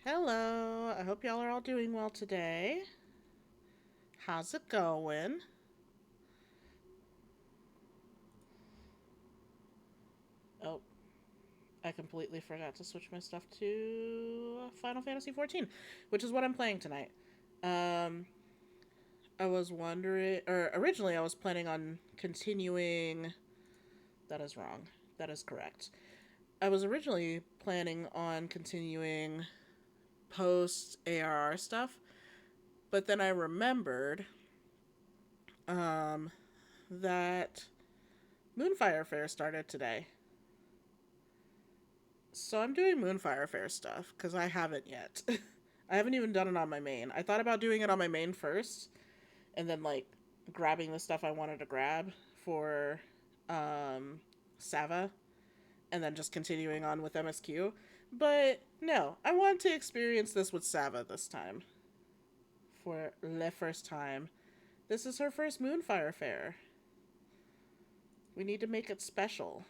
Hello, I hope y'all are all doing well today. How's it going? Oh, I completely forgot to switch my stuff to Final Fantasy XIV, which is what I'm playing tonight. Um, I was wondering, or originally I was planning on continuing. That is wrong. That is correct. I was originally planning on continuing post ARR stuff, but then I remembered um, that Moonfire Faire started today. So I'm doing Moonfire Faire stuff because I haven't yet. I haven't even done it on my main. I thought about doing it on my main first and then like grabbing the stuff I wanted to grab for um, Sava and then just continuing on with MSQ. But no, I want to experience this with Sava this time for the first time. This is her first Moonfire Faire. We need to make it special.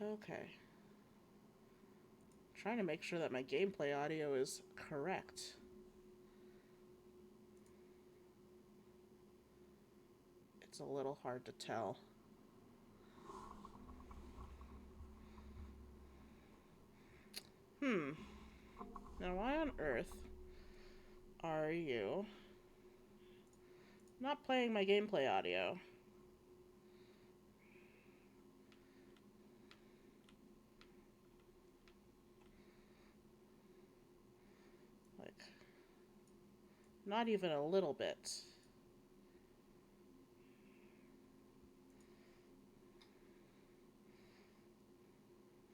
Okay. Trying to make sure that my gameplay audio is correct. It's a little hard to tell. Hmm. Now, why on earth are you not playing my gameplay audio? Like, not even a little bit.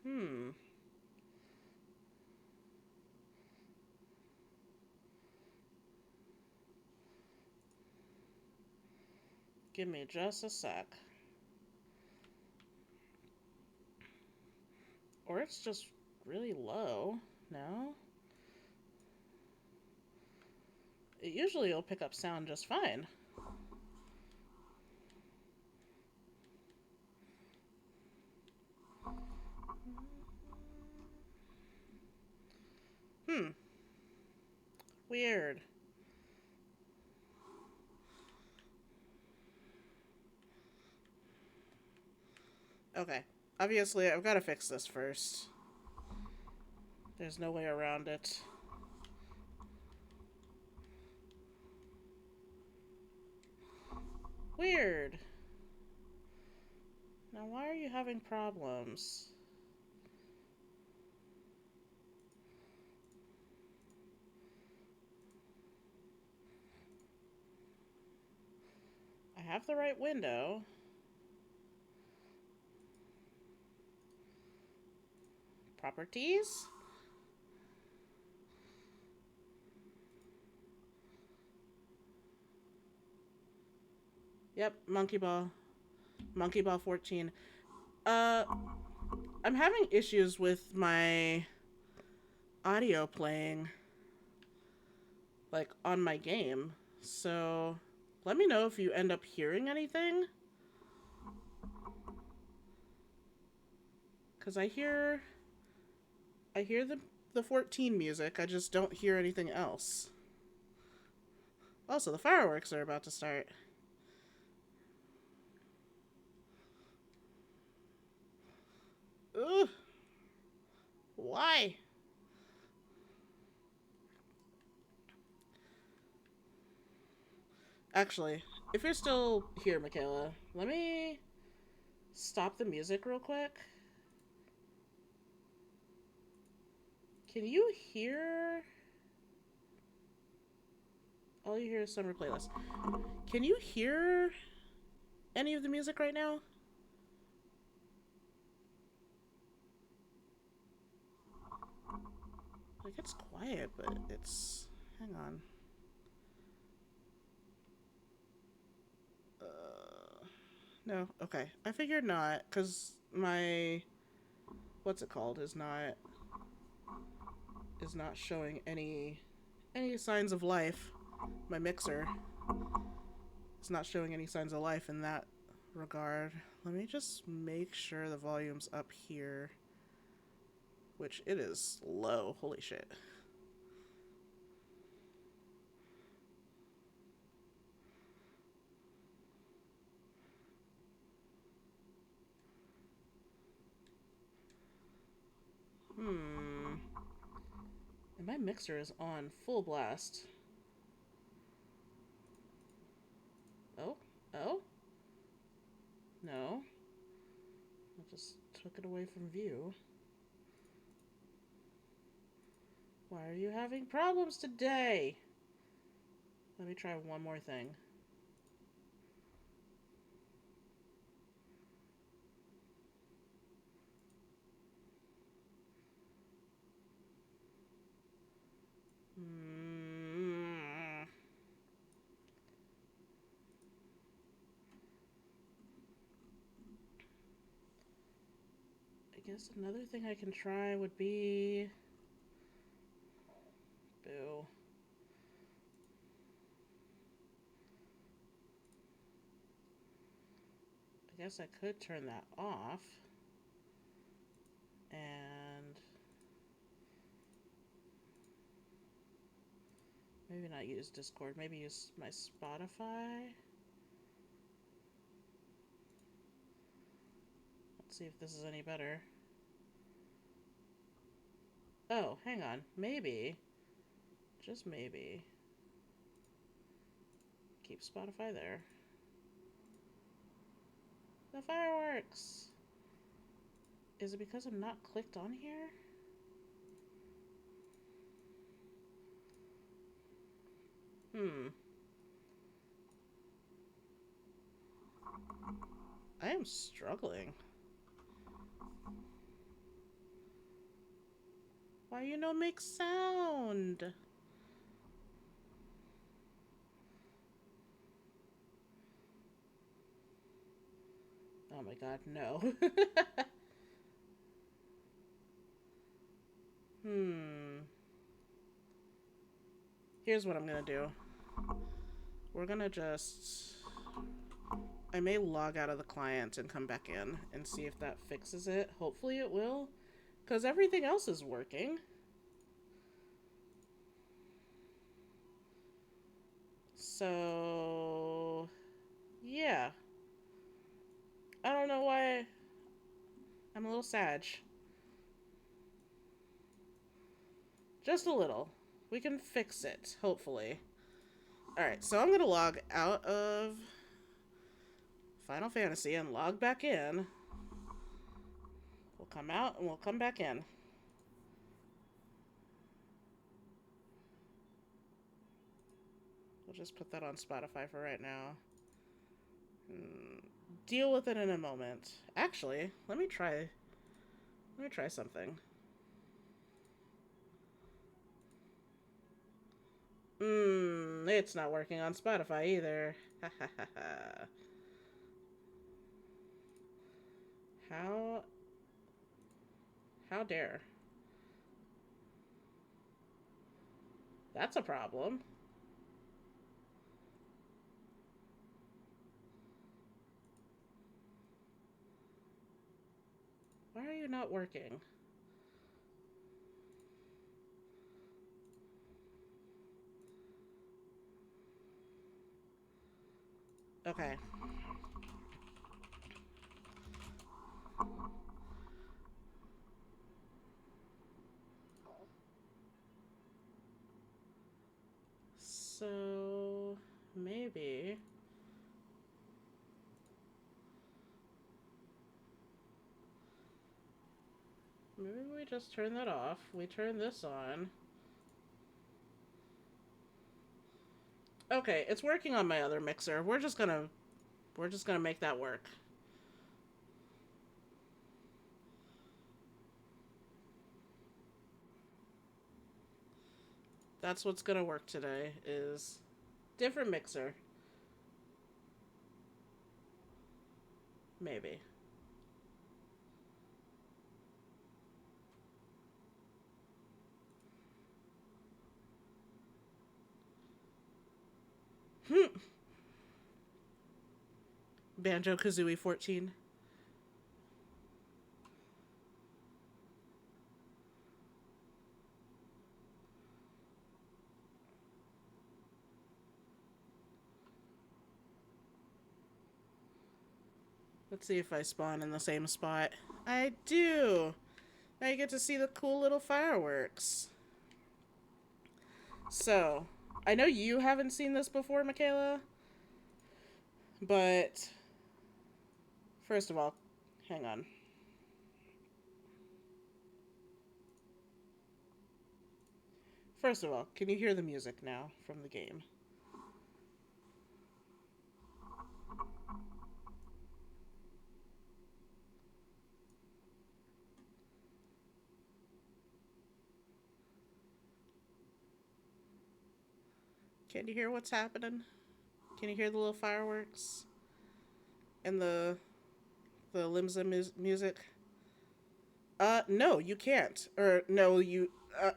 Hmm. Give me just a sec. Or it's just really low. No? It usually will pick up sound just fine. Hmm. Weird. Okay. Obviously, I've got to fix this first. There's no way around it. Weird. Now, why are you having problems? I have the right window. Properties? Yep, Monkey Ball. Monkey Ball 14. Uh, I'm having issues with my audio playing, like, on my game. So, let me know if you end up hearing anything. Because I hear the 14 music, I just don't hear anything else. Also, the fireworks are about to start. Ugh. Why? Actually, if you're still here, Michaela, let me stop the music real quick. Can you hear? All you hear is summer playlist. Can you hear any of the music right now? Like, it's quiet, but it's. Hang on. No, okay. I figured not, because my. What's it called? Is not showing any signs of life. My mixer is not showing any signs of life in that regard. let me just make sure the volume's up here, which it is low. Holy shit. And my mixer is on full blast. Oh? Oh? No. I just took it away from view. Why are you having problems today? Let me try one more thing. I guess another thing I can try would be... Boo. I guess I could turn that off. And... maybe not use Discord. Maybe use my Spotify. Let's see if this is any better. Oh, hang on. Maybe. Just maybe. Keep Spotify there. The fireworks! Is it because I'm not clicked on here? I am struggling. Why you no make sound? Oh my god, no. Here's what I'm gonna do. We're gonna just... I may log out of the client and come back in and see if that fixes it. Hopefully it will, because everything else is working. So, yeah. I don't know why. I'm a little sad. Just a little. We can fix it, hopefully. Alright, so I'm going to log out of Final Fantasy and log back in. We'll come out and we'll come back in. We'll just put that on Spotify for right now. Deal with it in a moment. Actually, let me try something. It's not working on Spotify either. How dare. That's a problem. Why are you not working? Okay. So, maybe we just turn that off. We turn this on. Okay, it's working on my other mixer. We're just gonna make that work. That's what's gonna work today, is different mixer. Maybe. Banjo-Kazooie 14. Let's see if I spawn in the same spot. I do! Now you get to see the cool little fireworks. So, I know you haven't seen this before, Michaela, but first of all, hang on. First of all, can you hear the music now from the game? Can you hear what's happening? Can you hear the little fireworks? And the Limsa music? No, you can't. Or, no, you...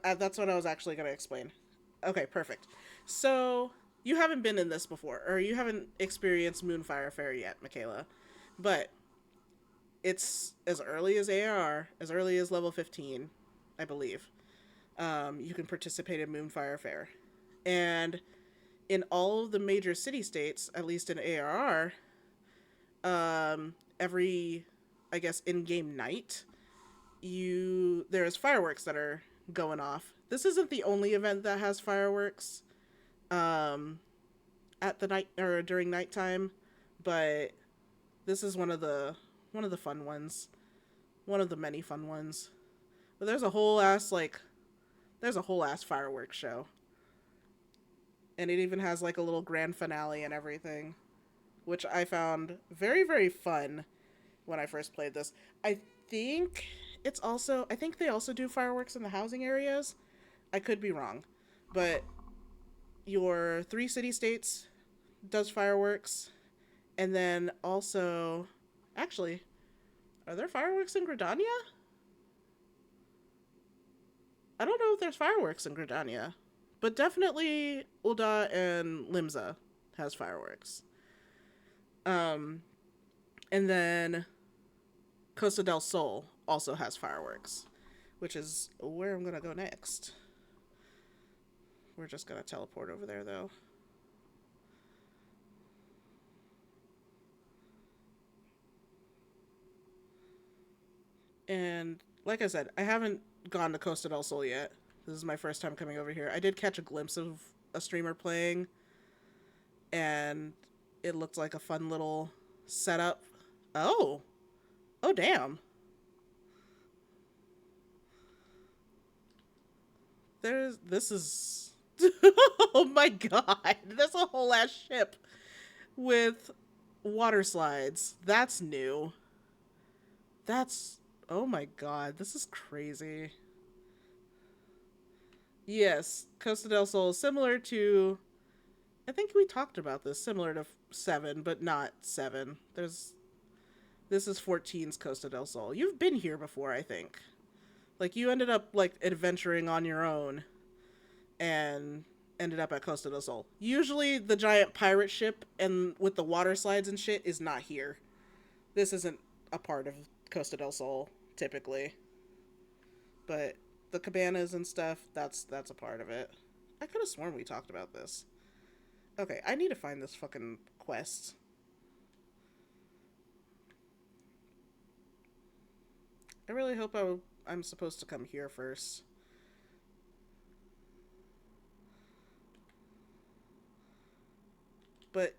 that's what I was actually going to explain. Okay, perfect. So, you haven't been in this before, or you haven't experienced Moonfire Faire yet, Michaela. But, it's as early as AR, as early as level 15, I believe. You can participate in Moonfire Faire. And in all of the major city-states, at least in ARR, every, I guess, in-game night, there's fireworks that are going off. This isn't the only event that has fireworks at the night or during nighttime, but this is one of the fun ones, one of the many fun ones. But there's a whole ass fireworks show, and it even has like a little grand finale and everything, which I found very, very fun when I first played this. I think they also do fireworks in the housing areas. I could be wrong, but your 3 city-states does fireworks, and then also, actually, are there fireworks in Gridania? I don't know if there's fireworks in Gridania, but definitely Ul'dah and Limsa has fireworks. And then Costa del Sol also has fireworks, which is where I'm going to go next. We're just going to teleport over there, though. And like I said, I haven't gone to Costa del Sol yet. This is my first time coming over here. I did catch a glimpse of a streamer playing, and it looked like a fun little setup. Oh, damn. This is, oh my god, there's a whole ass ship with water slides. That's new. Oh my god, this is crazy. Yes, Costa del Sol is similar to, I think we talked about this, similar to 7, but not 7. This is 14's Costa del Sol. You've been here before, I think. Like, you ended up, like, adventuring on your own and ended up at Costa del Sol. Usually, the giant pirate ship and with the water slides and shit is not here. This isn't a part of Costa del Sol, typically. But the cabanas and stuff, that's a part of it. I could have sworn we talked about this. Okay, I need to find this fucking quest. I really hope I'm supposed to come here first. But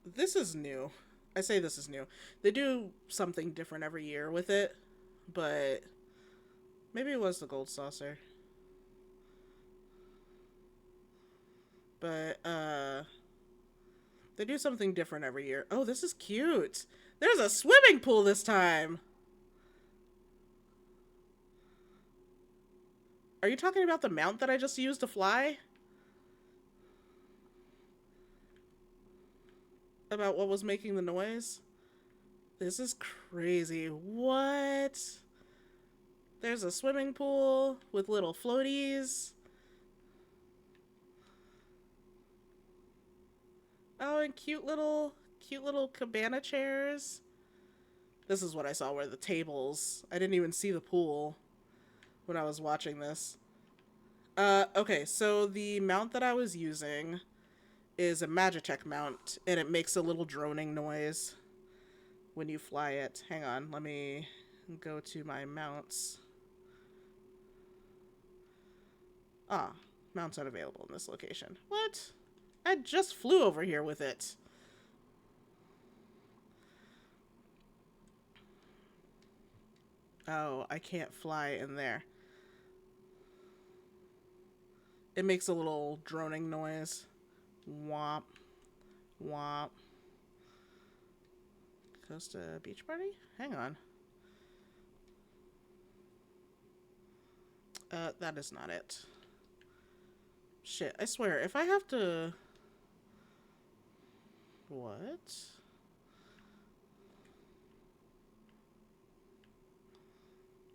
this is new. I say this is new. They do something different every year with it, but maybe it was the gold saucer. But they do something different every year. Oh, this is cute. There's a swimming pool this time. Are you talking about the mount that I just used to fly? About what was making the noise? This is crazy. What? There's a swimming pool with little floaties. Oh, and cute little cabana chairs. This is what I saw, where the tables. I didn't even see the pool when I was watching this. Okay, so the mount that I was using is a Magitech mount, and it makes a little droning noise. when you fly it. Hang on, let me go to my mounts. Ah, mounts unavailable in this location. What? I just flew over here with it. Oh, I can't fly in there. It makes a little droning noise. Womp. Womp. Costa Beach Party? Hang on. That is not it. Shit, I swear, if I have to... What?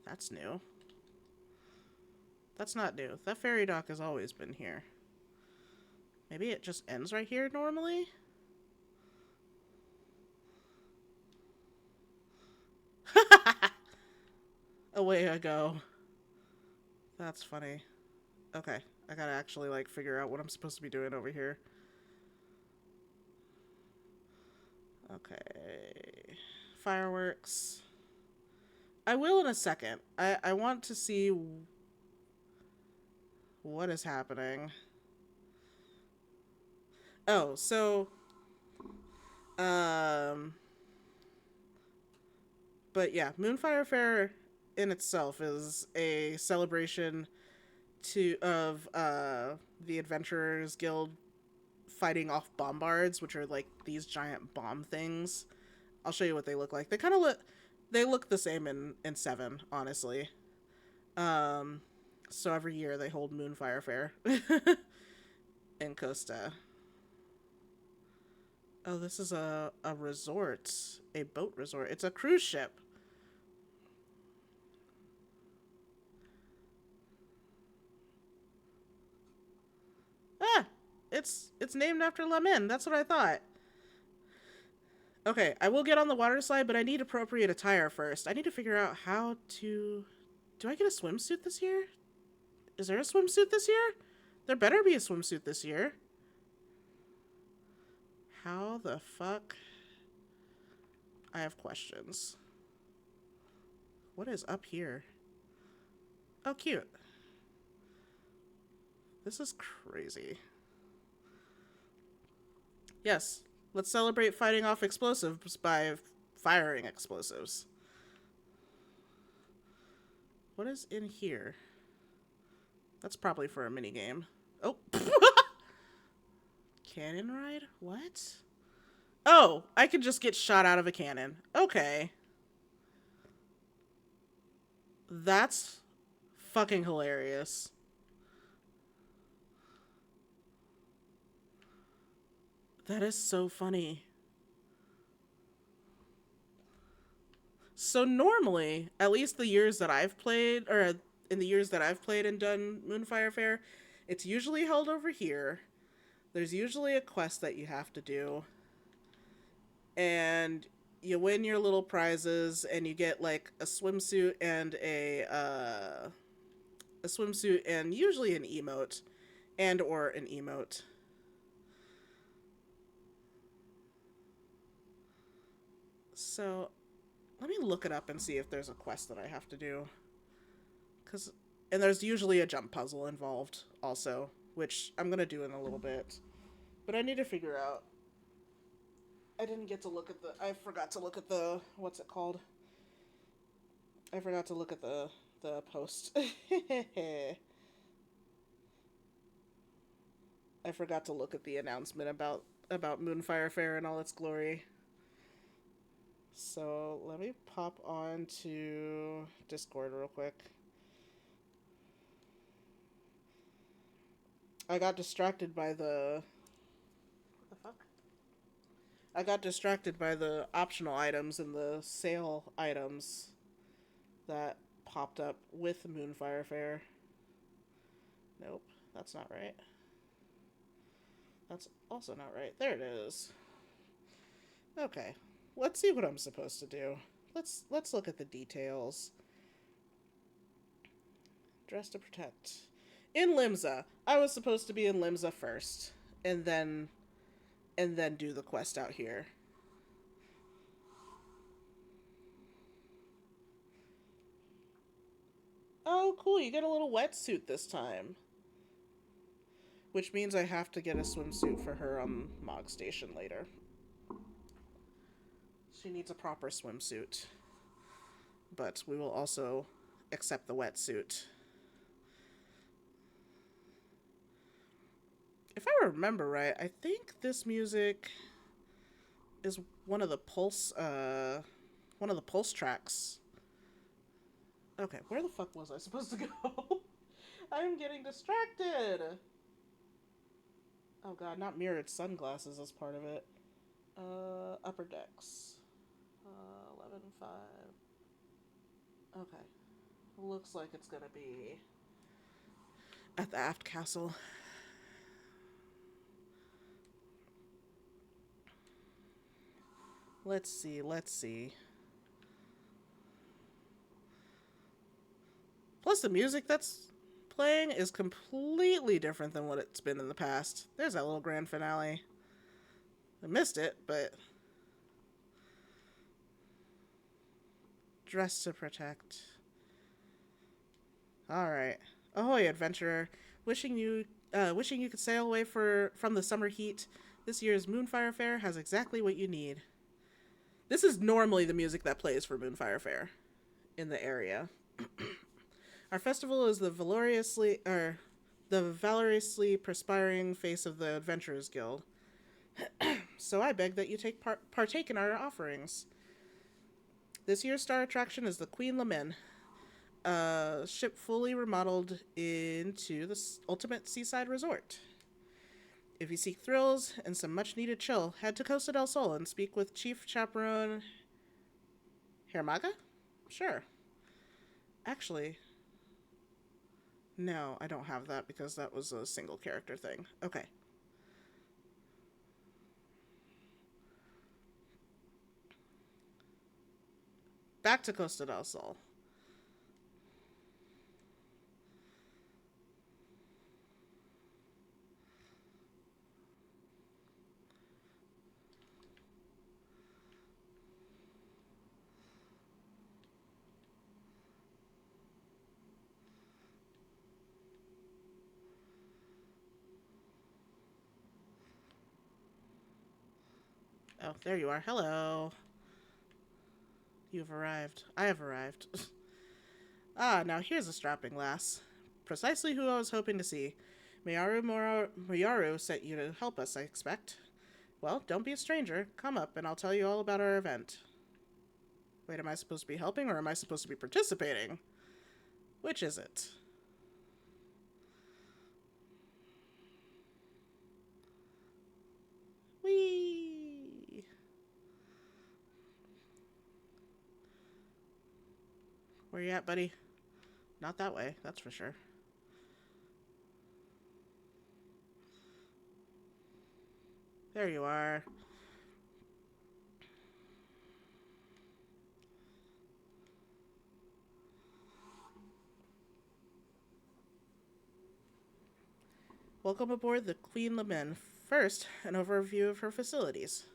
That's new. That's not new. That ferry dock has always been here. Maybe it just ends right here normally? Away I go. That's funny. Okay, I gotta actually, like, figure out what I'm supposed to be doing over here. Okay. Fireworks. I will in a second. I want to see what is happening. Oh, so... But yeah, Moonfire Faire in itself is a celebration of the Adventurers Guild fighting off bombards, which are like these giant bomb things. I'll show you what they look like. They look the same in 7, honestly. So every year they hold Moonfire Faire in Costa. Oh, this is a resort, a boat resort. It's a cruise ship. Ah, it's named after Lamin. That's what I thought. Okay, I will get on the water slide, but I need appropriate attire first. I need to figure out how to... Do I get a swimsuit this year? Is there a swimsuit this year? There better be a swimsuit this year. How the fuck? I have questions. What is up here? Oh, cute. This is crazy. Yes, let's celebrate fighting off explosives by firing explosives. What is in here? That's probably for a minigame. Oh. Cannon ride? What? Oh, I could just get shot out of a cannon. Okay. That's fucking hilarious. That is so funny. So normally, at least the years that I've played, or in the years that I've played and done Moonfire Faire, it's usually held over here. There's usually a quest that you have to do. And you win your little prizes, and you get like a swimsuit and a swimsuit and usually an emote, or an emote. So, let me look it up and see if there's a quest that I have to do. And there's usually a jump puzzle involved also, which I'm going to do in a little bit. But I need to figure out. I didn't get to look at I forgot to look at what's it called? I forgot to look at the post. I forgot to look at the announcement about Moonfire Faire in all its glory. So let me pop on to Discord real quick. I got distracted by the... What the fuck? I got distracted by the optional items and the sale items that popped up with Moonfire Faire. Nope, that's not right. That's also not right. There it is. Okay, let's see what I'm supposed to do. Let's look at the details. Dress to protect. In Limsa. I was supposed to be in Limsa first, and then do the quest out here. Oh, cool. You get a little wetsuit this time. Which means I have to get a swimsuit for her on Mog Station later. She needs a proper swimsuit. But we will also accept the wetsuit. If I remember right, I think this music is one of the pulse tracks. Okay, where the fuck was I supposed to go? I'm getting distracted. Oh god, not mirrored sunglasses as part of it. Upper decks. 11.5. Okay. Looks like it's gonna be at the aft castle. Let's see. Plus, the music that's playing is completely different than what it's been in the past. There's that little grand finale. I missed it, but dress to protect. All right. Ahoy, adventurer! Wishing you could sail away from the summer heat. This year's Moonfire Faire has exactly what you need. This is normally the music that plays for Moonfire Faire in the area. Our festival is the valorously perspiring face of the Adventurers Guild. So I beg that you partake in our offerings. This year's star attraction is the Queen Lamin, a ship fully remodeled into the ultimate seaside resort. If you seek thrills and some much-needed chill, head to Costa del Sol and speak with Chief Chaperone Hermaga? Sure. Actually, no, I don't have that because that was a single character thing. Okay. Back to Costa del Sol. Oh, there you are. Hello. You've arrived. I have arrived. Now here's a strapping lass. Precisely who I was hoping to see. Miyaru sent you to help us, I expect. Well, don't be a stranger. Come up and I'll tell you all about our event. Wait, am I supposed to be helping or am I supposed to be participating? Which is it? Whee! Where you at, buddy? Not that way, that's for sure. There you are. Welcome aboard the Queen Lamin. First, an overview of her facilities.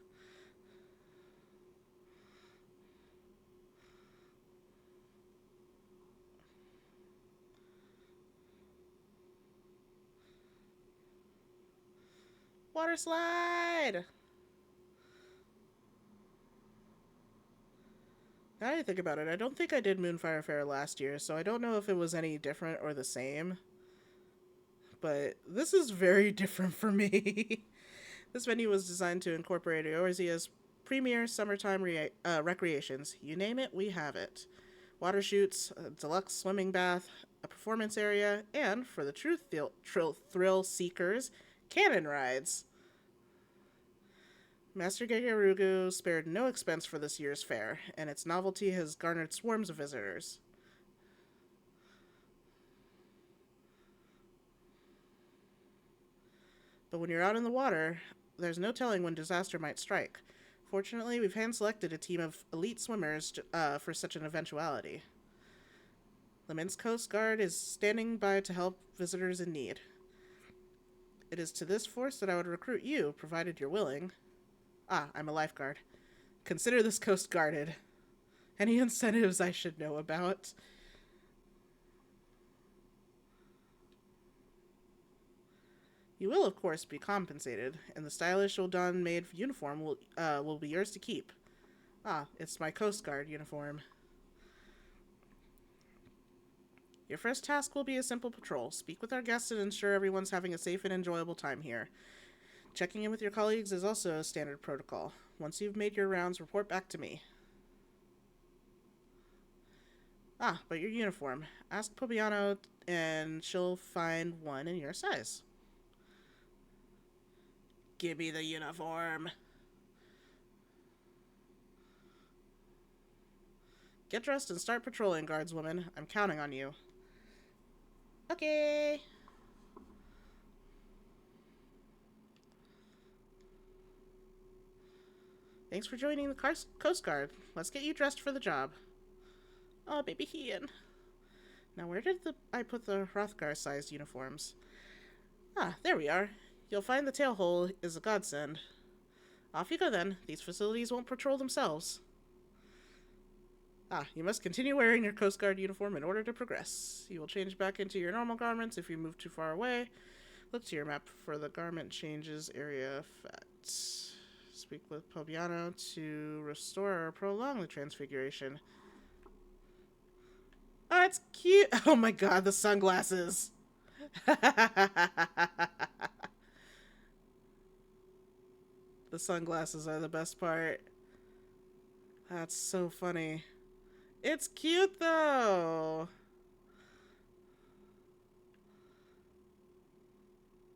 Water slide! Now that I think about it, I don't think I did Moonfire Faire last year, so I don't know if it was any different or the same. But this is very different for me. This venue was designed to incorporate Eorzea's premier summertime recreations. You name it, we have it. Water shoots, a deluxe swimming bath, a performance area, and, for the true thrill seekers, cannon rides. Master Gegarugu spared no expense for this year's fair, and its novelty has garnered swarms of visitors. But when you're out in the water, there's no telling when disaster might strike. Fortunately, we've hand-selected a team of elite swimmers for such an eventuality. The Minsk Coast Guard is standing by to help visitors in need. It is to this force that I would recruit you, provided you're willing. I'm a lifeguard. Consider this coast guarded. Any incentives I should know about? You will, of course, be compensated, and the stylish Odon-made uniform will be yours to keep. Ah, it's my Coast Guard uniform. Your first task will be a simple patrol. Speak with our guests and ensure everyone's having a safe and enjoyable time here. Checking in with your colleagues is also a standard protocol. Once you've made your rounds, report back to me. Ah, but your uniform. Ask Pobiano and she'll find one in your size. Give me the uniform. Get dressed and start patrolling, guardswoman. I'm counting on you. Okay. Thanks for joining the Coast Guard. Let's get you dressed for the job. Oh, baby Ian. Now, where did I put the Hrothgar-sized uniforms? Ah, there we are. You'll find the tail hole is a godsend. Off you go then. These facilities won't patrol themselves. Ah, you must continue wearing your Coast Guard uniform in order to progress. You will change back into your normal garments if you move too far away. Look to your map for the garment changes area effect. Speak with Pobiano to restore or prolong the transfiguration. Oh, it's cute. Oh my god, the sunglasses. The sunglasses are the best part. That's so funny. It's cute though.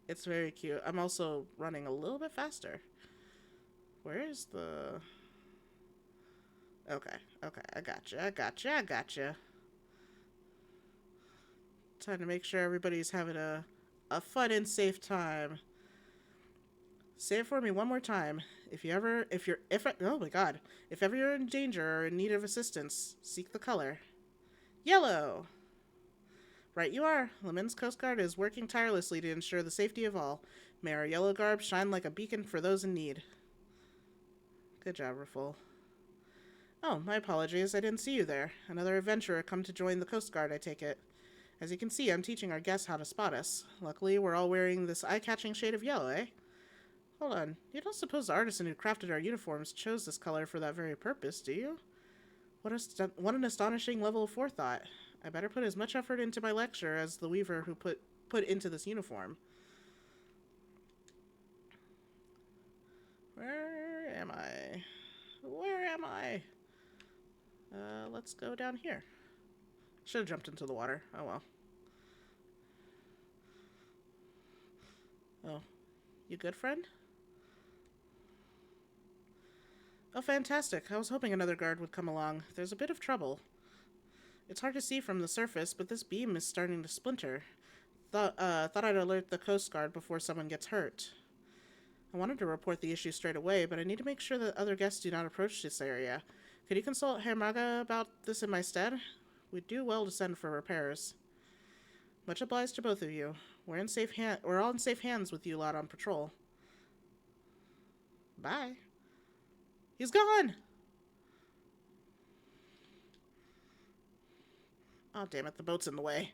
It's very cute. I'm also running a little bit faster. Where is the... Okay, I gotcha. Time to make sure everybody's having a fun and safe time. Say it for me one more time. If ever you're in danger or in need of assistance, seek the color. Yellow! Right you are. Lemon's Coast Guard is working tirelessly to ensure the safety of all. May our yellow garb shine like a beacon for those in need. Good job, Raffle. Oh, my apologies. I didn't see you there. Another adventurer come to join the Coast Guard, I take it. As you can see, I'm teaching our guests how to spot us. Luckily, we're all wearing this eye-catching shade of yellow, eh? Hold on. You don't suppose the artisan who crafted our uniforms chose this color for that very purpose, do you? What an astonishing level of forethought. I better put as much effort into my lecture as the weaver who put into this uniform. Where am I? Let's go down here. Should have jumped into the water. Oh well. Oh. You good, friend? Oh, fantastic. I was hoping another guard would come along. There's a bit of trouble. It's hard to see from the surface, but this beam is starting to splinter. Thought I'd alert the Coast Guard before someone gets hurt. I wanted to report the issue straight away, but I need to make sure that other guests do not approach this area. Could you consult Herr Maga about this in my stead? We'd do well to send for repairs. Much obliged to both of you. We're all in safe hands with you lot on patrol. Bye. He's gone! Oh, damn it, the boat's in the way.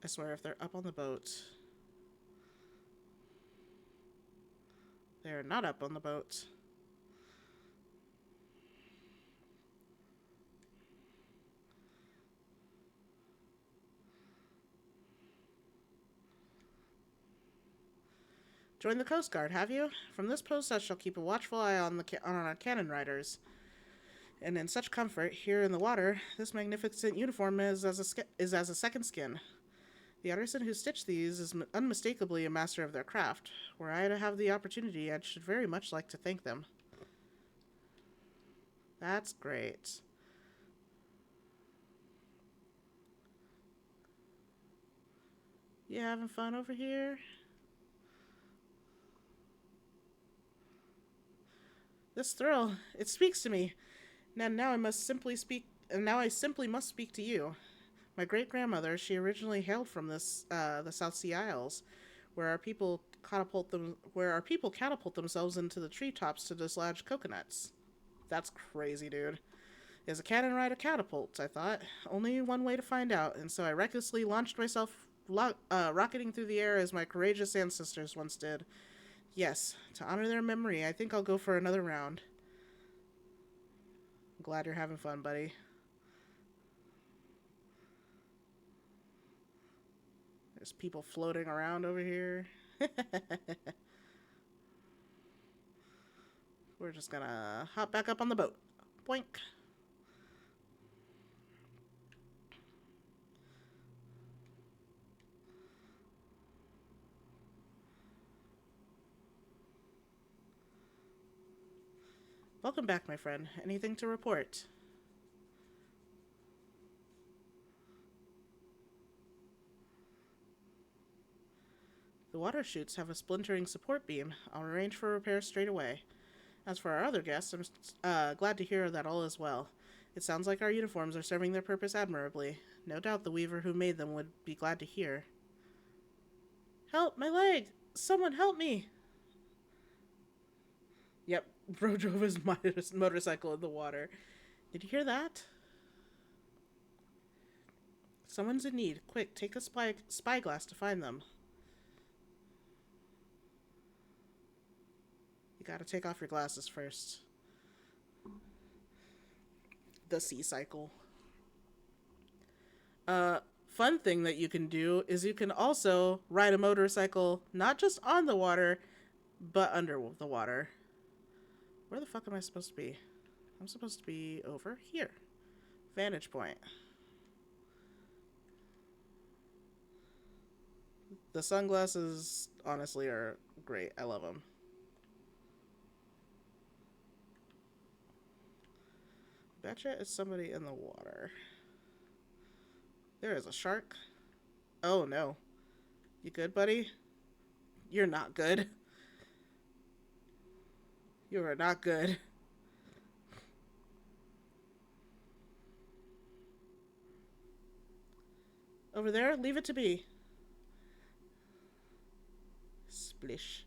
I swear, if they're up on the boat... They're not up on the boat. Join the Coast Guard, have you? From this post I shall keep a watchful eye on our cannon riders. And in such comfort, here in the water, this magnificent uniform is as a second skin. The artisan who stitched these is unmistakably a master of their craft. Were I to have the opportunity, I should very much like to thank them. That's great. You having fun over here? This thrill, it speaks to me. Now I simply must speak to you. My great-grandmother, she originally hailed from the South Sea Isles, where our people catapult themselves into the treetops to dislodge coconuts. That's crazy, dude. Is a cannon ride a catapult? I thought. Only one way to find out, and so I recklessly launched myself, rocketing through the air as my courageous ancestors once did. Yes, to honor their memory, I think I'll go for another round. I'm glad you're having fun, buddy. There's people floating around over here. We're just gonna hop back up on the boat. Boink. Welcome back, my friend. Anything to report? The water chutes have a splintering support beam. I'll arrange for repairs straight away. As for our other guests, I'm glad to hear that all is well. It sounds like our uniforms are serving their purpose admirably. No doubt the weaver who made them would be glad to hear. Help, my leg! Someone help me! Yep, Bro drove his motorcycle in the water. Did you hear that? Someone's in need. Quick, take a spyglass to find them. You gotta take off your glasses first. The sea cycle. Fun thing that you can do is you can also ride a motorcycle not just on the water, but under the water. Where the fuck am I supposed to be? I'm supposed to be over here. Vantage point. The sunglasses, honestly, are great. I love them. Betcha it's somebody in the water. There is a shark. Oh, no. You good, buddy? You're not good. You are not good. Over there, leave it to be. Splish.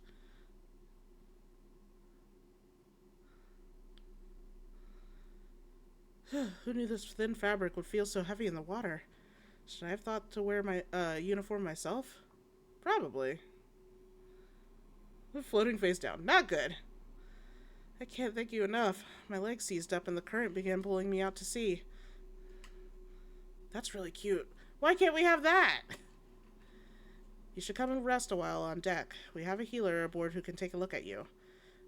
Who knew this thin fabric would feel so heavy in the water? Should I have thought to wear my uniform myself? Probably. Floating face down. Not good. I can't thank you enough. My leg seized up and the current began pulling me out to sea. That's really cute. Why can't we have that? You should come and rest a while on deck. We have a healer aboard who can take a look at you.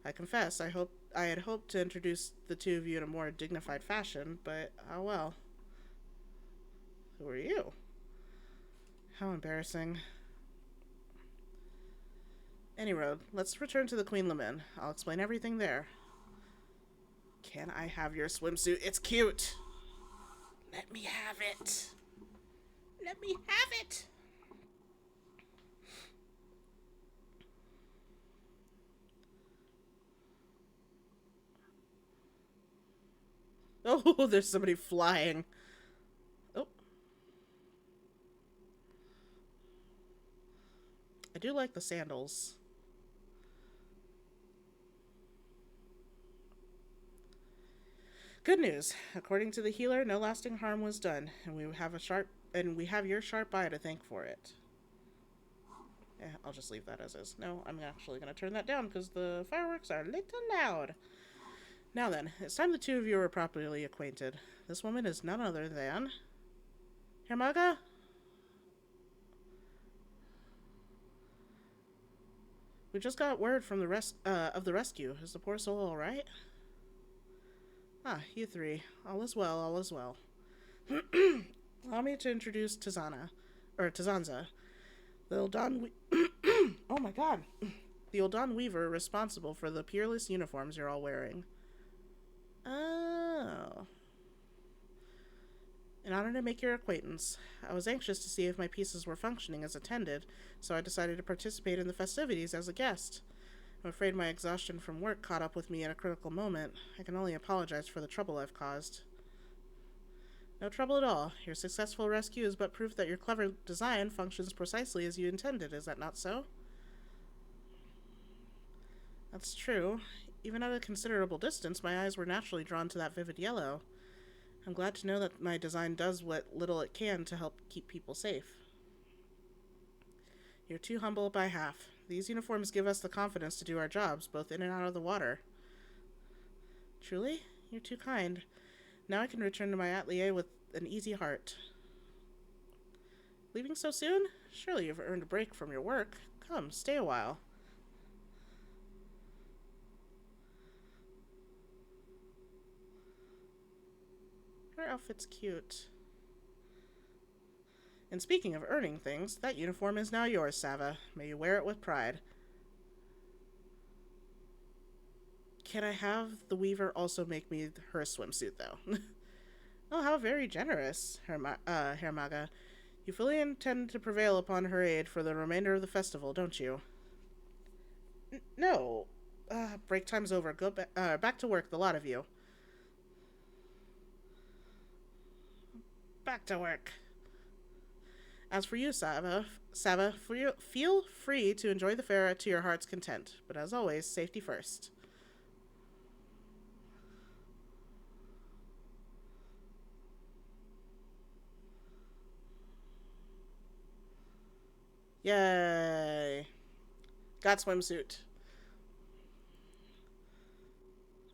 I confess, I had hoped to introduce the two of you in a more dignified fashion, but oh well. Who are you? How embarrassing. Any road, let's return to the Queen Lamin. I'll explain everything there. Can I have your swimsuit? It's cute! Let me have it! Let me have it! Oh, there's somebody flying. Oh. I do like the sandals. Good news. According to the healer, no lasting harm was done, and we have your sharp eye to thank for it. Yeah, I'll just leave that as is. No, I'm actually going to turn that down because the fireworks are a little loud. Now then, it's time the two of you are properly acquainted. This woman is none other than Hermaga. We just got word from the rescue. Is the poor soul all right? Ah, you three. All is well, all is well. Allow me to introduce Tazanza, the Uldan oh my god. The Uldan Weaver responsible for the peerless uniforms you're all wearing. Oh. In order to make your acquaintance, I was anxious to see if my pieces were functioning as intended, so I decided to participate in the festivities as a guest. I'm afraid my exhaustion from work caught up with me at a critical moment. I can only apologize for the trouble I've caused. No trouble at all. Your successful rescue is but proof that your clever design functions precisely as you intended, is that not so? That's true. Even at a considerable distance, my eyes were naturally drawn to that vivid yellow. I'm glad to know that my design does what little it can to help keep people safe. You're too humble by half. These uniforms give us the confidence to do our jobs, both in and out of the water. Truly? You're too kind. Now I can return to my atelier with an easy heart. Leaving so soon? Surely you've earned a break from your work. Come, stay a while. Her outfit's cute. And speaking of earning things, that uniform is now yours, Sava. May you wear it with pride. Can I have the weaver also make me her swimsuit, though? Oh, how very generous, Herr Maga. You fully intend to prevail upon her aid for the remainder of the festival, don't you? No. Break time's over. Go back to work, the lot of you. Back to work. As for you, Sava, feel free to enjoy the fair to your heart's content. But as always, safety first. Yay. Got swimsuit.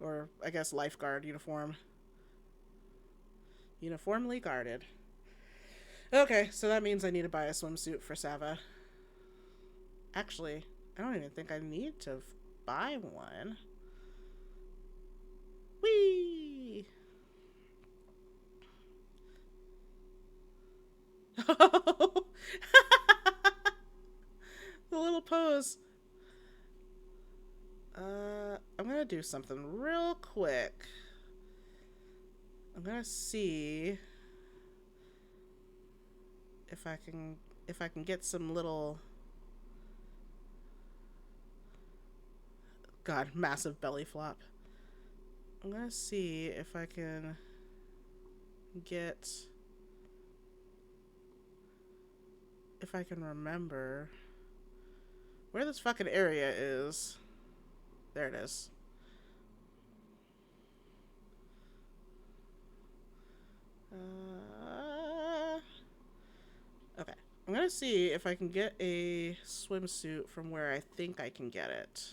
Or, I guess, lifeguard uniform. Uniformly guarded. Okay, so that means I need to buy a swimsuit for Sava. Actually, I don't even think I need to buy one. Whee! The little pose. I'm gonna do something real quick. I'm gonna see if I can get some little, God, massive belly flop. I'm gonna see if I can remember where this fucking area is. There it is. Okay. I'm gonna see if I can get a swimsuit from where I think I can get it.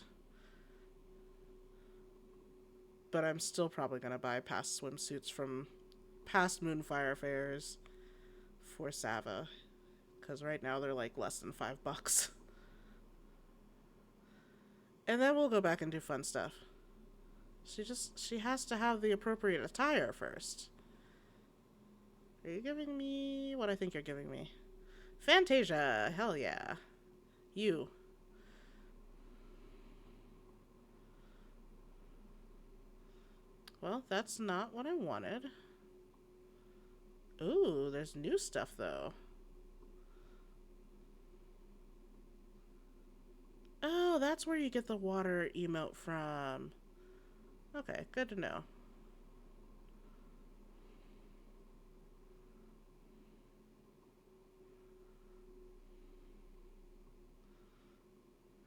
But I'm still probably gonna buy past swimsuits from past Moonfire Fairs for Sava. Because right now they're like less than $5. And then we'll go back and do fun stuff. She has to have the appropriate attire first. Are you giving me what I think you're giving me? Fantasia, hell yeah. You. Well, that's not what I wanted. Ooh, there's new stuff though. Oh, that's where you get the water emote from. Okay, good to know.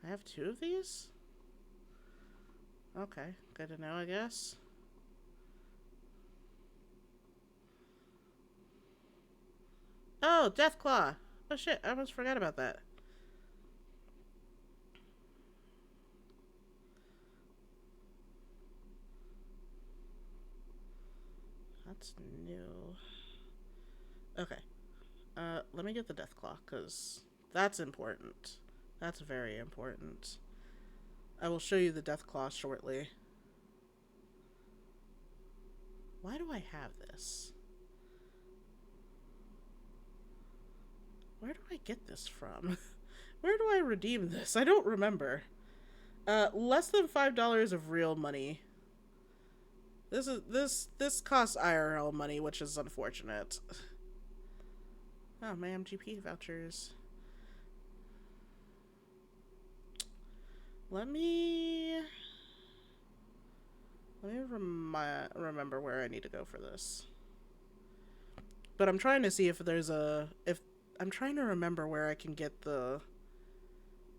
I have 2 of these? Okay, good to know, I guess. Oh, Deathclaw! Oh shit, I almost forgot about that. That's new. Okay. Let me get the Deathclaw, because that's important. That's very important. I will show you the Deathclaw shortly. Why do I have this? Where do I get this from? Where do I redeem this? I don't remember. Less than $5 of real money. This costs IRL money, which is unfortunate. Oh, my MGP vouchers. Let me remember where I need to go for this. But I'm trying to see if there's I'm trying to remember where I can get the,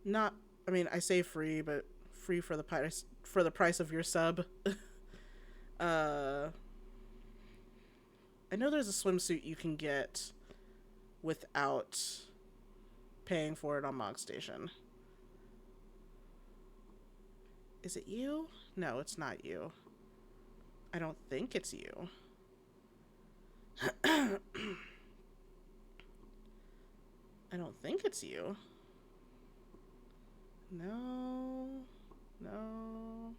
not, I mean, I say free, but free for the price of your sub. I know there's a swimsuit you can get without paying for it on Mog Station. Is it you? No, it's not you. I don't think it's you. I don't think it's you. No. No.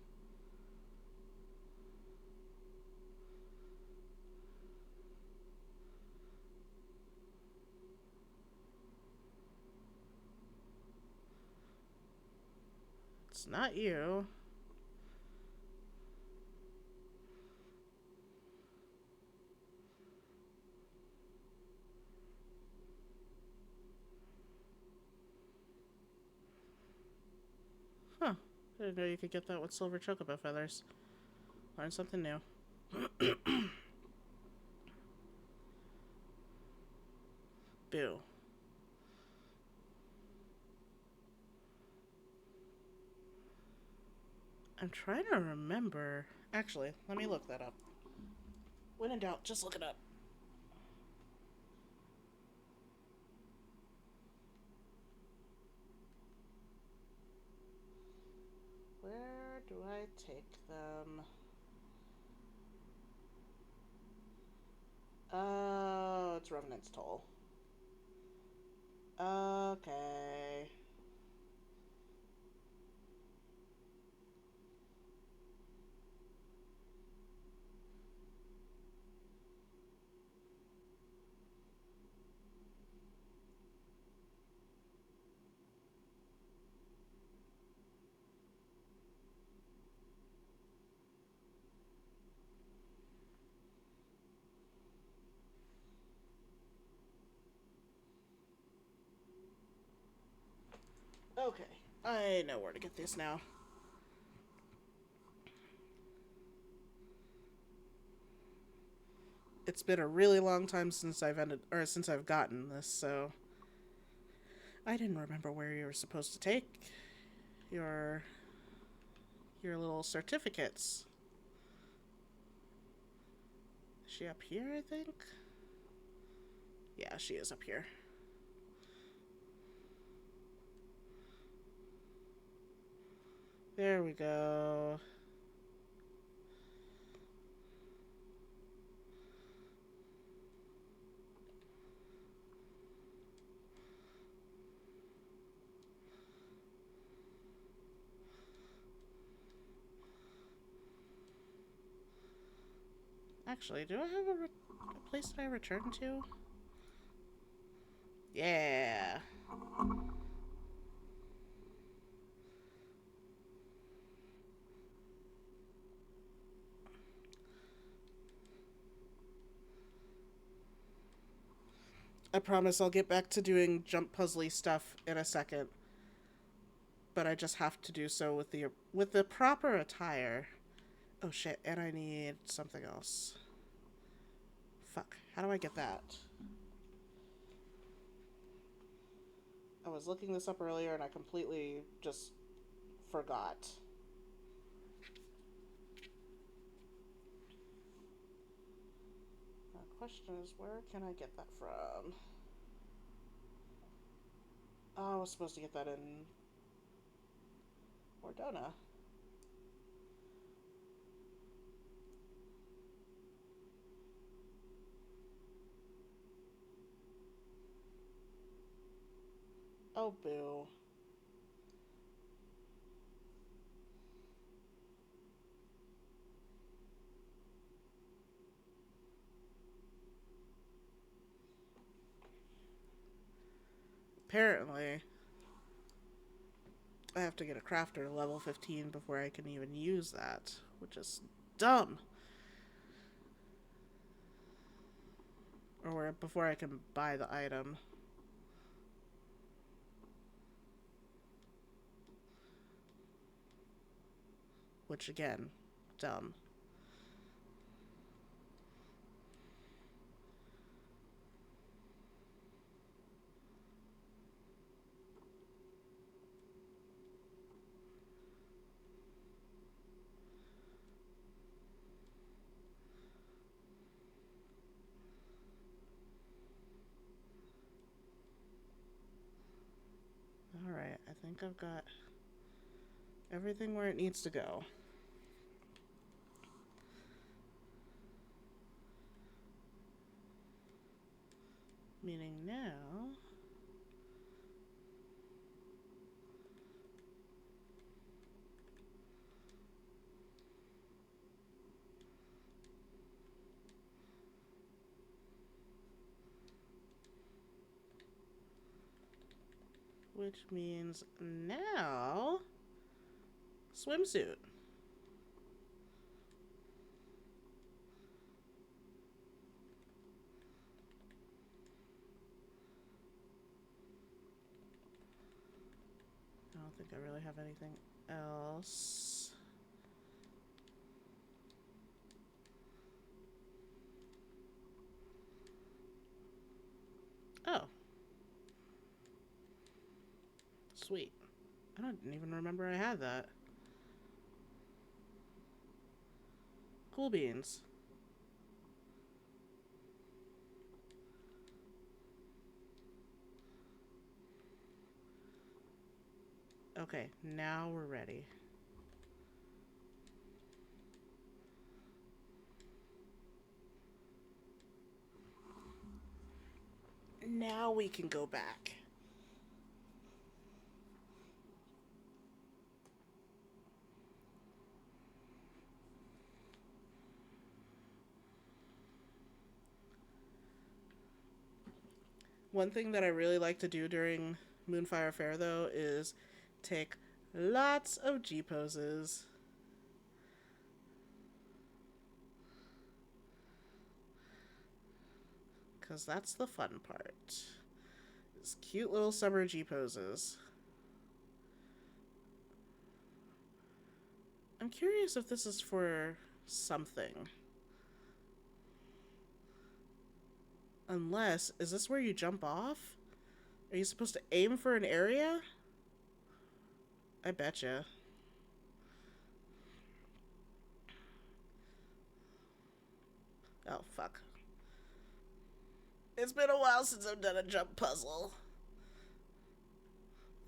It's not you. Huh. I didn't know you could get that with silver chocobo feathers. Learn something new. Boo. I'm trying to remember. Actually, let me look that up. When in doubt, just look it up. Where do I take them? Oh, it's Revenant's Toll. Okay. Okay. I know where to get these now. It's been a really long time since I've gotten this, so I didn't remember where you were supposed to take your little certificates. Is she up here, I think? Yeah, she is up here. There we go. Actually, do I have a place that I return to? Yeah. I promise I'll get back to doing jump puzzly stuff in a second. But I just have to do so with the proper attire. Oh shit, and I need something else. Fuck. How do I get that? I was looking this up earlier and I completely just forgot. The question is, where can I get that from? Oh, I was supposed to get that in Ordona. Oh, boo. Apparently, I have to get a crafter level 15 before I can even use that, which is dumb. Or before I can buy the item. Which, again, dumb. think I've got everything where it needs to go. Meaning now... which means now... swimsuit. I don't think I really have anything else. Oh. Sweet. I don't even remember I had that. Cool beans. Okay, now we're ready. Now we can go back. One thing that I really like to do during Moonfire Faire, though, is take lots of G poses. Because that's the fun part. These cute little summer G poses. I'm curious if this is for something. Unless, is this where you jump off? Are you supposed to aim for an area? I betcha. Oh, fuck. It's been a while since I've done a jump puzzle.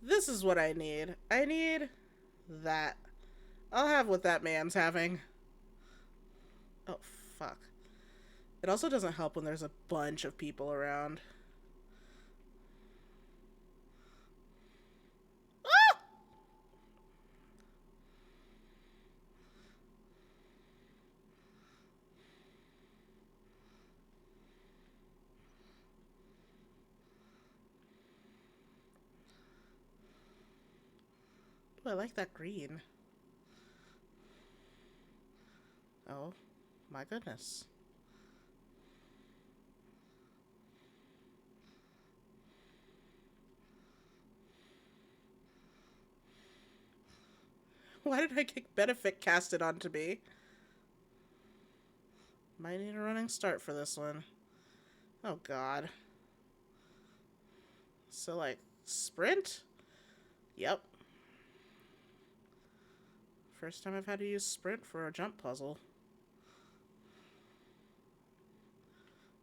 This is what I need. I need that. I'll have what that man's having. Oh, fuck. It also doesn't help when there's a bunch of people around. Ah! Ooh, I like that green. Oh, my goodness. Why did I get benefit casted onto me? Might need a running start for this one. Oh, God. So, like, sprint? Yep. First time I've had to use sprint for a jump puzzle.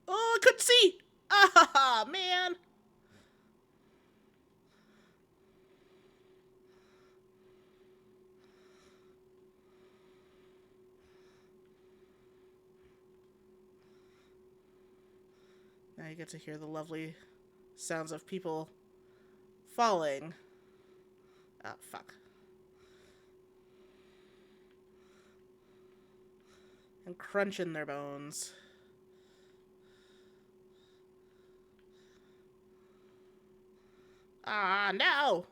Oh, I couldn't see! Ah, man! Now you get to hear the lovely sounds of people falling. Ah, fuck. And crunching their bones. Ah, no!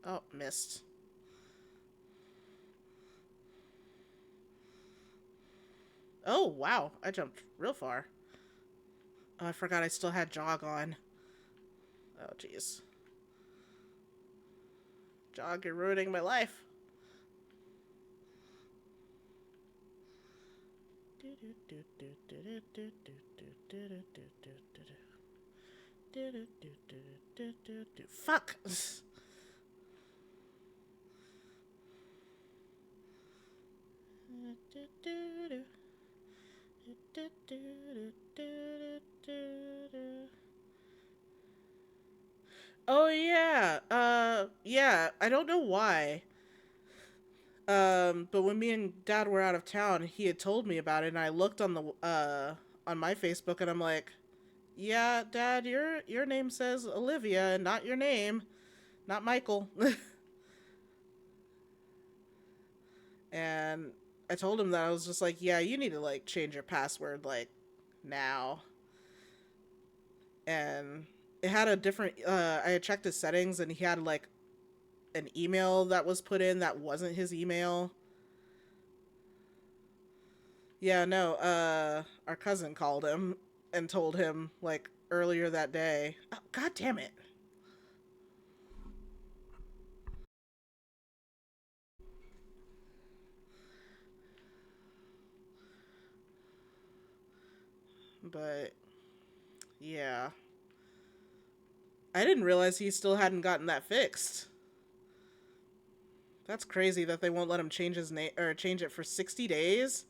Oh, missed. Oh, wow. I jumped real far. Oh, I forgot I still had jog on. Oh, jeez. Jog, you're ruining my life. Fuck! Yeah, I don't know why. But when me and Dad were out of town, he had told me about it, and I looked on my Facebook, and I'm like, "Yeah, Dad, your name says Olivia, and not your name, not Michael." And I told him that I was just like, "Yeah, you need to like change your password like now." And it had a different. I had checked his settings, and he had like an email that was put in that wasn't his email. Yeah, no, our cousin called him and told him, like, earlier that day. Oh, God damn it. But, yeah. I didn't realize he still hadn't gotten that fixed. That's crazy that they won't let him change his name, or change it for 60 days.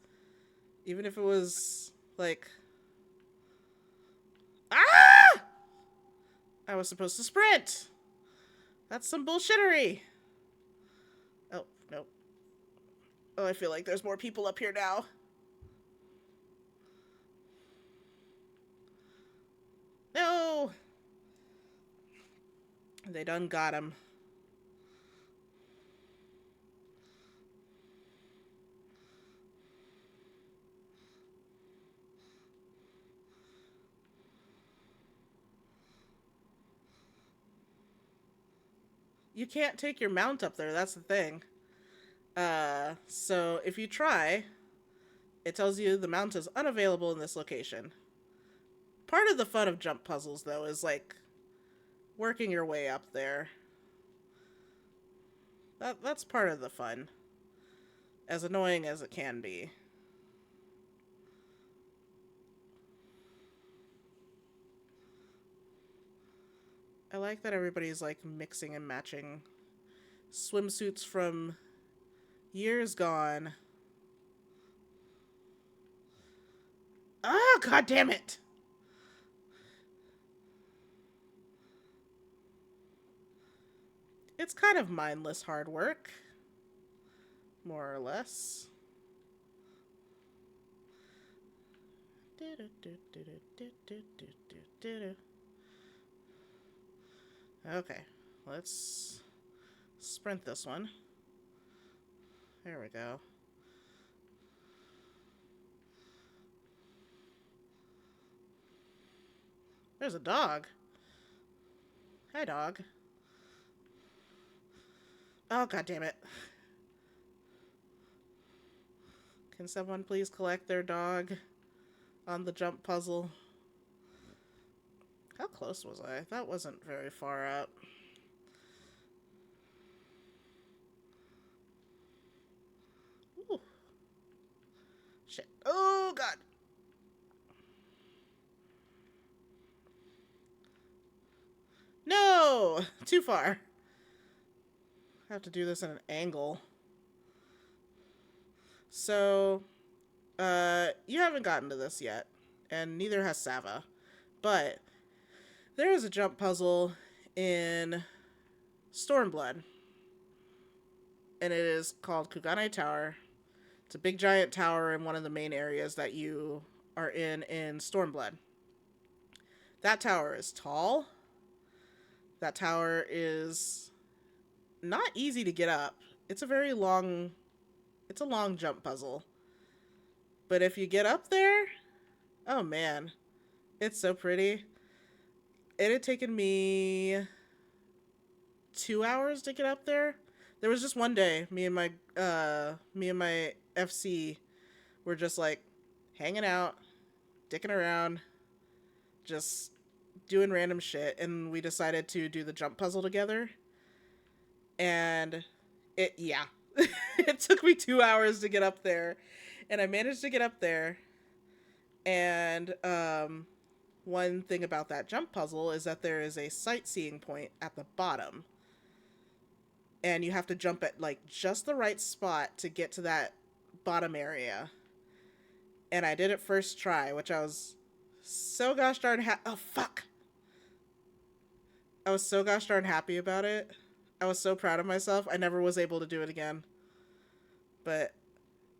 Even if it was, like, ah! I was supposed to sprint. That's some bullshittery. Oh, nope. Oh, I feel like there's more people up here now. No! They done got him. You can't take your mount up there, that's the thing. So if you try, it tells you the mount is unavailable in this location. Part of the fun of jump puzzles, though, is like working your way up there. That's part of the fun, as annoying as it can be. I like that everybody's like mixing and matching swimsuits from years gone. Oh, God damn it! It's kind of mindless hard work, more or less. Okay, let's sprint this one. There we go. There's a dog. Hi, dog. Oh, God damn it. Can someone please collect their dog on the jump puzzle? How close was I? That wasn't very far up. Ooh. Shit. Oh, God. No! Too far. I have to do this at an angle. So, you haven't gotten to this yet, and neither has Sava. But there is a jump puzzle in Stormblood, and it is called Kugane Tower. It's a big giant tower in one of the main areas that you are in Stormblood. That tower is tall. That tower is not easy to get up. It's a long jump puzzle. But if you get up there, oh man, it's so pretty. It had taken me 2 hours to get up there. There was just one day, me and my FC were just like hanging out, dicking around, just doing random shit, and we decided to do the jump puzzle together. And yeah, it took me 2 hours to get up there, and I managed to get up there. And one thing about that jump puzzle is that there is a sightseeing point at the bottom, and you have to jump at like just the right spot to get to that bottom area. And I did it first try, which I was so gosh darn oh fuck! I was so gosh darn happy about it. I was so proud of myself. I never was able to do it again. But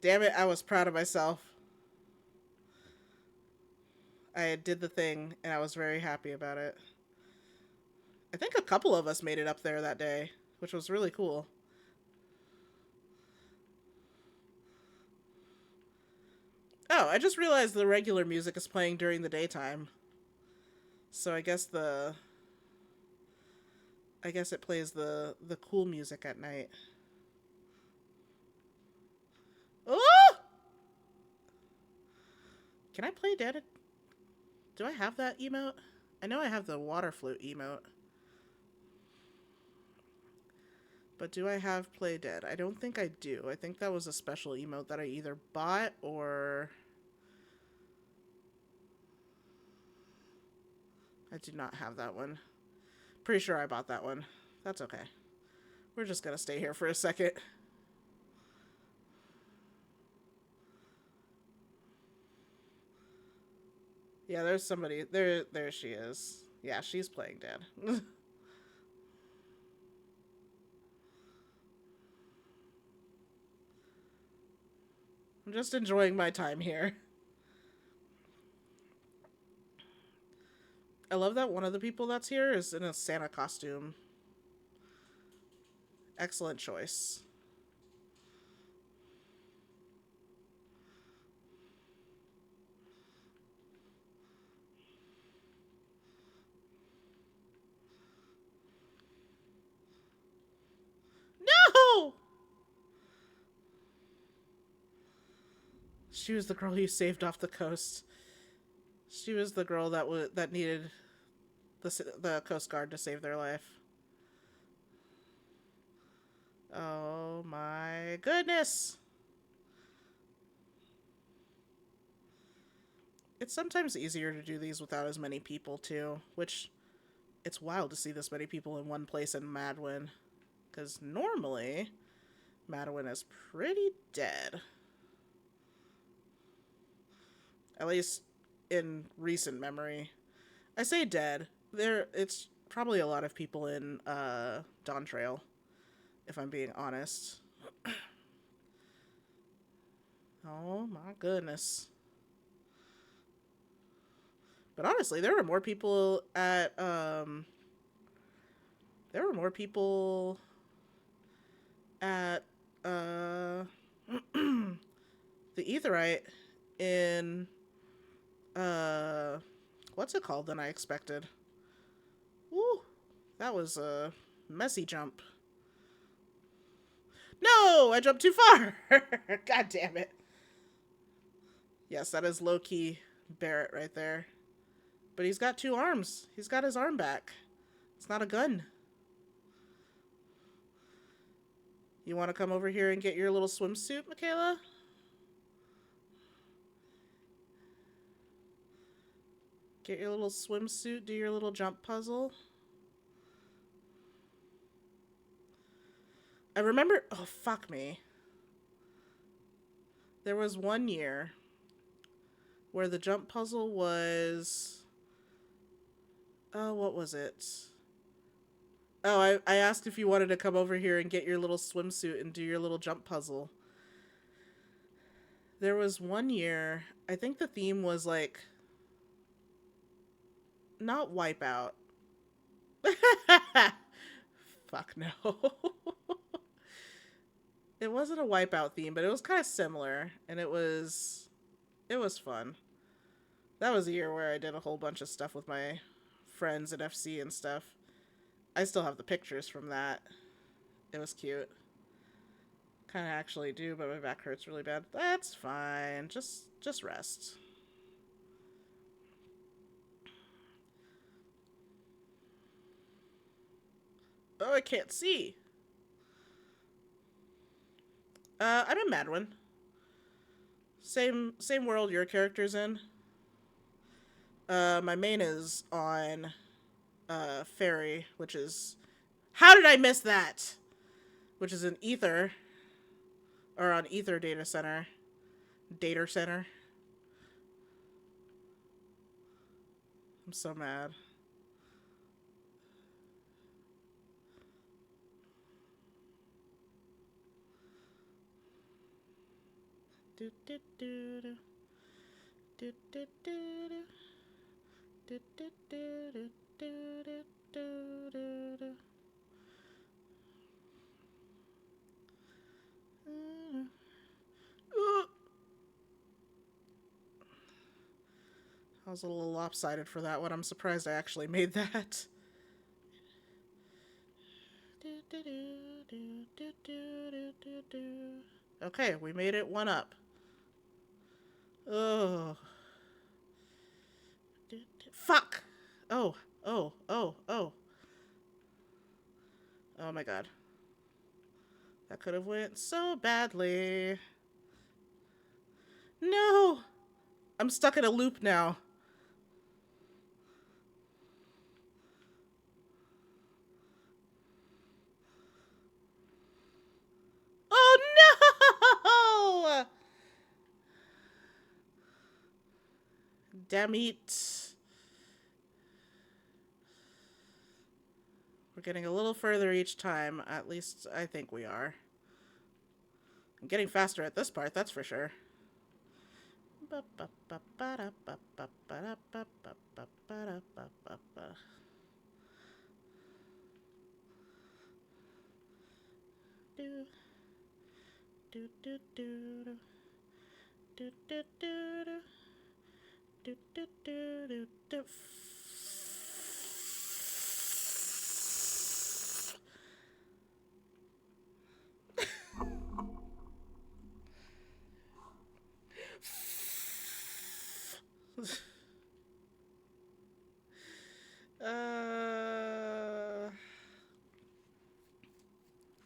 damn it, I was proud of myself. I did the thing and I was very happy about it. I think a couple of us made it up there that day, which was really cool. Oh, I just realized the regular music is playing during the daytime. So I guess it plays the cool music at night. Oh! Can I play Dead? Do I have that emote? I know I have the water flute emote. But do I have Play Dead? I don't think I do. I think that was a special emote that I either bought or... I do not have that one. Pretty sure I bought that one. That's okay. We're just gonna stay here for a second. Yeah, there's somebody. There she is. Yeah, she's playing Dead. I'm just enjoying my time here. I love that one of the people that's here is in a Santa costume. Excellent choice. No! She was the girl you saved off the coast. She was the girl that needed the Coast Guard to save their life. Oh my goodness! It's sometimes easier to do these without as many people too, which it's wild to see this many people in one place in Madwyn. Because normally, Madwyn is pretty dead. At least in recent memory. I say dead. It's probably a lot of people in Dawn Trail, if I'm being honest. Oh my goodness. But honestly, there were more people at there were more people at the Aetherite in what's it called than I expected. Woo! That was a messy jump. No! I jumped too far! God damn it. Yes, that is low-key Barrett right there. But he's got 2 arms. He's got his arm back. It's not a gun. You want to come over here and get your little swimsuit, Michaela? Get your little swimsuit, do your little jump puzzle. I remember... Oh, fuck me. There was one year where the jump puzzle was... Oh, what was it? Oh, I asked if you wanted to come over here and get your little swimsuit and do your little jump puzzle. There was one year, I think the theme was like... Not Wipeout. Fuck no. It wasn't a Wipeout theme, but it was kind of similar, and it was fun. That was a year where I did a whole bunch of stuff with my friends at FC and stuff. I still have the pictures from that. It was cute. Kind of actually do, but my back hurts really bad. That's fine. Just rest. Oh, I can't see. I'm in Madwyn. Same world your character's in. My main is on Ferry, which is... How did I miss that? Which is an Ether. Or on Ether Data Center. Data Center. I'm so mad. Do do do do. Do do do do. Do do do do do do do do. I was a little lopsided for that one. I'm surprised I actually made that. Okay, we made it one up. Oh. Fuck! Oh, oh, oh, oh. Oh my god. That could have went so badly. No! I'm stuck in a loop now. Oh no! Damn it. We're getting a little further each time. At least I think we are. I'm getting faster at this part, that's for sure. Do do do do do do do do do do do do.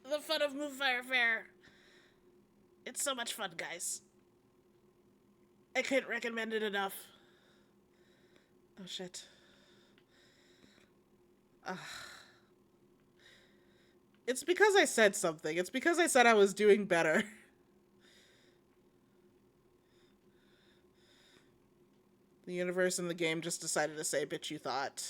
The fun of Moonfire Faire. It's so much fun, guys. I can't recommend it enough. Oh shit. It's because I said something. It's because I said I was doing better. The universe and the game just decided to say, bitch, you thought.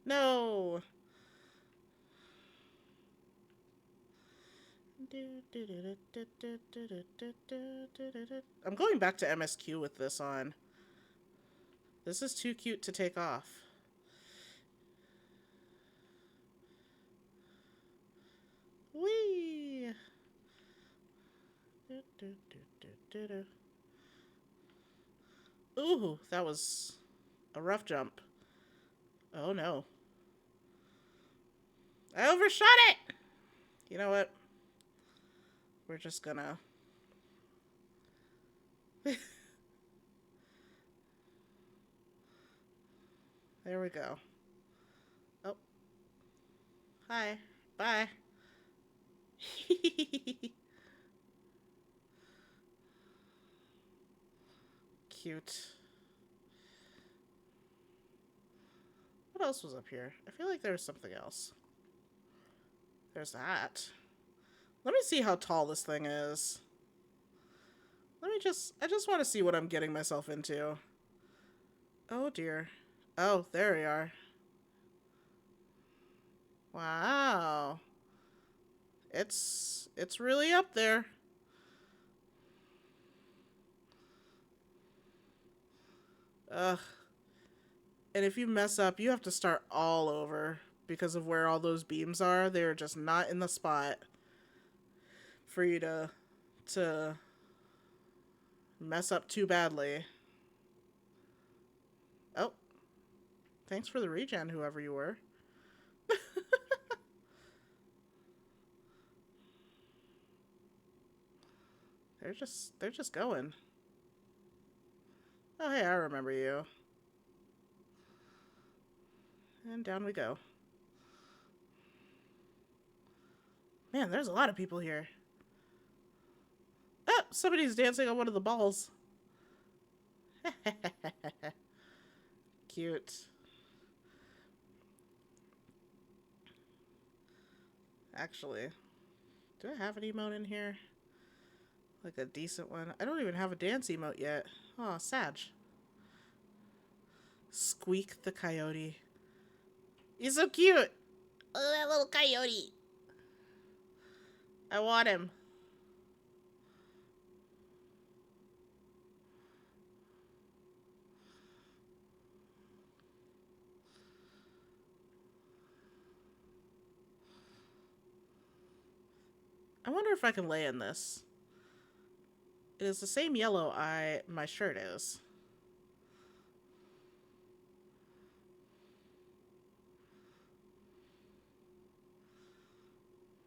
No. I'm going back to MSQ with this on. This is too cute to take off. Whee! Ooh, that was a rough jump. Oh no. I overshot it! You know what? We're just gonna... There we go. Oh. Hi. Bye. Cute. What else was up here? I feel like there was something else. There's that. Let me see how tall this thing is. I just want to see what I'm getting myself into. Oh dear. Oh, there we are. Wow. It's really up there. Ugh. And if you mess up, you have to start all over because of where all those beams are. They're just not in the spot for you to mess up too badly. Oh. Thanks for the regen, whoever you were. They're just going. Oh hey, I remember you. And down we go. Man, there's a lot of people here. Oh, somebody's dancing on one of the balls. Cute. Actually, do I have an emote in here? Like a decent one? I don't even have a dance emote yet. Oh, Sag. Squeak the coyote. He's so cute. Oh, that little coyote. I want him. I wonder if I can lay in this. It is the same yellow my shirt is.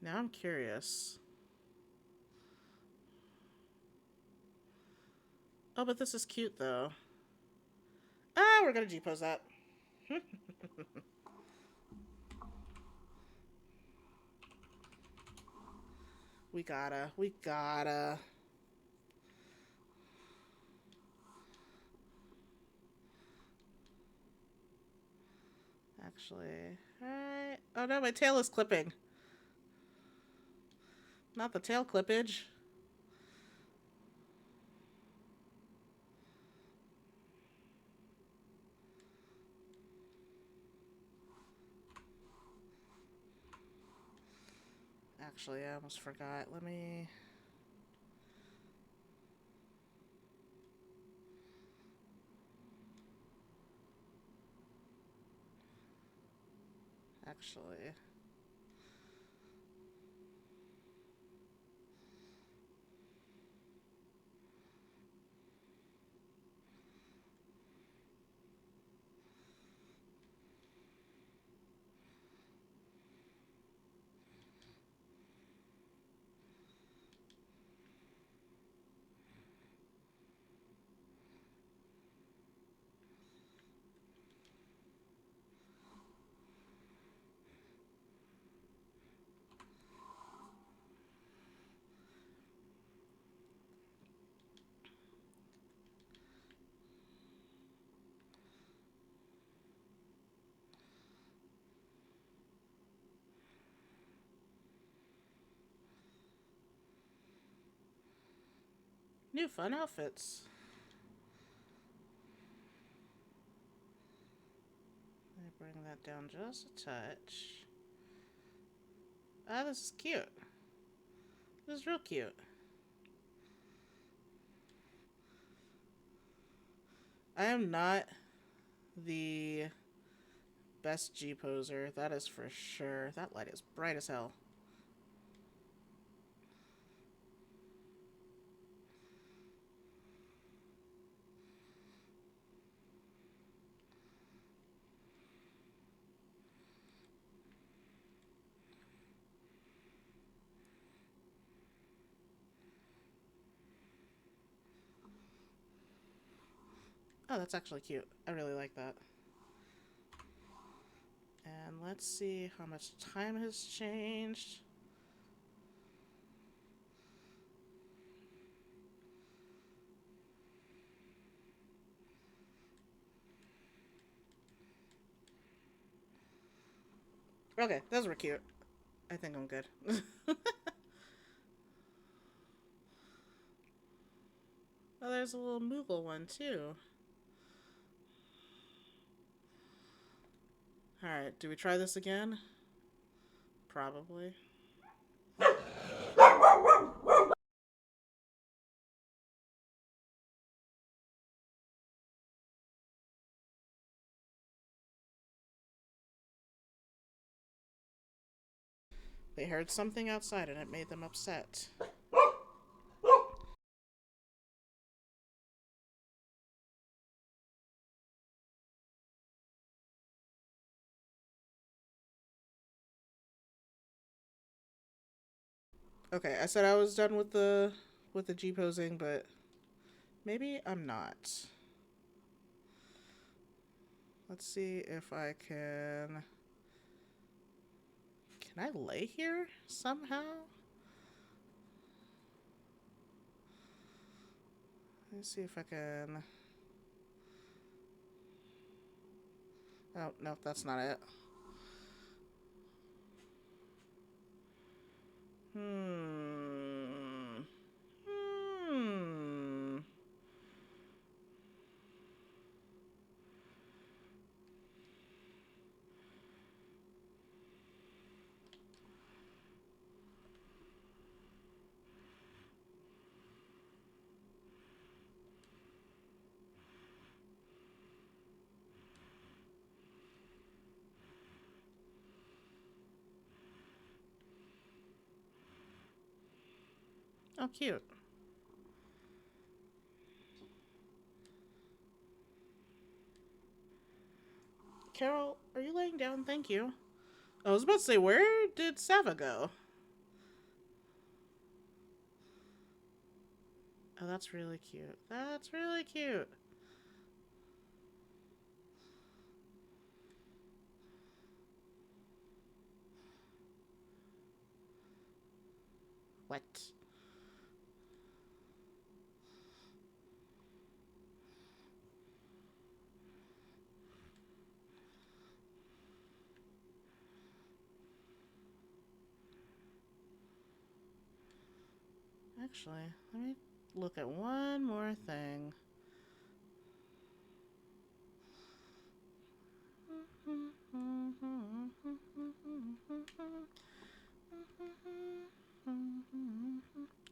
Now I'm curious. Oh, but this is cute though. Ah, we're gonna G-pose that. We gotta. Actually, alright. Oh no, my tail is clipping. Not the tail clippage. Actually, I almost forgot. Let me... Actually... New fun outfits. Let me bring that down just a touch. Ah, this is cute. This is real cute. I am not the best G-poser, that is for sure. That light is bright as hell. Oh, that's actually cute. I really like that. And let's see how much time has changed. Okay, those were cute. I think I'm good. Oh, there's a little Moogle one too. Alright, do we try this again? Probably. They heard something outside and it made them upset. Okay, I said I was done with the G-posing, but maybe I'm not. Let's see if I can... Can I lay here somehow? Let's see if I can... Oh, no, that's not it. Hmm. Oh, cute. Carol, are you laying down? Thank you. I was about to say, where did Sava go? Oh, that's really cute. That's really cute. What? Actually, let me look at one more thing.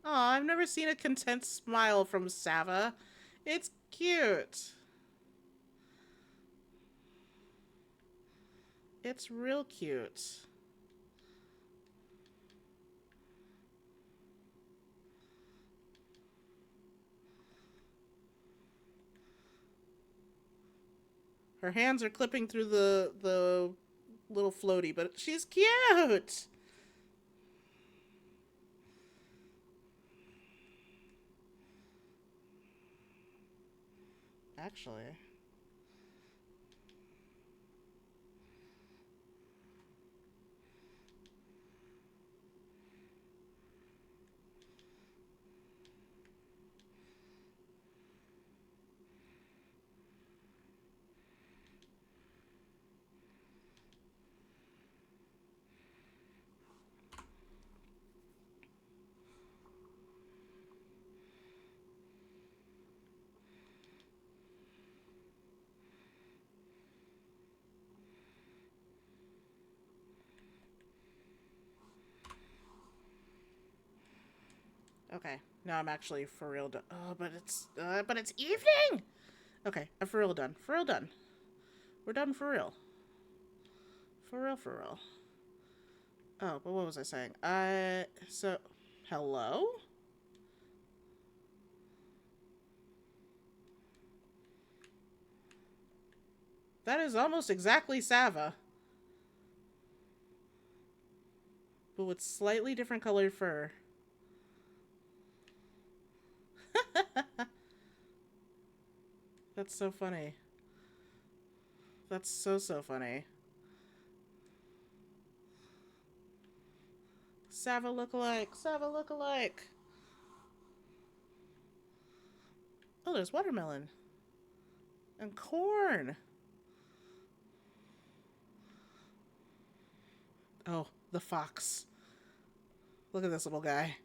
Oh, I've never seen a content smile from Sava. It's cute. It's real cute. Her hands are clipping through the little floaty, but she's cute. Actually. Okay, now I'm actually for real done. Oh, but it's evening. Okay, I'm for real done. For real done. We're done for real. For real, for real. Oh, but what was I saying? So, hello? That is almost exactly Sava, but with slightly different colored fur. That's so funny. That's so funny. Sava look-alike. Sava look-alike. Oh, there's watermelon. And corn. Oh, the fox. Look at this little guy.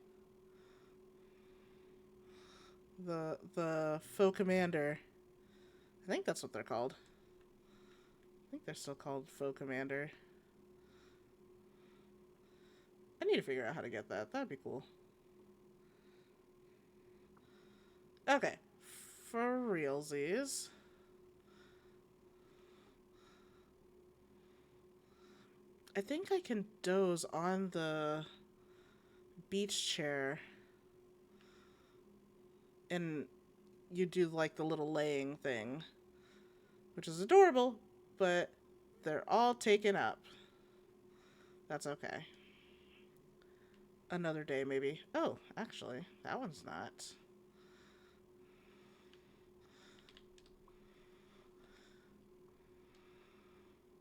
The faux commander. I think that's what they're called. I think they're still called faux commander. I need to figure out how to get that. That'd be cool. Okay. For realsies. I think I can doze on the beach chair. And you do like the little laying thing. Which is adorable, but they're all taken up. That's okay. Another day, maybe. Oh, actually, that one's not.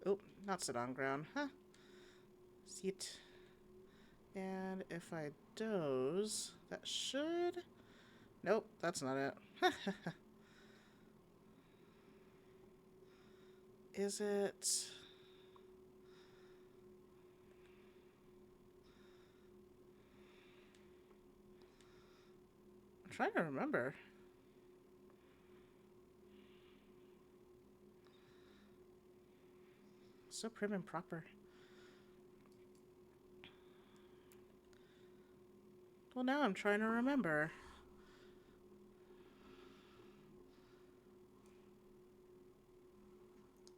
Oh, not sit on ground. Huh. Sit. And if I doze, that should... Nope, that's not it. Is it... I'm trying to remember. So prim and proper. Well, now I'm trying to remember.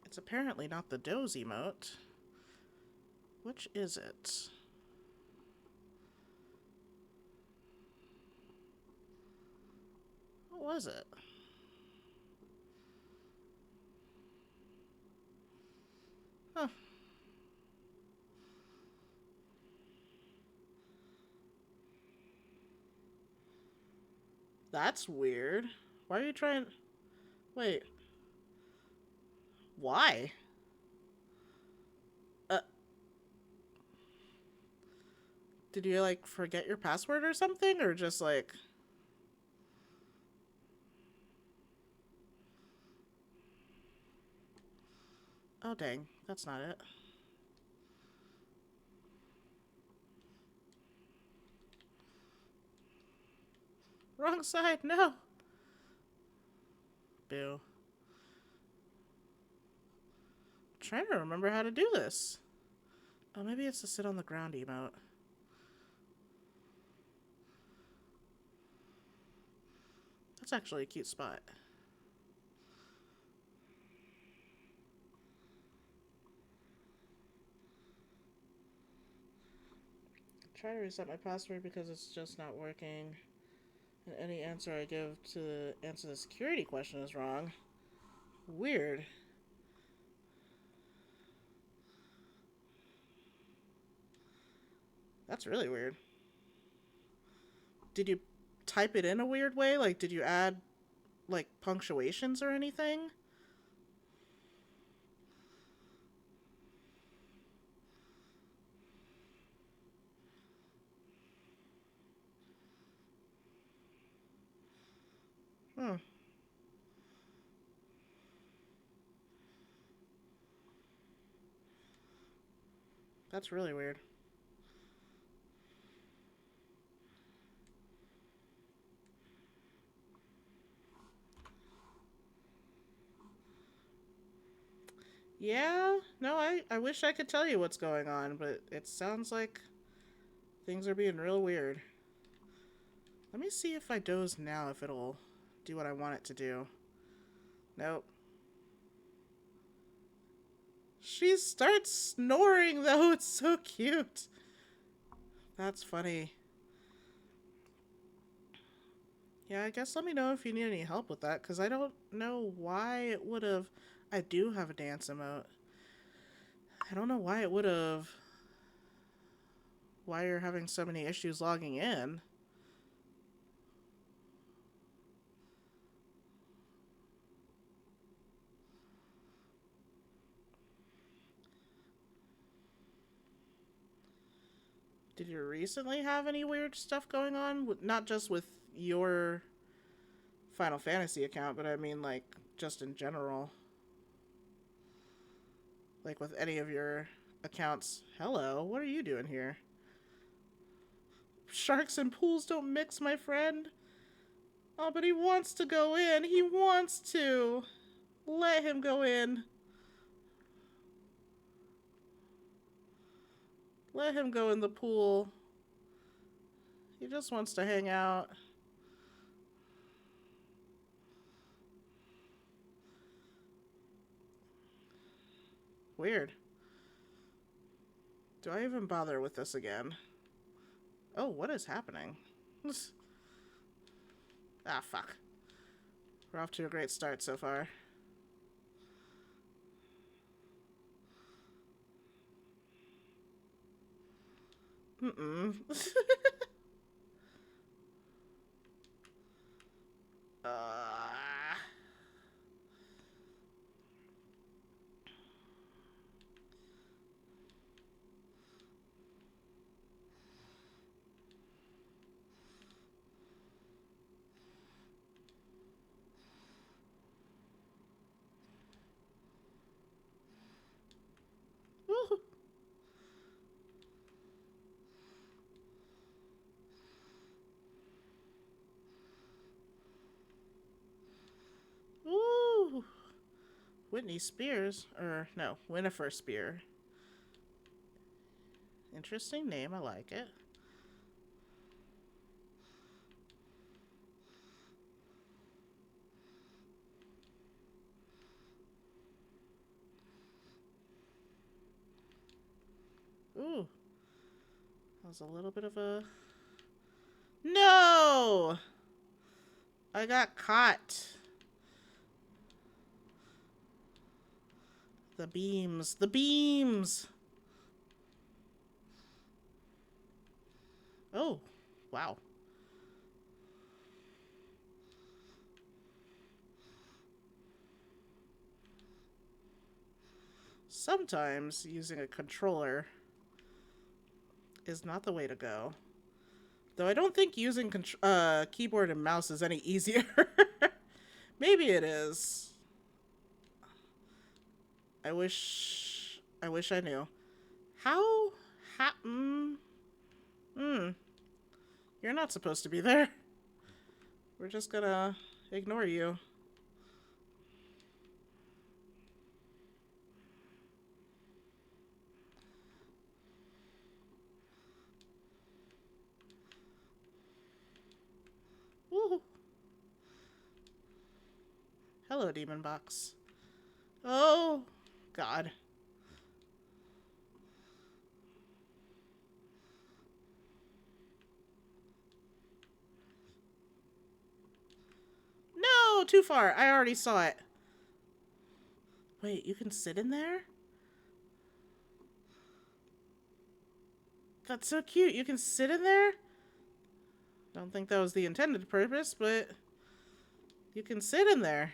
It's apparently not the doze emote. Which is it? was it? Huh. That's weird. Why are you trying... Wait. Why? Uh, did you, like, forget your password or something? Or just, like... Oh, dang. That's not it. Wrong side, no! Boo. I'm trying to remember how to do this. Oh, maybe it's the sit on the ground emote. That's actually a cute spot. Try to reset my password because it's just not working. And any answer I give to answer the security question is wrong. Weird. That's really weird. Did you type it in a weird way? Like, did you add, like, punctuations or anything? Hmm. That's really weird. Yeah, no, I wish I could tell you what's going on, but it sounds like things are being real weird. Let me see if I doze now, if it'll do what I want it to do. Nope. She starts snoring, though. It's so cute. That's funny. Yeah, I guess let me know if you need any help with that, because I don't know why it would have... I do have a dance emote. I don't know why it would have... Why you're having so many issues logging in. Did you recently have any weird stuff going on? Not just with your Final Fantasy account, but I mean, like, just in general. Like, with any of your accounts. Hello, what are you doing here? Sharks and pools don't mix, my friend. Oh, but he wants to go in. He wants to. Let him go in. Let him go in the pool. He just wants to hang out. Weird. Do I even bother with this again? Oh, what is happening? Ah, fuck. We're off to a great start so far. Mm-mm. uh... Ooh. Ooh. Whitney Spears. Or, no, Winifred Spear. Interesting name, I like it. Ooh. That was a little bit of a... No! I got caught. The beams. The beams! Oh, wow. Sometimes using a controller is not the way to go. Though I don't think using keyboard and mouse is any easier. Maybe it is. I wish I knew. How? You're not supposed to be there. We're just gonna ignore you. Woo. Hello, Demon Box. Oh, God. No, too far. I already saw it. Wait, you can sit in there? That's so cute. You can sit in there? Don't think that was the intended purpose, but you can sit in there.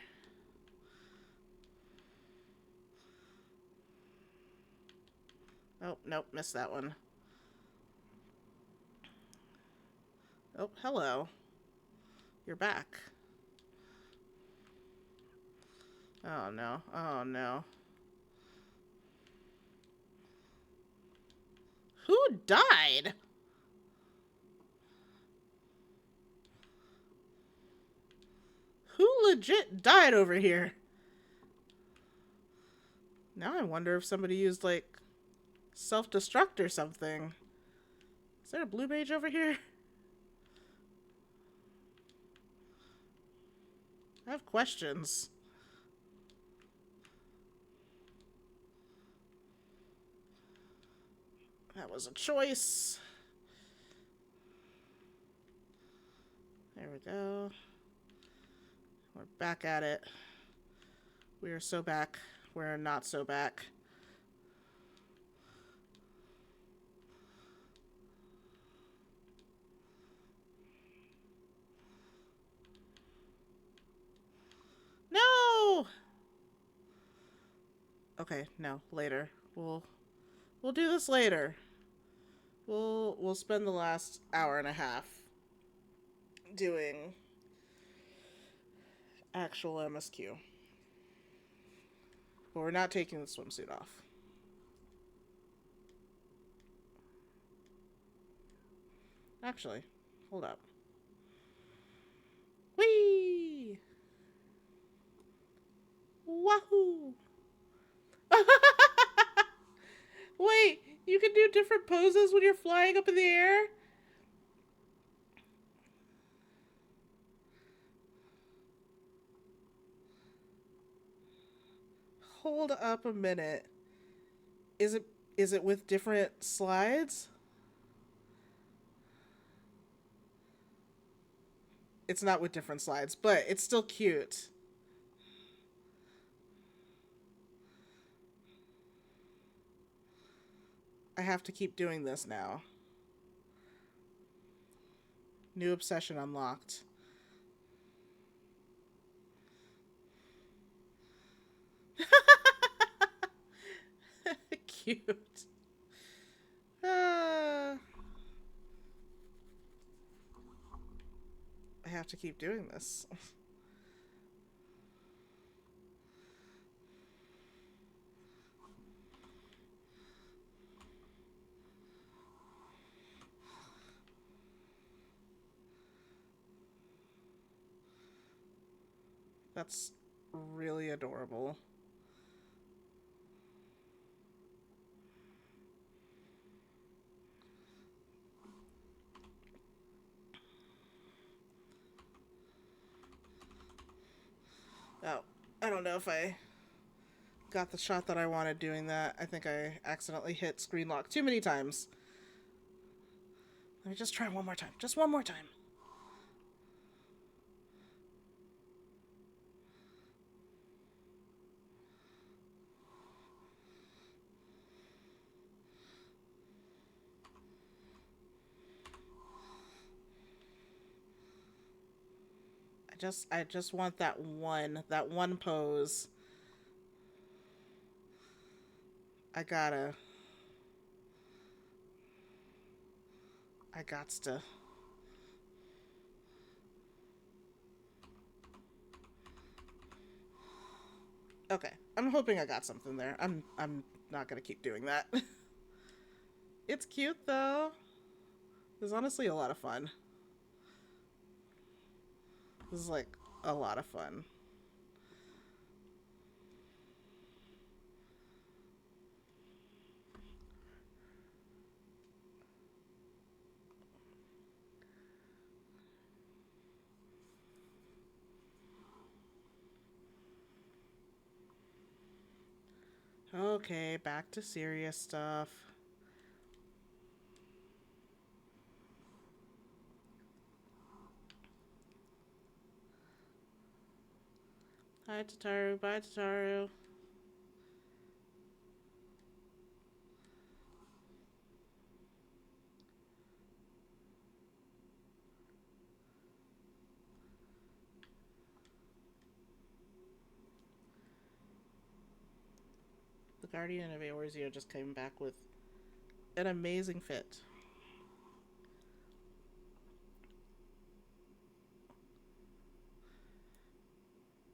Oh, nope, missed that one. Oh, hello. You're back. Oh, no. Oh, no. Who died? Who legit died over here? Now I wonder if somebody used, like, self-destruct or something. Is there a blue mage over here? I have questions. That was a choice. There we go. We're back at it. We are so back. We're not so back. No! Okay, no, later. We'll do this later. We'll spend the last hour and a half doing actual MSQ. But we're not taking the swimsuit off. Actually, hold up. Whee! Wahoo! Wait, you can do different poses when you're flying up in the air? Hold up a minute. Is it with different slides? It's not with different slides, but it's still cute. I have to keep doing this now. New obsession unlocked. Cute. I have to keep doing this. That's really adorable. Oh, I don't know if I got the shot that I wanted doing that. I think I accidentally hit screen lock too many times. Let me just try one more time. Just one more time. I just want that one pose. I gotta, I gots to. Okay, I'm hoping I got something there. I'm not gonna keep doing that. It's cute though. It's honestly a lot of fun. This is like a lot of fun. Okay, back to serious stuff. Hi, Tataru. Bye, Tataru. The Guardian of Eorzea just came back with an amazing fit.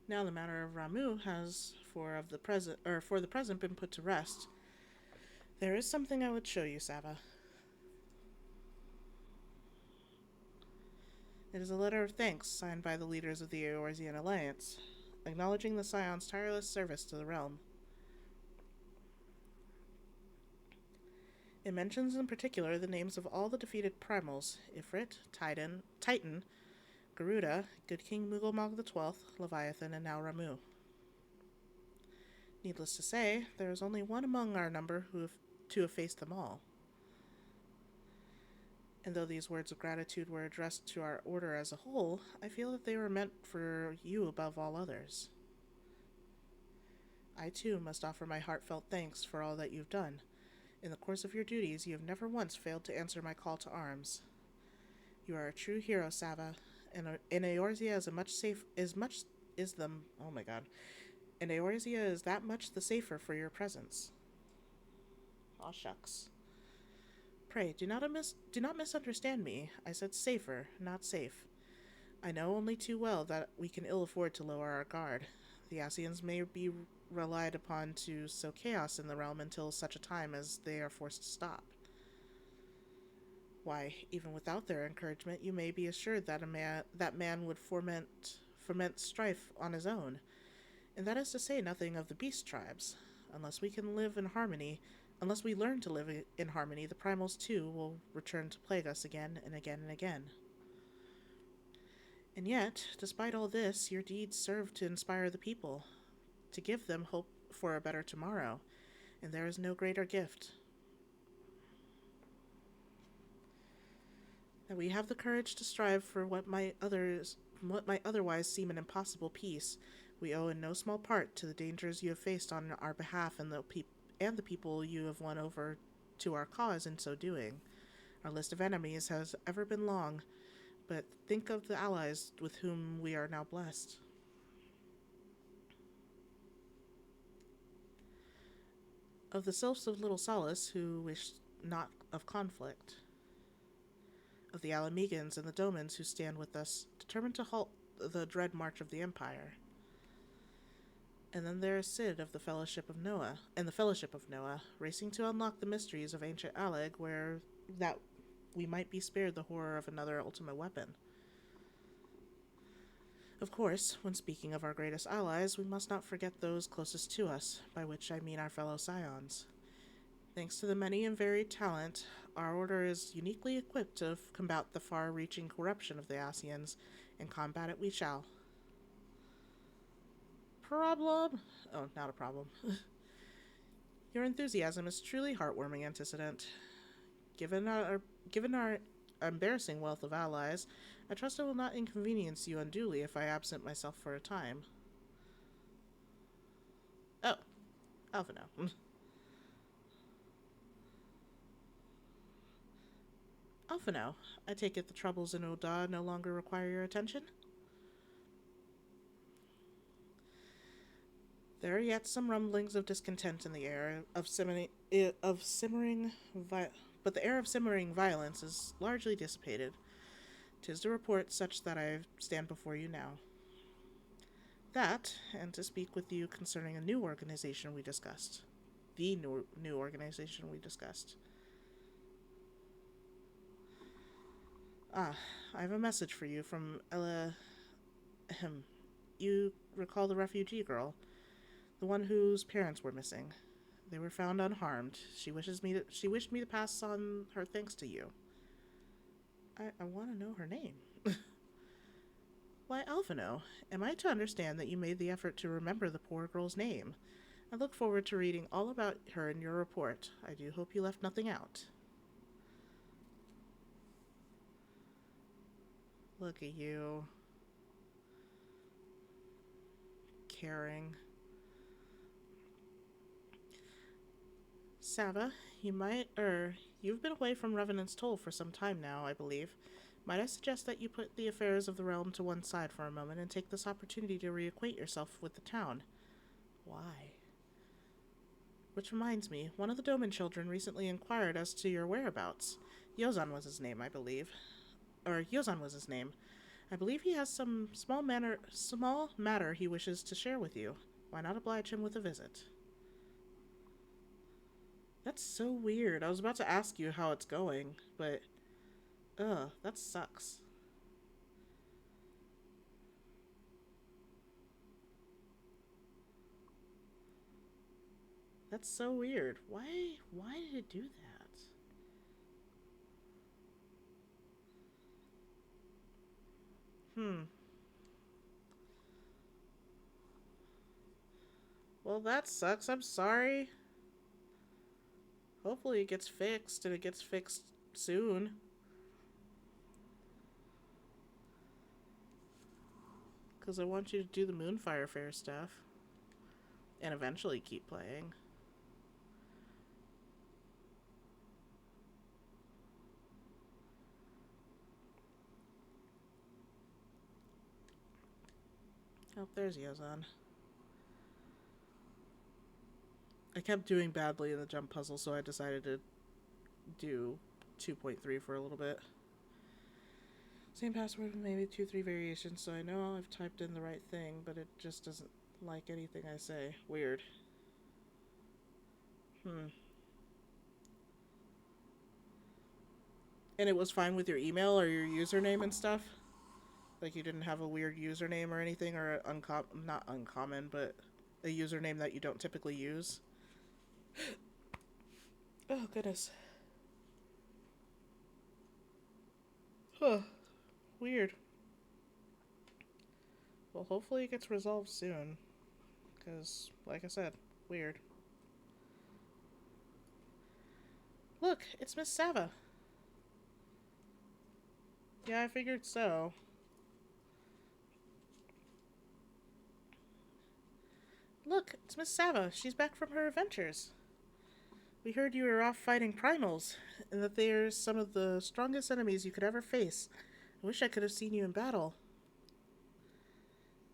Now the matter of Ramu has, for the present, been put to rest. There is something I would show you, Saba. It is a letter of thanks signed by the leaders of the Eorzean Alliance, acknowledging the Scion's tireless service to the realm. It mentions in particular the names of all the defeated primals: Ifrit, Titan, Garuda, Good King Mughal the XII, Leviathan, and now Ramu. Needless to say, there is only one among our number to have faced them all. And though these words of gratitude were addressed to our order as a whole, I feel that they were meant for you above all others. I too must offer my heartfelt thanks for all that you've done. In the course of your duties, you have never once failed to answer my call to arms. You are a true hero, Saba, and in Eorzea is a much safe is much is the oh my god. And Eorzea is that much the safer for your presence. Aw shucks. Pray, do not misunderstand me. I said safer, not safe. I know only too well that we can ill afford to lower our guard. The Asians may be relied upon to sow chaos in the realm until such a time as they are forced to stop. Why, even without their encouragement, you may be assured that that man would foment strife on his own, and that is to say nothing of the beast tribes. Unless we can live in harmony, unless we learn to live in harmony, the primals too will return to plague us again and again and again. And yet, despite all this, your deeds serve to inspire the people, to give them hope for a better tomorrow, and there is no greater gift. That we have the courage to strive for what might otherwise seem an impossible peace, we owe in no small part to the dangers you have faced on our behalf and the people you have won over to our cause in so doing. Our list of enemies has ever been long, but think of the allies with whom we are now blessed. Of the sylphs of Little Solace who wish not of conflict. Of the Alamegans and the Domans who stand with us, determined to halt the dread march of the Empire. And then there is Sid of the Fellowship of Noah, racing to unlock the mysteries of ancient Aleg, where that we might be spared the horror of another ultimate weapon. Of course, when speaking of our greatest allies, we must not forget those closest to us, by which I mean our fellow Scions. Thanks to the many and varied talent, our order is uniquely equipped to combat the far-reaching corruption of the Asians, and combat it we shall. Problem? Oh, not a problem. Your enthusiasm is truly heartwarming antecedent. Given our embarrassing wealth of allies, I trust I will not inconvenience you unduly if I absent myself for a time. Oh, Alphino. Alphino, I take it the troubles in Oda no longer require your attention? There are yet some rumblings of discontent in the air but the air of simmering violence is largely dissipated. 'Tis to report such that I stand before you now. That, and to speak with you concerning a new organization we discussed. The new organization we discussed. Ah, I have a message for you from Ella. Ahem. You recall the refugee girl, the one whose parents were missing. They were found unharmed. She wished me to pass on her thanks to you. I want to know her name. Why, Alphino, am I to understand that you made the effort to remember the poor girl's name? I look forward to reading all about her in your report. I do hope you left nothing out. Look at you. Caring. Sava, you've been away from Revenant's Toll for some time now, I believe. Might I suggest that you put the affairs of the realm to one side for a moment and take this opportunity to reacquaint yourself with the town? Why? Which reminds me, one of the Doman children recently inquired as to your whereabouts. Yozan was his name, I believe. Yozan was his name. I believe he has some small matter he wishes to share with you. Why not oblige him with a visit? That's so weird. I was about to ask you how it's going, but... Ugh, that sucks. That's so weird. Why did it do that? Well, that sucks. I'm sorry. Hopefully it gets fixed, and it gets fixed soon. Because I want you to do the Moonfire Faire stuff. And eventually keep playing. Oh, there's Yozan. I kept doing badly in the jump puzzle, so I decided to do 2.3 for a little bit. Same password, maybe 2-3 variations, so I know I've typed in the right thing, but it just doesn't like anything I say. Weird. And it was fine with your email or your username and stuff? Like you didn't have a weird username or anything, or not uncommon, but a username that you don't typically use? Oh, goodness. Huh. Weird. Well, hopefully it gets resolved soon. Because, like I said, weird. Look, it's Miss Sava. Yeah, I figured so. Look, it's Miss Sava. She's back from her adventures. We heard you were off fighting primals, and that they're some of the strongest enemies you could ever face. I wish I could have seen you in battle.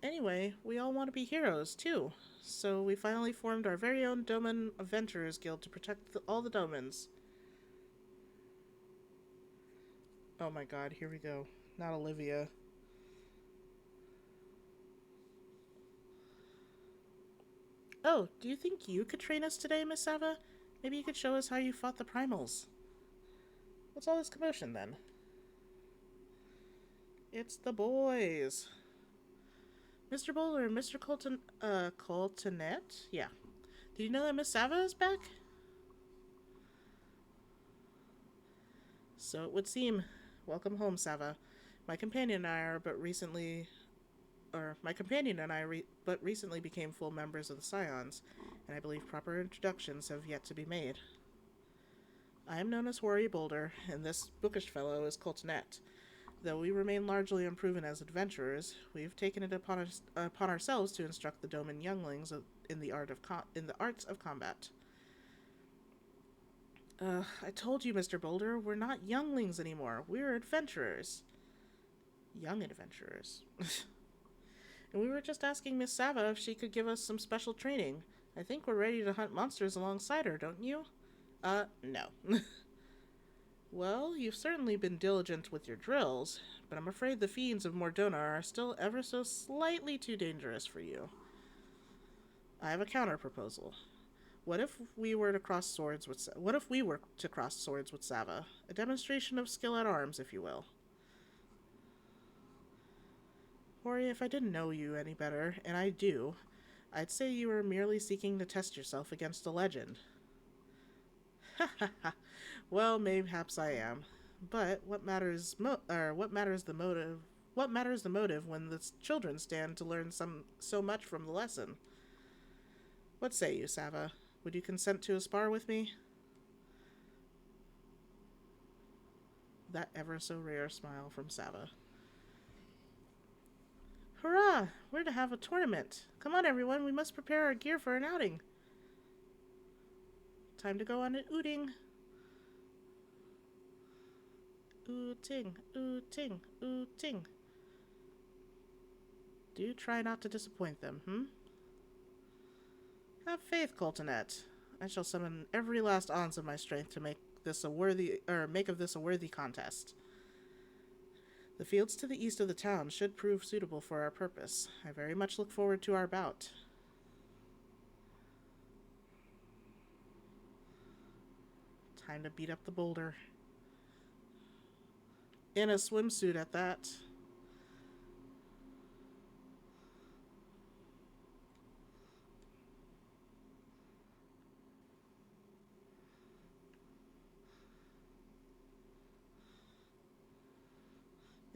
Anyway, we all want to be heroes, too. So we finally formed our very own Doman Adventurers Guild to protect all the Domans. Oh my god, here we go. Not Olivia. Oh, do you think you could train us today, Miss Sava? Maybe you could show us how you fought the primals. What's all this commotion, then? It's the boys. Mr. Bowler and Mr. Coltonet? Yeah. Did you know that Miss Sava is back? So it would seem. Welcome home, Sava. My companion and I but recently became full members of the Scions, and I believe proper introductions have yet to be made. I am known as Hoary Boulder, and this bookish fellow is Coltonet. Though we remain largely unproven as adventurers, we've taken it upon ourselves to instruct the Doman younglings in the arts of combat. I told you, Mr. Boulder, we're not younglings anymore. We're adventurers. Young adventurers. And we were just asking Miss Sava if she could give us some special training. I think we're ready to hunt monsters alongside her, don't you? No. Well, you've certainly been diligent with your drills, but I'm afraid the fiends of Mordona are still ever so slightly too dangerous for you. I have a counter proposal. What if we were to cross swords with Sava? A demonstration of skill at arms, if you will. Hori, if I didn't know you any better, and I do, I'd say you were merely seeking to test yourself against a legend. Ha ha ha. Well, mayhaps I am. But what matters the motive? What matters the motive when the children stand to learn so much from the lesson? What say you, Sava? Would you consent to a spar with me? That ever so rare smile from Sava. Hurrah! We're to have a tournament. Come on, everyone, we must prepare our gear for an outing. Time to go on an outing. Ooting, ooting, ooting. Do try not to disappoint them, Have faith, Coltonette. I shall summon every last ounce of my strength to make of this a worthy contest. The fields to the east of the town should prove suitable for our purpose. I very much look forward to our bout. Time to beat up the boulder. In a swimsuit at that.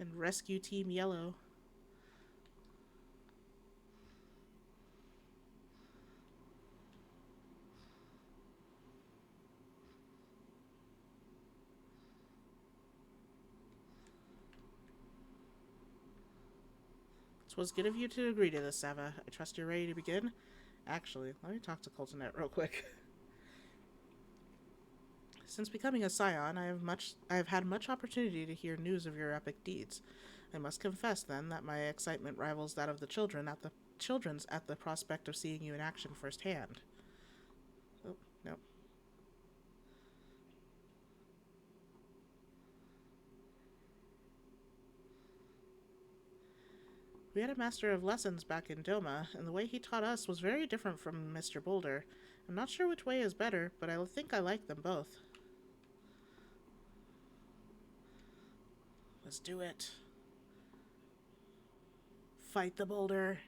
And Rescue Team Yellow. "'Twas good of you to agree to this, Sava. I trust you're ready to begin. Actually, let me talk to Coltonette real quick. Since becoming a scion, I have had much opportunity to hear news of your epic deeds. I must confess, then, that my excitement rivals that of the children's at the prospect of seeing you in action firsthand." Oh, no. We had a master of lessons back in Doma, and the way he taught us was very different from Mr. Boulder. I'm not sure which way is better, but I think I like them both. Let's do it. Fight the boulder.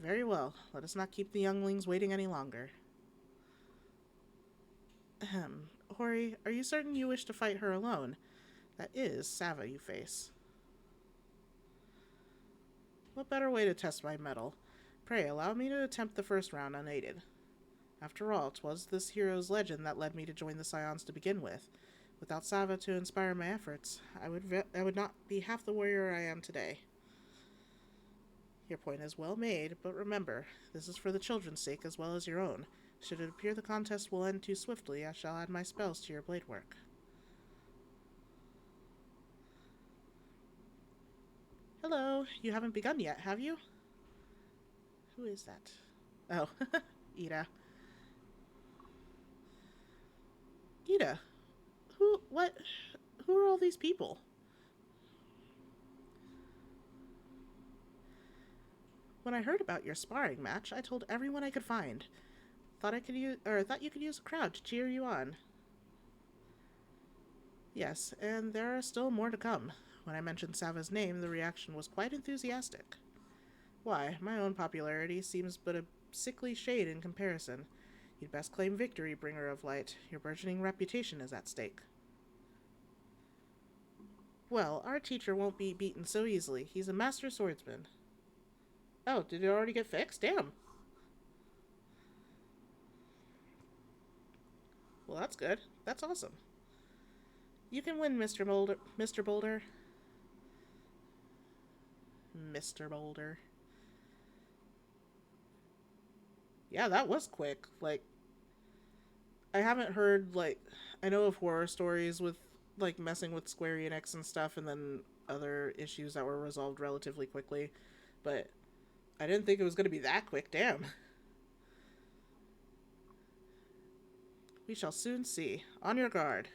Very well. Let us not keep the younglings waiting any longer. Ahem. Hori, are you certain you wish to fight her alone? That is Sava you face. What better way to test my mettle? Pray allow me to attempt the first round unaided. After all, 'twas this hero's legend that led me to join the Scions to begin with. Without Sava to inspire my efforts, I would not be half the warrior I am today. Your point is well made, but remember, this is for the children's sake as well as your own. Should it appear the contest will end too swiftly, I shall add my spells to your blade work. Hello, you haven't begun yet, have you? Who is that? Oh, Ida. Ida, who are all these people? When I heard about your sparring match, I told everyone I could find. Thought you could use a crowd to cheer you on. Yes, and there are still more to come. When I mentioned Sava's name, the reaction was quite enthusiastic. Why, my own popularity seems but a sickly shade in comparison. You'd best claim victory, Bringer of Light. Your burgeoning reputation is at stake. Well, our teacher won't be beaten so easily. He's a master swordsman. Oh, did it already get fixed? Damn. Well, that's good. That's awesome. You can win, Mr. Boulder. Mr. Boulder. Mr. Boulder. Yeah, that was quick. Like, I haven't heard, like, I know of horror stories with like messing with Square Enix and stuff, and then other issues that were resolved relatively quickly. But I didn't think it was going to be that quick. Damn. We shall soon see. On your guard.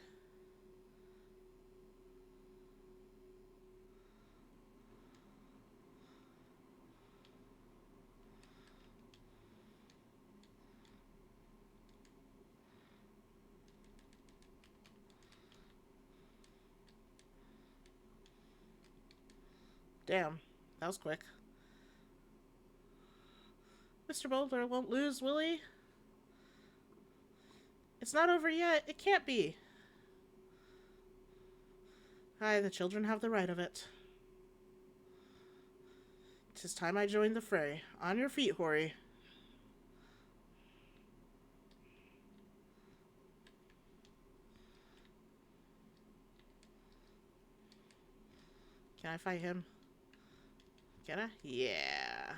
Damn. That was quick. Mr. Boulder won't lose, will he? It's not over yet. It can't be. Aye, the children have the right of it. 'Tis time I joined the fray. On your feet, Hori. Can I fight him? Can I? Yeah.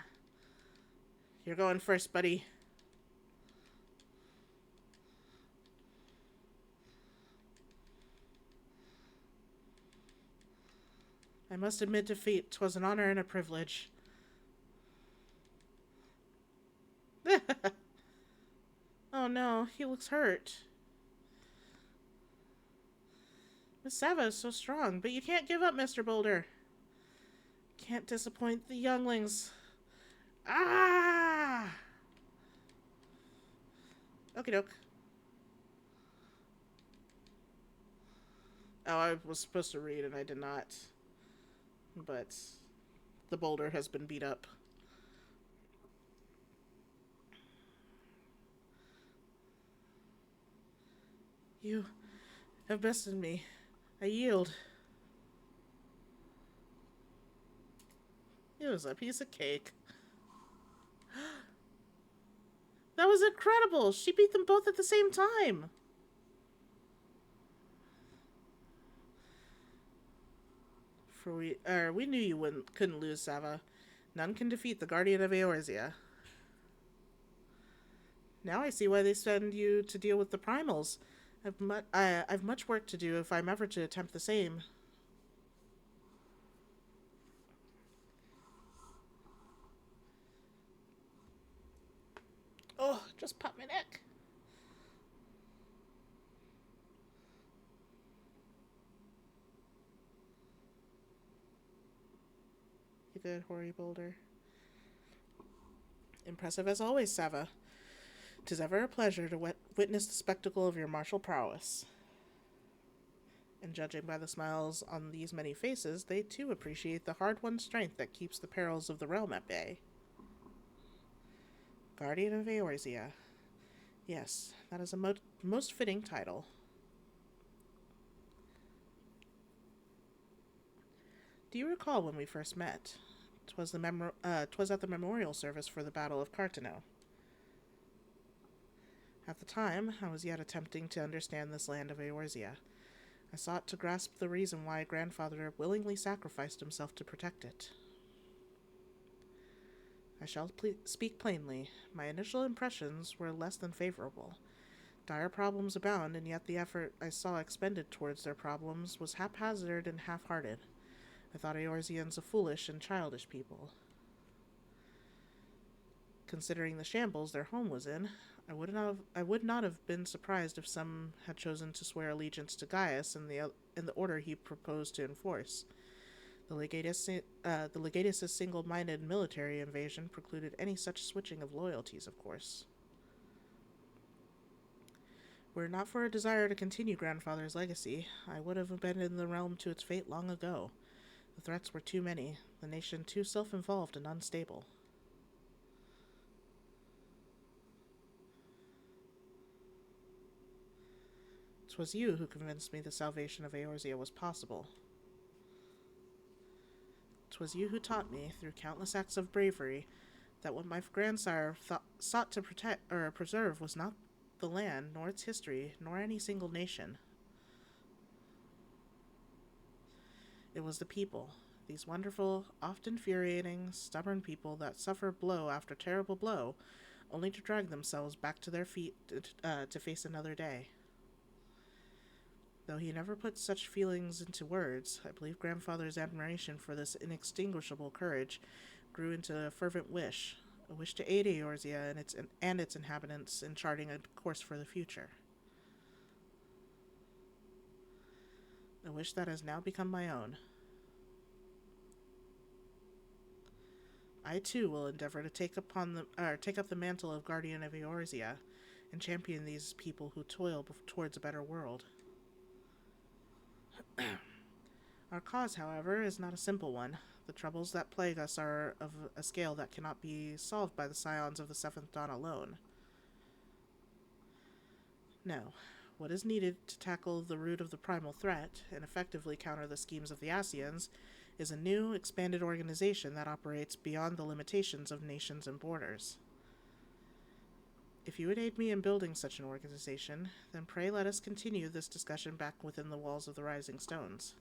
You're going first, buddy. I must admit defeat. 'Twas an honor and a privilege. Oh no, he looks hurt. Miss Sava is so strong, but you can't give up, Mr. Boulder. Can't disappoint the younglings. Ah! Okie doke. Oh, I was supposed to read and I did not. But the boulder has been beat up. You have bested me. I yield. It was a piece of cake. That was incredible! She beat them both at the same time! For we knew you couldn't lose, Sava. None can defeat the Guardian of Eorzea. Now I see why they send you to deal with the primals. I've much work to do if I'm ever to attempt the same. Oh, just popped my neck. You good, Hori Boulder? Impressive as always, Sava. 'Tis ever a pleasure to witness the spectacle of your martial prowess. And judging by the smiles on these many faces, they too appreciate the hard-won strength that keeps the perils of the realm at bay. Guardian of Eorzea. Yes, that is a most fitting title. Do you recall when we first met? 'Twas at the memorial service for the Battle of Cartano. At the time, I was yet attempting to understand this land of Eorzea. I sought to grasp the reason why grandfather willingly sacrificed himself to protect it. I shall speak plainly. My initial impressions were less than favorable. Dire problems abound, and yet the effort I saw expended towards their problems was haphazard and half-hearted. I thought Eorzeans a foolish and childish people. Considering the shambles their home was in, I would not have been surprised if some had chosen to swear allegiance to Gaius in the order he proposed to enforce. The Legatus' single-minded military invasion precluded any such switching of loyalties, of course. Were it not for a desire to continue grandfather's legacy, I would have abandoned the realm to its fate long ago. The threats were too many, the nation too self-involved and unstable. 'Twas you who convinced me the salvation of Eorzea was possible. 'Twas you who taught me, through countless acts of bravery, that what my grandsire sought to protect or preserve was not the land, nor its history, nor any single nation. It was the people, these wonderful, oft infuriating, stubborn people that suffer blow after terrible blow, only to drag themselves back to their feet to face another day. Though he never put such feelings into words, I believe grandfather's admiration for this inextinguishable courage grew into a fervent wish, a wish to aid Eorzea and its inhabitants in charting a course for the future. A wish that has now become my own. I too will endeavor to take up the mantle of guardian of Eorzea and champion these people who toil towards a better world. Our cause, however, is not a simple one. The troubles that plague us are of a scale that cannot be solved by the scions of the Seventh Dawn alone. No. What is needed to tackle the root of the primal threat and effectively counter the schemes of the Ascians is a new, expanded organization that operates beyond the limitations of nations and borders. If you would aid me in building such an organization, then pray let us continue this discussion back within the walls of the Rising Stones.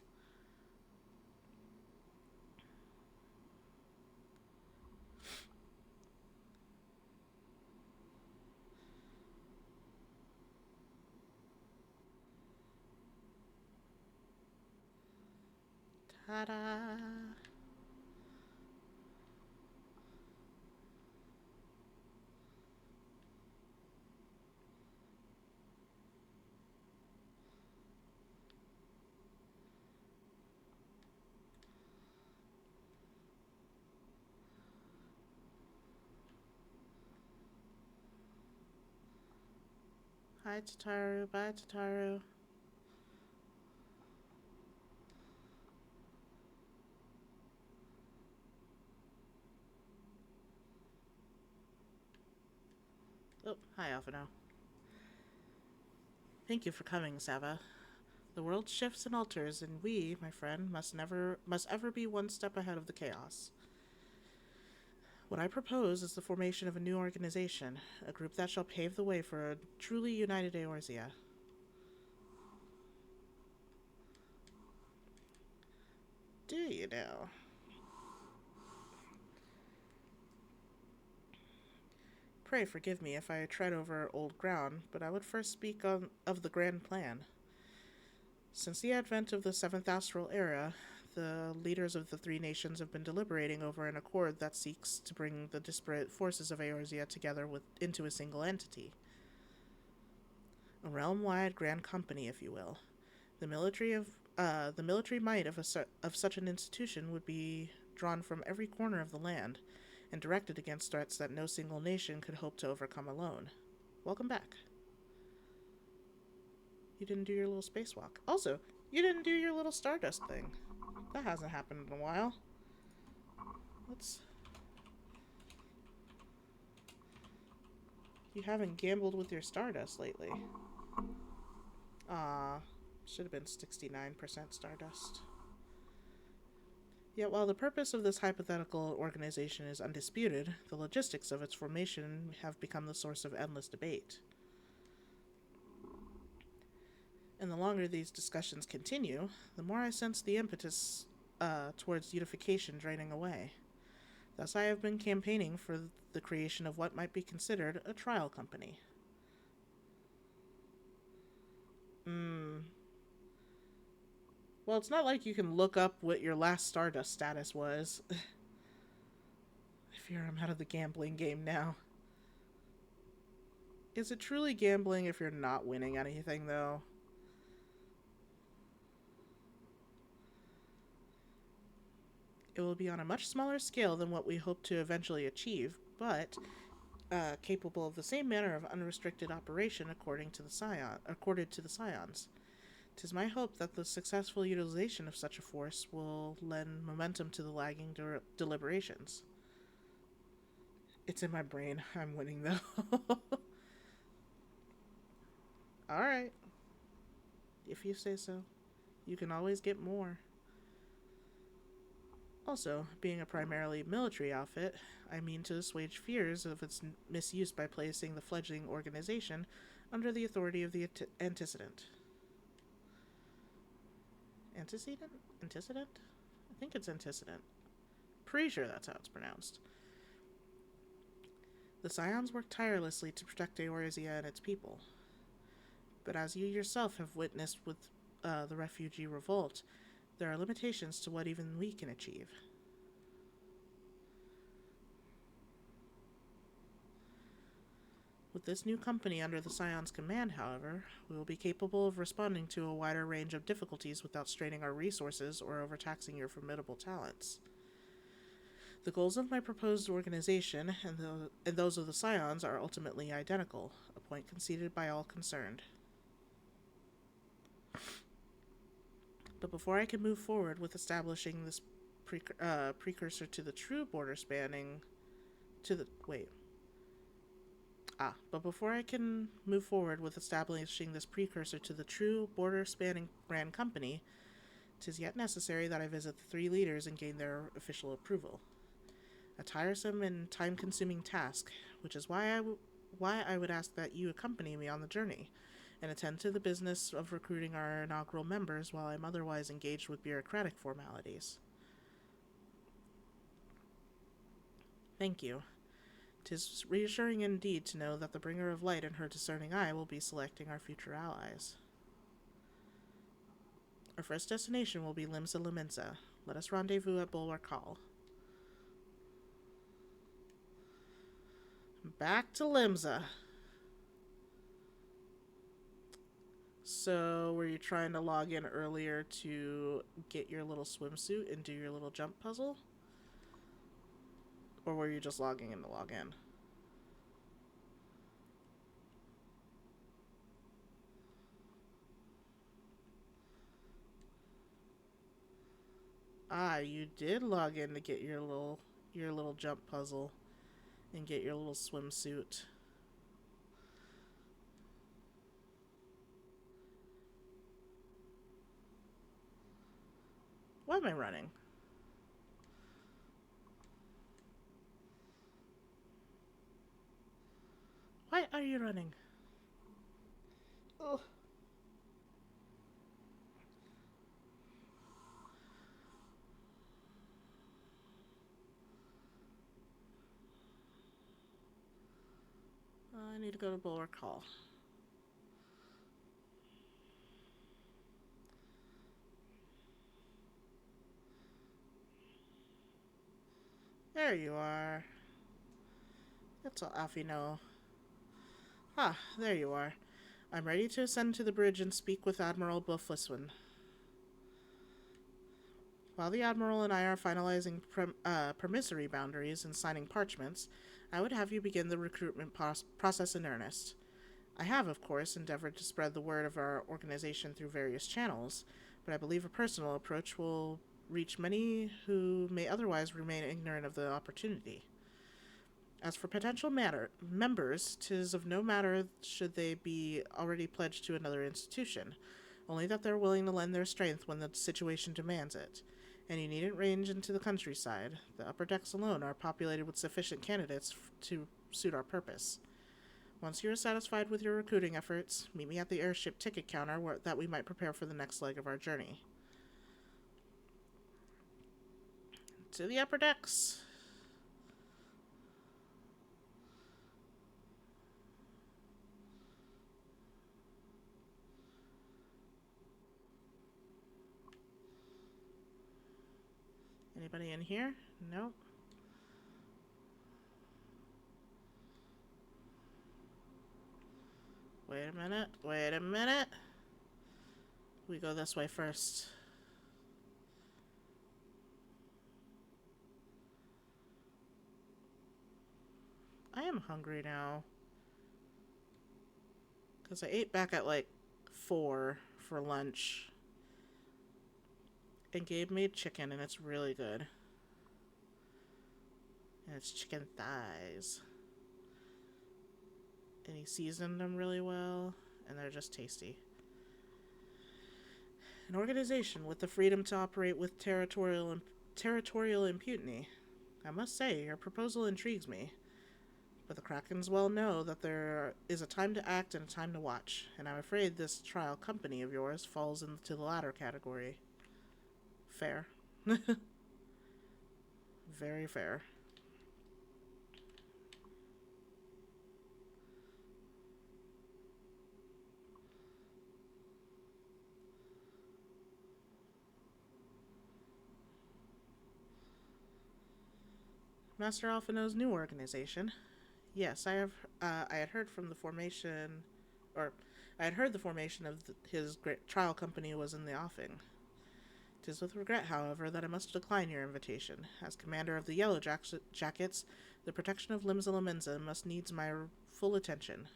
Ta-da! Hi, Tataru. Bye, Tataru. Oh, hi, Alphino. Thank you for coming, Sava. The world shifts and alters, and we, my friend, must ever be one step ahead of the chaos. What I propose is the formation of a new organization, a group that shall pave the way for a truly united Eorzea. Do you know? Pray forgive me if I tread over old ground, but I would first speak of the grand plan. Since the advent of the Seventh Astral Era, the leaders of the three nations have been deliberating over an accord that seeks to bring the disparate forces of Eorzea together into a single entity. A realm-wide grand company, if you will. The military might of such an institution would be drawn from every corner of the land and directed against threats that no single nation could hope to overcome alone. Welcome back. You didn't do your little spacewalk. Also, you didn't do your little Stardust thing. That hasn't happened in a while. You haven't gambled with your Stardust lately. Should have been 69% Stardust. Yet while the purpose of this hypothetical organization is undisputed, the logistics of its formation have become the source of endless debate. And the longer these discussions continue, the more I sense the impetus towards unification draining away. Thus I have been campaigning for the creation of what might be considered a trial company. Well, it's not like you can look up what your last Stardust status was. I fear I'm out of the gambling game now. Is it truly gambling if you're not winning anything, though? It will be on a much smaller scale than what we hope to eventually achieve, but capable of the same manner of unrestricted operation accorded to the Scions. 'Tis my hope that the successful utilization of such a force will lend momentum to the lagging deliberations. It's in my brain. I'm winning, though. Alright. If you say so. You can always get more. Also, being a primarily military outfit, I mean to assuage fears of its misuse by placing the fledgling organization under the authority of the antecedent. Antecedent? Antecedent? I think it's antecedent. Pretty sure that's how it's pronounced. The Scions work tirelessly to protect Eorzea and its people. But as you yourself have witnessed with the refugee revolt, there are limitations to what even we can achieve. With this new company under the Scion's command, however, we will be capable of responding to a wider range of difficulties without straining our resources or overtaxing your formidable talents. The goals of my proposed organization and those of the Scions are ultimately identical, a point conceded by all concerned. But before I can move forward with establishing this precursor to the true border spanning but before I can move forward with establishing this precursor to the true border-spanning brand company, 'tis yet necessary that I visit the three leaders and gain their official approval. A tiresome and time-consuming task, which is why I would ask that you accompany me on the journey, and attend to the business of recruiting our inaugural members while I'm otherwise engaged with bureaucratic formalities. Thank you. 'Tis reassuring indeed to know that the bringer of light and her discerning eye will be selecting our future allies. Our first destination will be Limsa Laminsa. Let us rendezvous at Bulwark Hall. Back to Limsa. So, were you trying to log in earlier to get your little swimsuit and do your little jump puzzle? Or were you just logging in to log in? Ah, you did log in to get your little jump puzzle and get your little swimsuit. Why am I running? Why are you running? Oh. I need to go to Bulwark Hall. There you are. That's all Alfie know. Ah, there you are. I'm ready to ascend to the bridge and speak with Admiral Beaufliswin. While the Admiral and I are finalizing promissory boundaries and signing parchments, I would have you begin the recruitment process in earnest. I have, of course, endeavored to spread the word of our organization through various channels, but I believe a personal approach will reach many who may otherwise remain ignorant of the opportunity. As for potential members, 'tis of no matter should they be already pledged to another institution, only that they're willing to lend their strength when the situation demands it. And you needn't range into the countryside. The upper decks alone are populated with sufficient candidates to suit our purpose. Once you are satisfied with your recruiting efforts, meet me at the airship ticket counter that we might prepare for the next leg of our journey. To the upper decks. Anybody in here? Nope. Wait a minute. We go this way first. I am hungry now. Because I ate back at like 4 for lunch. And Gabe made chicken, and it's really good. And it's chicken thighs. And he seasoned them really well, and they're just tasty. An organization with the freedom to operate with territorial impunity. I must say, your proposal intrigues me. But the Krakens well know that there is a time to act and a time to watch, and I'm afraid this trial company of yours falls into the latter category. Fair. Very fair. Master Alphino's new organization. Yes, I have. I had heard from the formation, or I had heard the formation of his great trial company was in the offing. 'Tis with regret, however, that I must decline your invitation. As commander of the Yellow Jackets, the protection of Limsa Lominsa must needs my full attention.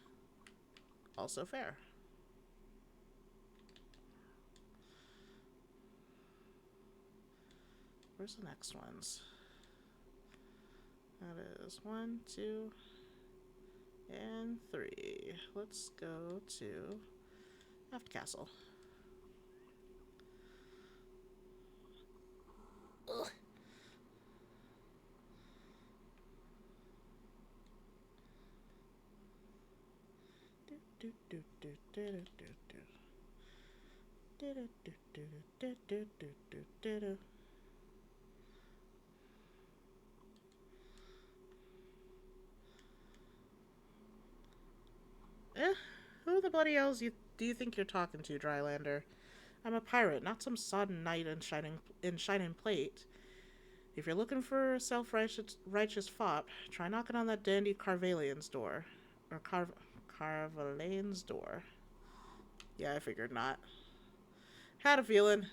Also fair. Where's the next ones? That is 1, 2, and 3. Let's go to Aft Castle. Ugh. Who the bloody hell do you think you're talking to, Drylander? I'm a pirate, not some sodden knight in shining plate. If you're looking for a self-righteous fop, try knocking on that dandy Carvalian's door. Or Carvalian's door. Yeah, I figured not. Had a feeling.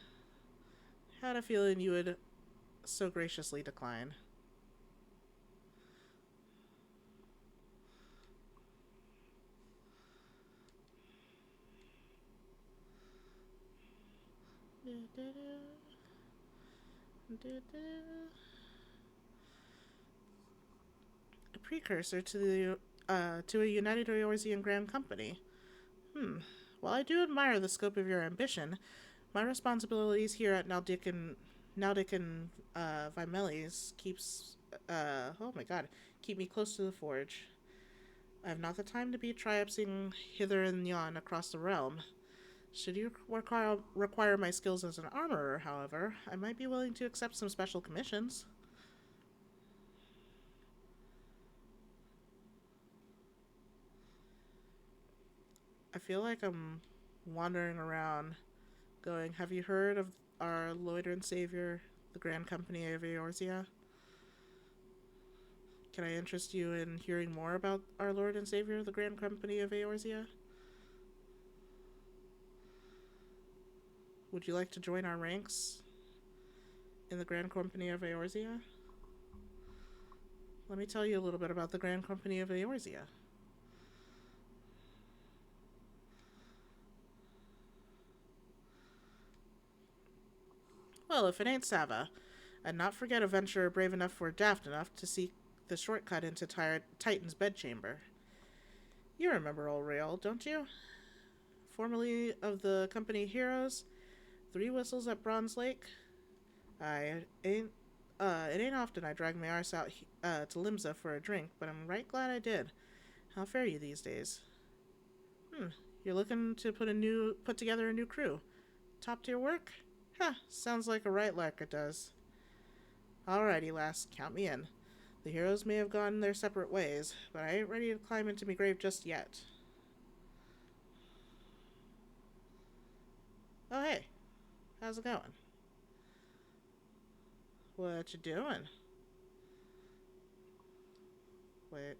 Had a feeling you would so graciously decline. A precursor to a United Eorzean Grand Company. While I do admire the scope of your ambition, my responsibilities here at Naudican Vimelis keep me close to the forge. I have not the time to be triopsing hither and yon across the realm. Should you require my skills as an armorer, however, I might be willing to accept some special commissions. I feel like I'm wandering around going, have you heard of our Lord and Savior, the Grand Company of Eorzea? Can I interest you in hearing more about our Lord and Savior, the Grand Company of Eorzea? Would you like to join our ranks in the Grand Company of Eorzea? Let me tell you a little bit about the Grand Company of Eorzea. Well, if it ain't Sava, I'd not forget a venturer brave enough or daft enough to seek the shortcut into Titan's bedchamber. You remember old Rail, don't you? Formerly of the Company Heroes, 3 whistles at Bronze Lake. It ain't often I drag my arse out to Limsa for a drink, but I'm right glad I did. How fare you these days? You're looking to put together a new crew. Top tier work? Sounds like a right lark it does. Alrighty, lass, count me in. The heroes may have gone their separate ways, but I ain't ready to climb into me grave just yet. Oh, hey. How's it going? What you doing? Wait.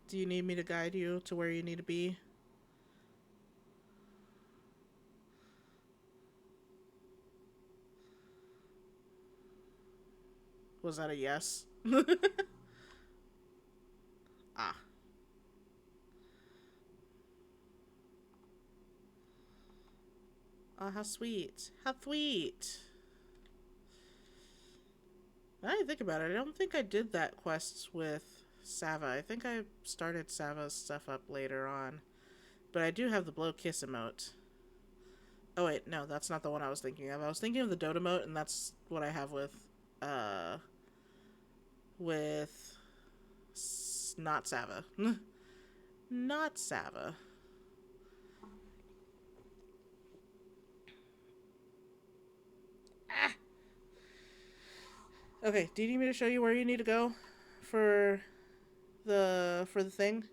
Do you need me to guide you to where you need to be? Was that a yes? Ah. Oh, how sweet. How sweet. Now I think about it, I don't think I did that quest with Sava. I think I started Sava's stuff up later on. But I do have the blow kiss emote. Oh wait, no, that's not the one I was thinking of. I was thinking of the Dote emote, and that's what I have with not Sava. Not Sava. Okay, do you need me to show you where you need to go for the thing?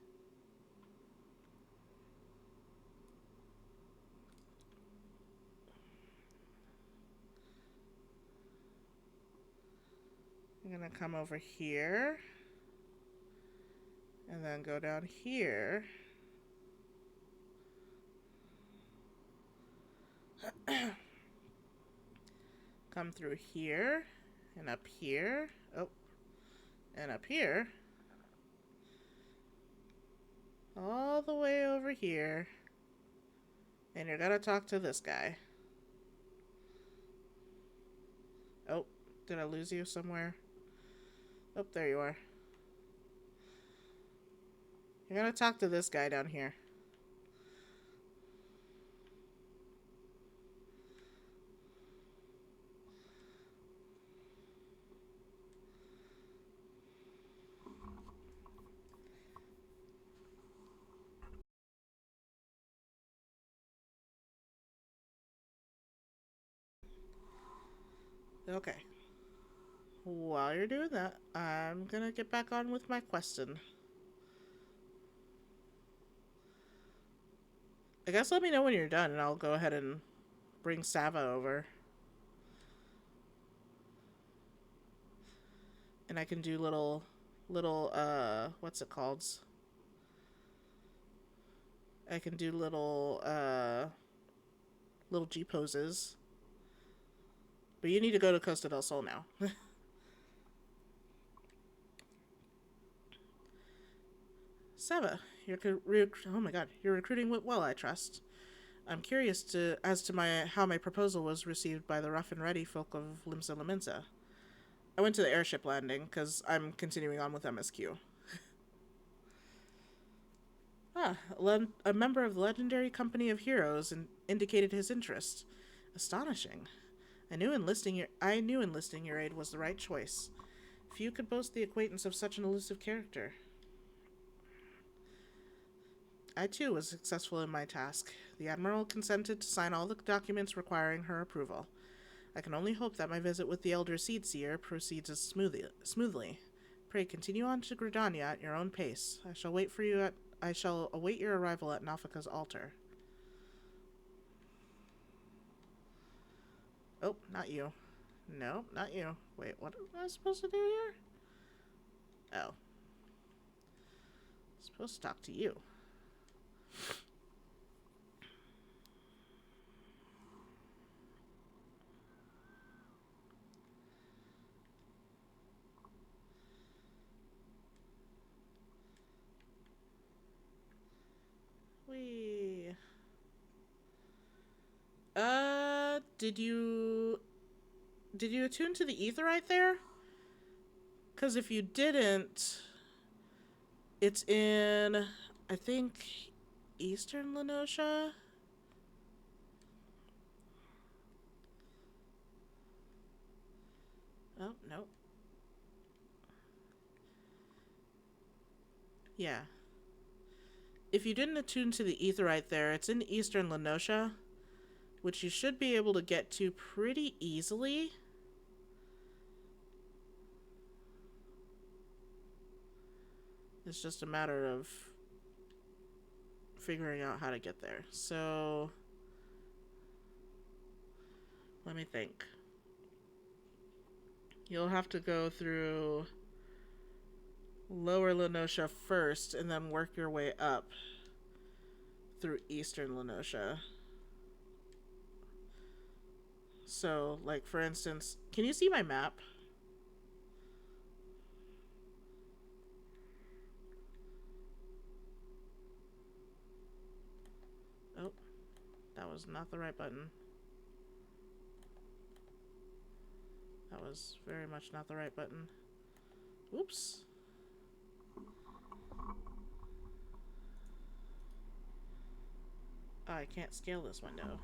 I'm gonna come over here and then go down here. Come through here and up here. Oh, and up here. All the way over here. And you're gonna talk to this guy. Oh, did I lose you somewhere? Oh, there you are. You're gonna talk to this guy down here. Okay. While you're doing that, I'm gonna get back on with my question. I guess let me know when you're done and I'll go ahead and bring Sava over. And I can do little, what's it called? I can do little G poses. But you need to go to Costa del Sol now. Sava, oh my god, your recruiting went well, I trust. I'm curious as to how my proposal was received by the rough and ready folk of Limsa Laminsa. I went to the airship landing because I'm continuing on with MSQ. A member of the legendary company of heroes indicated his interest. Astonishing. I knew enlisting your aid was the right choice. Few could boast the acquaintance of such an elusive character. I too was successful in my task. The Admiral consented to sign all the documents requiring her approval. I can only hope that my visit with the Elder Seedseer proceeds as smoothly. Pray continue on to Gridania at your own pace. I shall await your arrival at Nafika's altar. Oh, not you. No, not you. Wait, what am I supposed to do here? Oh. I'm supposed to talk to you. Wee. Did you attune to the etherite there? Because if you didn't, it's in, I think, Eastern Lenosha? Oh, no. Yeah. If you didn't attune to the etherite there, it's in Eastern Lenosha, which you should be able to get to pretty easily. It's just a matter of figuring out how to get there. So, let me think. You'll have to go through Lower Lenosha first and then work your way up through Eastern Lenosha. So, like, for instance, can you see my map? Oh, that was not the right button. That was very much not the right button. Oops. Oh, I can't scale this window.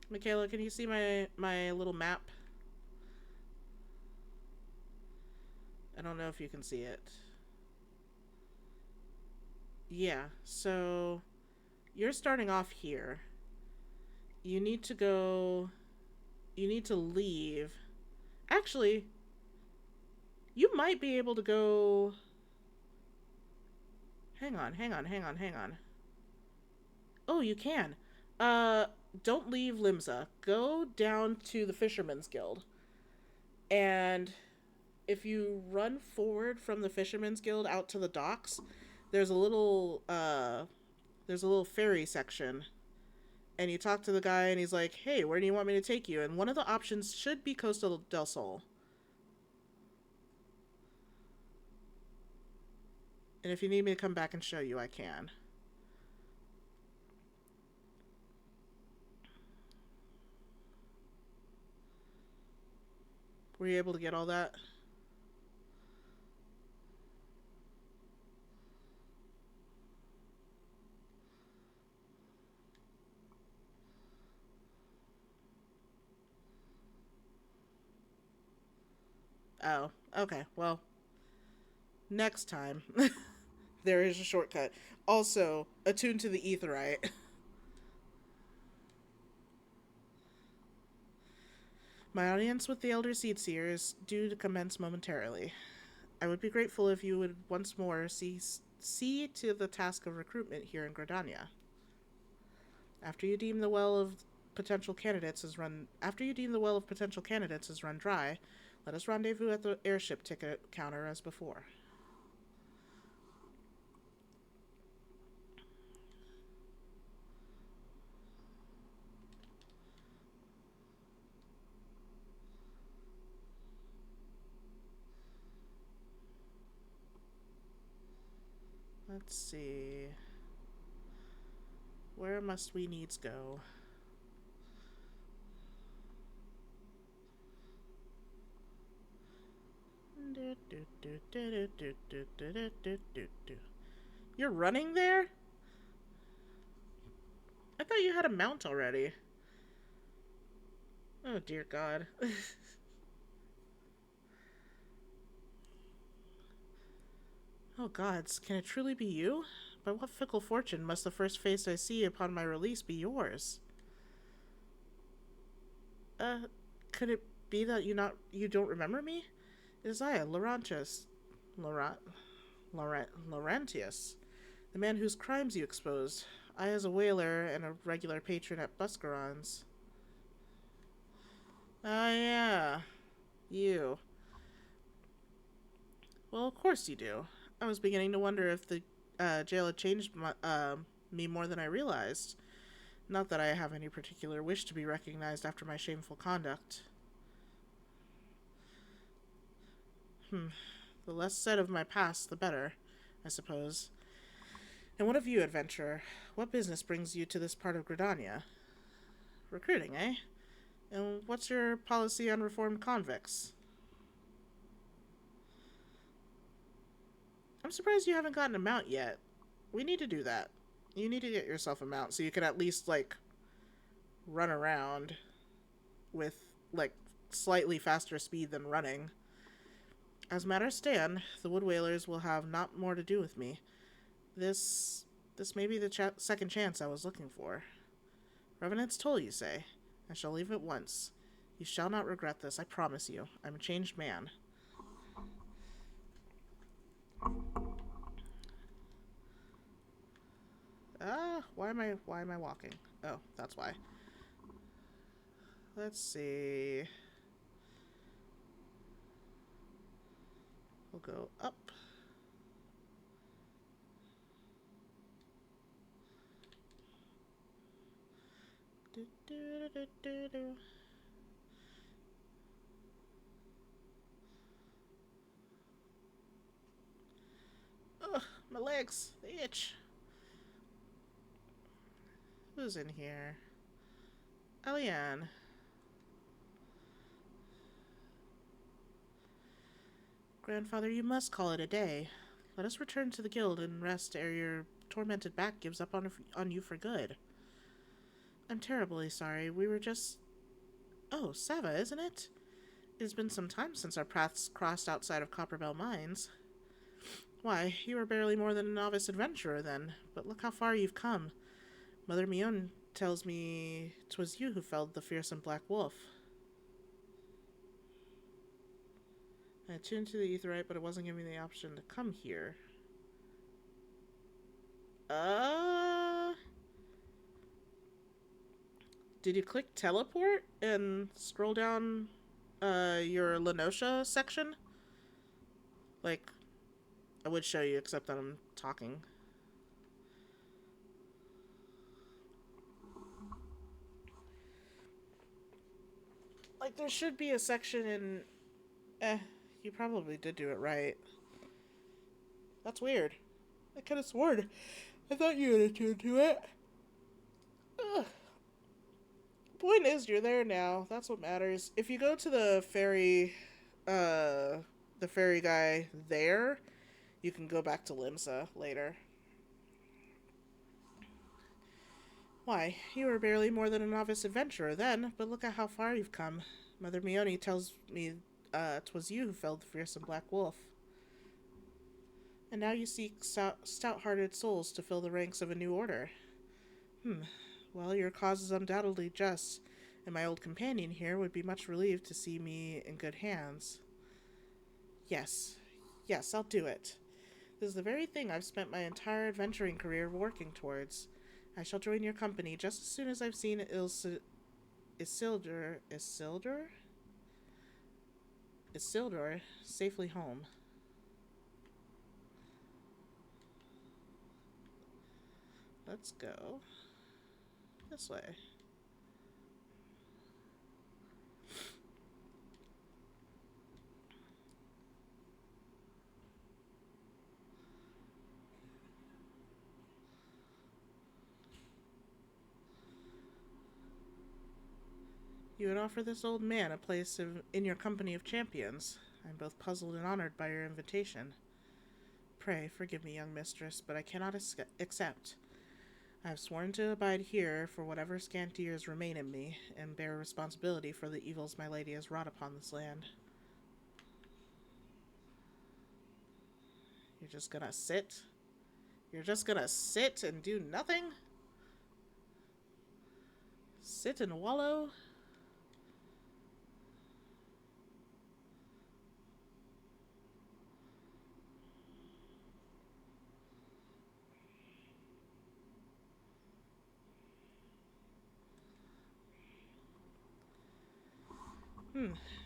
Michaela, can you see my little map? I don't know if you can see it. Yeah, so you're starting off here. You need to go You need to leave. Actually, you might be able to go. Hang on. Oh, you can. Uh, don't leave Limsa. Go down to the Fisherman's Guild. And if you run forward from the Fisherman's Guild out to the docks, there's a little ferry section. And you talk to the guy and he's like, "Hey, where do you want me to take you?" And one of the options should be Costa del Sol. And if you need me to come back and show you, I can. Were you able to get all that? Oh, okay. Well, next time. There is a shortcut. Also, attuned to the etherite. My audience with the Elder Seedseer is due to commence momentarily. I would be grateful if you would once more see to the task of recruitment here in Gridania. After you deem the well of potential candidates is run dry, let us rendezvous at the airship ticket counter as before. Let's see. Where must we needs go? You're running there? I thought you had a mount already. Oh, dear God. Oh, gods, can it truly be you? By what fickle fortune must the first face I see upon my release be yours? Uh, could it be that you don't remember me? It is I, Laurentius, the man whose crimes you exposed. I, as a whaler and a regular patron at Buscaron's. Ah, yeah. You. Well, of course you do. I was beginning to wonder if the jail had changed me more than I realized. Not that I have any particular wish to be recognized after my shameful conduct. The less said of my past, the better, I suppose. And what of you, adventurer? What business brings you to this part of Gridania? Recruiting, eh? And what's your policy on reformed convicts? I'm surprised you haven't gotten a mount yet. We need to do that. You need to get yourself a mount so you can at least, like, run around with, like, slightly faster speed than running. As matters stand, the Wood Whalers will have not more to do with me. This may be the second chance I was looking for. Revenant's toll, you say? I shall leave at once. You shall not regret this, I promise you. I'm a changed man. Why am I walking? Oh, that's why. Let's see. We'll go up. Ugh, my legs, they itch. Who's in here? Eliane. Grandfather, you must call it a day. Let us return to the guild and rest ere your tormented back gives up on you for good. I'm terribly sorry. We were just... Oh, Sava, isn't it? It has been some time since our paths crossed outside of Copperbell Mines. Why, you were barely more than a novice adventurer then, but look how far you've come. Mother Mion tells me 'twas you who felled the fearsome black wolf. I tuned to the Aetheryte, but it wasn't giving me the option to come here. Uh... Did you click teleport and scroll down your Lenosha section? Like, I would show you, except that I'm talking. Like, there should be a section in... you probably did do it right. That's weird. I could have sworn. I thought you had attuned to it. Ugh. Point is, you're there now. That's what matters. If you go to the fairy guy there, you can go back to Limsa later. Why, you were barely more than a novice adventurer then, but look at how far you've come. Mother Mione tells me 'twas you who felled the fearsome black wolf. And now you seek stout-hearted souls to fill the ranks of a new order. Well, your cause is undoubtedly just, and my old companion here would be much relieved to see me in good hands. Yes, I'll do it. This is the very thing I've spent my entire adventuring career working towards. I shall join your company just as soon as I've seen Isildur safely home. Let's go this way. You would offer this old man a place in your company of champions. I'm both puzzled and honored by your invitation. Pray, forgive me, young mistress, but I cannot accept. I have sworn to abide here for whatever scant years remain in me, and bear responsibility for the evils my lady has wrought upon this land. You're just gonna sit? You're just gonna sit and do nothing? Sit and wallow?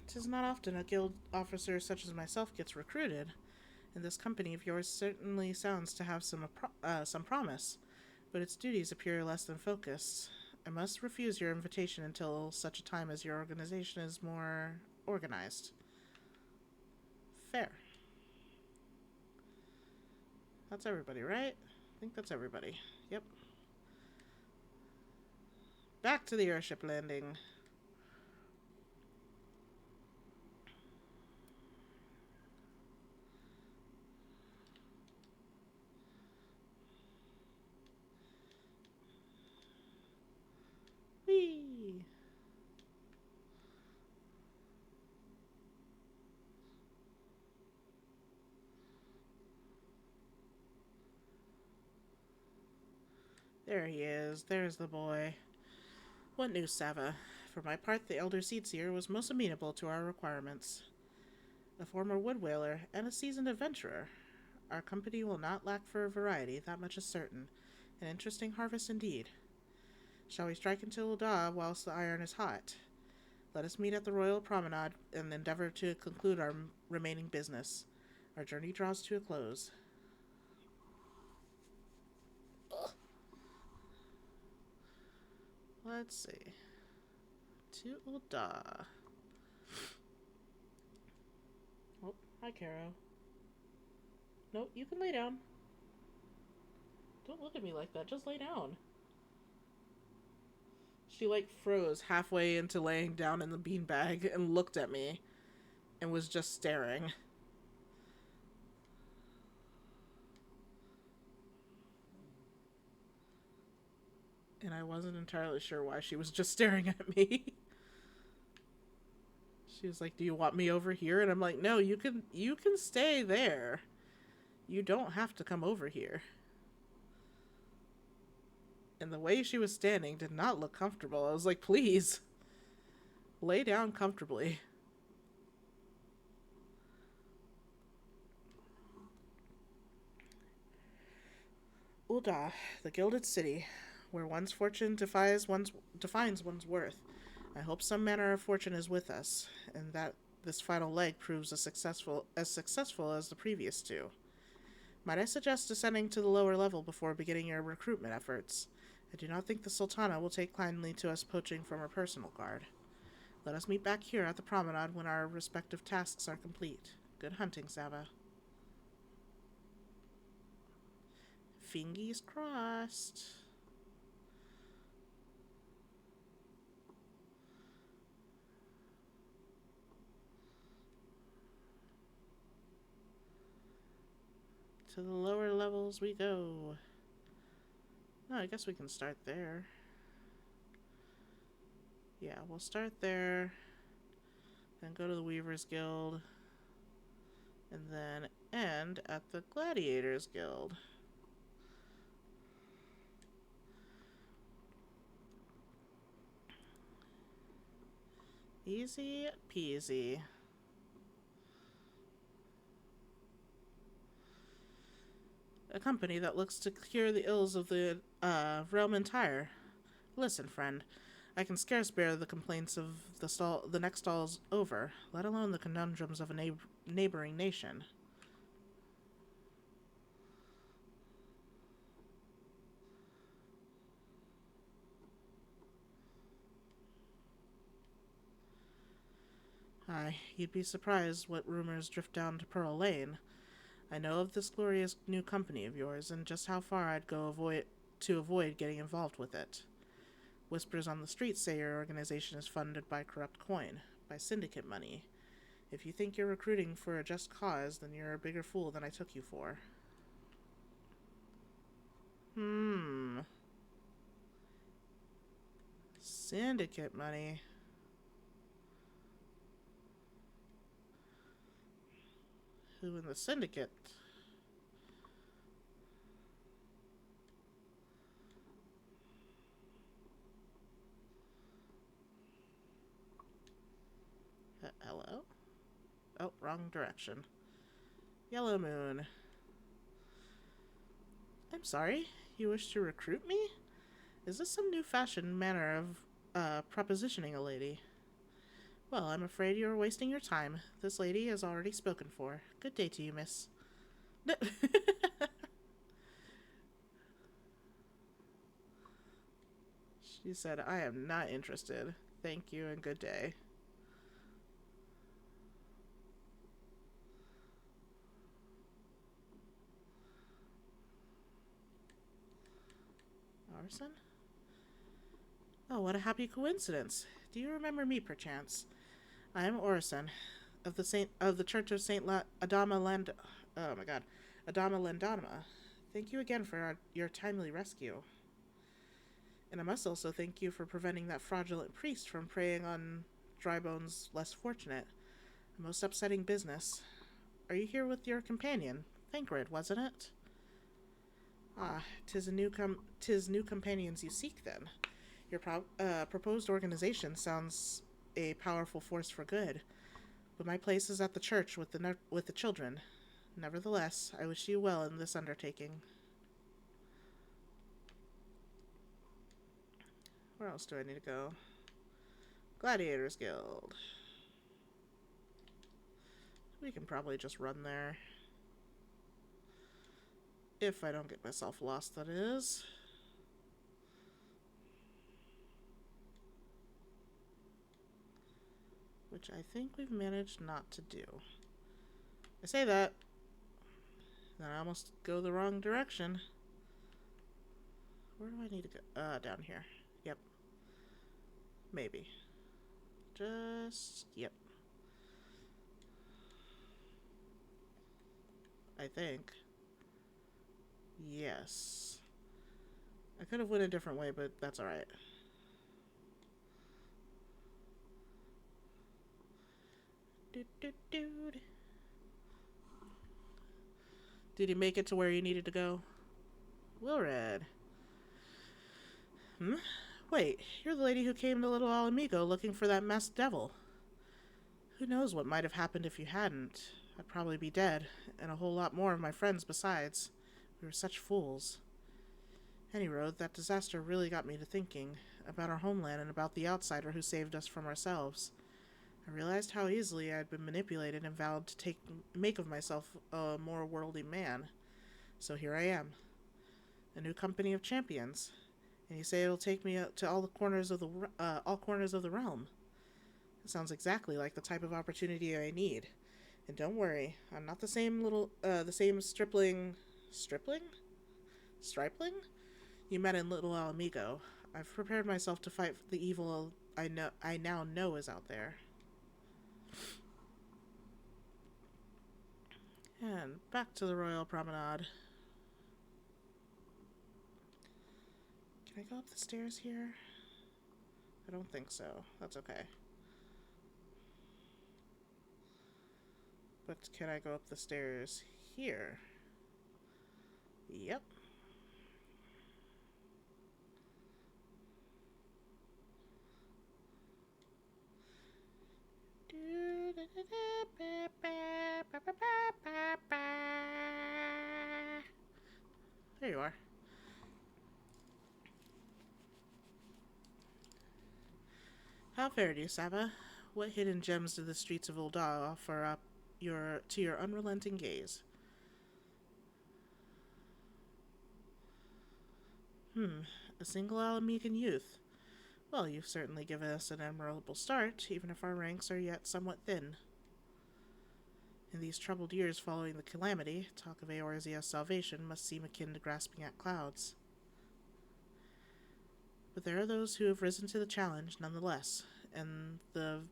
Tis not often a guild officer such as myself gets recruited, and this company of yours certainly sounds to have some promise, but its duties appear less than focused. I must refuse your invitation until such a time as your organization is more organized. Fair. That's everybody, right? I think that's everybody. Yep. Back to the airship landing. Whee! There he is. There's the boy. What news, Sava? For my part, the elder Seedseer was most amenable to our requirements. A former wood whaler and a seasoned adventurer. Our company will not lack for variety, that much is certain. An interesting harvest indeed. Shall we strike into Ul'dah whilst the iron is hot? Let us meet at the Royal Promenade and endeavour to conclude our remaining business. Our journey draws to a close. Let's see. To Ul'dah. Oh, hi, Caro. Nope, you can lay down. Don't look at me like that. Just lay down. She, like, froze halfway into laying down in the beanbag and looked at me and was just staring. And I wasn't entirely sure why she was just staring at me. She was like, "Do you want me over here?" And I'm like, "No, you can stay there. You don't have to come over here." And the way she was standing did not look comfortable. I was like, "Please, lay down comfortably." Ulda, the Gilded City, where one's fortune defines one's worth. I hope some manner of fortune is with us, and that this final leg proves as successful as the previous two. Might I suggest descending to the lower level before beginning your recruitment efforts? I do not think the Sultana will take kindly to us poaching from her personal guard. Let us meet back here at the promenade when our respective tasks are complete. Good hunting, Sava. Fingies crossed. To the lower levels we go. No, I guess we can start there. Yeah, we'll start there. Then go to the Weaver's Guild. And then end at the Gladiators Guild. Easy peasy. A company that looks to cure the ills of the realm entire. Listen, friend, I can scarce bear the complaints of the next stall's over, let alone the conundrums of a neighboring nation. Aye, you'd be surprised what rumors drift down to Pearl Lane. I know of this glorious new company of yours, and just how far I'd go to avoid getting involved with it. Whispers on the street say your organization is funded by corrupt coin, by syndicate money. If you think you're recruiting for a just cause, then you're a bigger fool than I took you for. Syndicate money. Who in the syndicate? Hello? Oh, wrong direction. Yellow Moon. I'm sorry, you wish to recruit me? Is this some new fashioned manner of propositioning a lady? Well, I'm afraid you are wasting your time. This lady has already spoken for. Good day to you, miss. She said, I am not interested. Thank you and good day. Arson? Oh, what a happy coincidence. Do you remember me, perchance? I am Orison, of the Church of Saint Adama Land. Oh my God, Adama Landama. Thank you again for your timely rescue. And I must also thank you for preventing that fraudulent priest from preying on Drybone's less fortunate. A most upsetting business. Are you here with your companion? Thancred, wasn't it? Ah, tis new companions you seek then. Your proposed organization sounds a powerful force for good, but my place is at the church with the children. Nevertheless, I wish you well in this undertaking. Where else do I need to go? Gladiators Guild. We can probably just run there. If I don't get myself lost, that is. Which I think we've managed not to do. I say that, then I almost go the wrong direction. Where do I need to go? Down here. Yep. Maybe. Yep. I think. Yes. I could have went a different way, but that's alright. Did you make it to where you needed to go? Wilred. Wait, you're the lady who came to Little Alamigo looking for that masked devil. Who knows what might have happened if you hadn't? I'd probably be dead, and a whole lot more of my friends besides. We were such fools. Any road, that disaster really got me to thinking about our homeland and about the outsider who saved us from ourselves. I realized how easily I had been manipulated and vowed to make of myself a more worldly man. So here I am, a new company of champions, and you say it'll take me to all corners of the realm. It sounds exactly like the type of opportunity I need. And don't worry, I'm not the same stripling you met in Little Alamigo. I've prepared myself to fight the evil I now know is out there. And back to the Royal Promenade. Can I go up the stairs here? I don't think so. That's okay. But can I go up the stairs here? Yep. There you are. How fared you, Saba? What hidden gems do the streets of Ulda offer up to your unrelenting gaze? A single Alamecan youth. Well, you've certainly given us an admirable start, even if our ranks are yet somewhat thin. In these troubled years following the calamity, talk of Eorzea's salvation must seem akin to grasping at clouds. But there are those who have risen to the challenge nonetheless, and the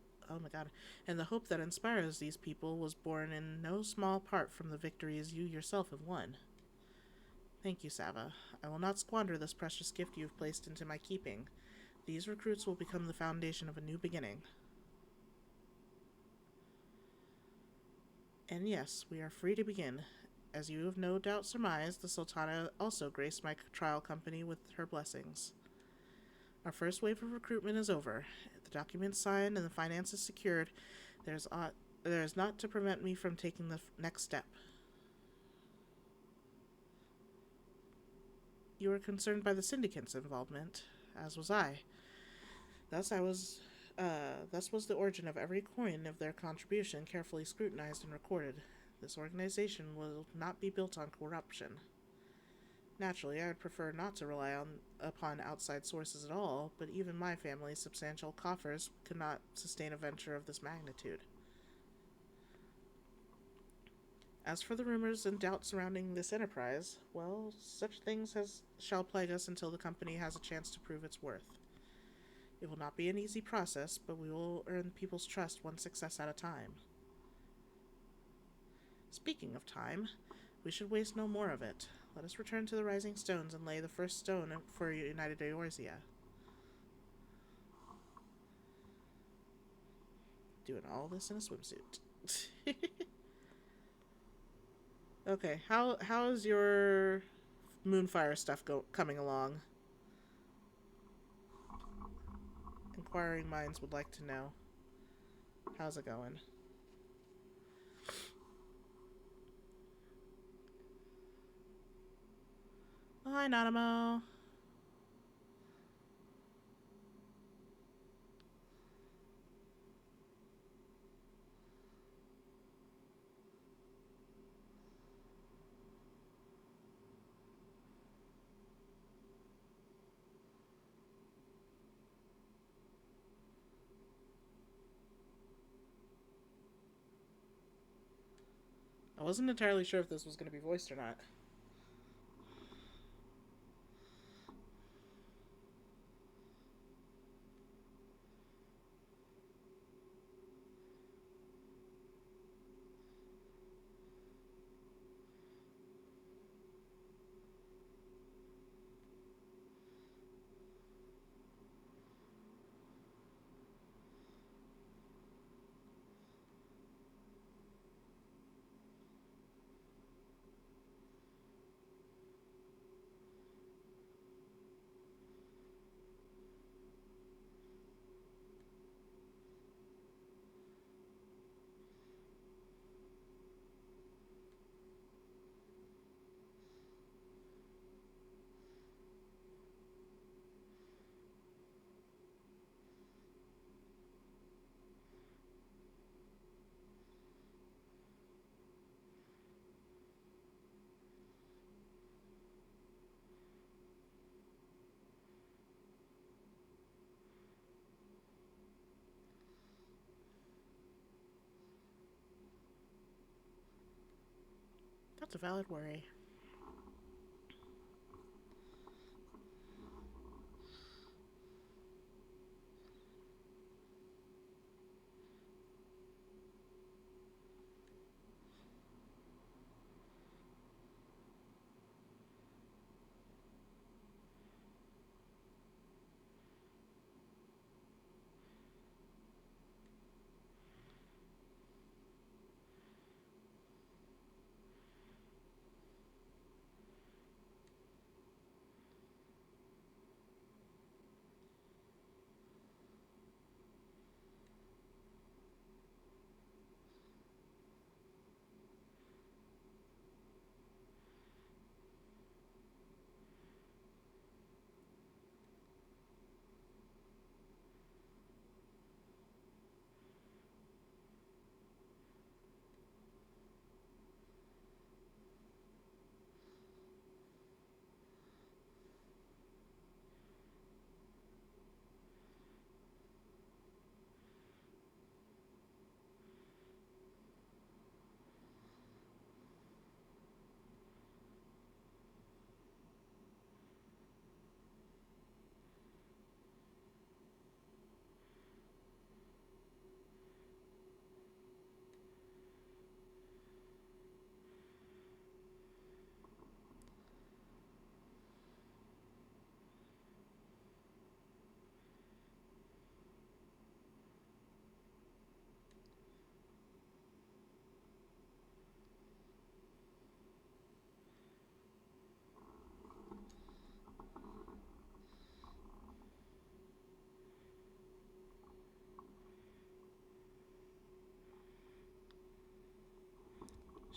hope that inspires these people was born in no small part from the victories you yourself have won. Thank you, Sava. I will not squander this precious gift you have placed into my keeping. These recruits will become the foundation of a new beginning. And yes, we are free to begin. As you have no doubt surmised, the Sultana also graced my trial company with her blessings. Our first wave of recruitment is over. The documents signed and the finances secured. There is naught to prevent me from taking the next step. You were concerned by the syndicate's involvement, as was I. Thus was the origin of every coin of their contribution carefully scrutinized and recorded. This organization will not be built on corruption. Naturally, I would prefer not to rely upon outside sources at all, but even my family's substantial coffers could not sustain a venture of this magnitude. As for the rumors and doubts surrounding this enterprise, well, such things shall plague us until the company has a chance to prove its worth. It will not be an easy process, but we will earn people's trust one success at a time. Speaking of time, we should waste no more of it. Let us return to the Rising Stones and lay the first stone for United Eorzea. Doing all this in a swimsuit. Okay, how is your Moonfire stuff coming along? Inquiring minds would like to know. How's it going? Oh, hi, Nanamo. I wasn't entirely sure if this was going to be voiced or not. That's a valid worry.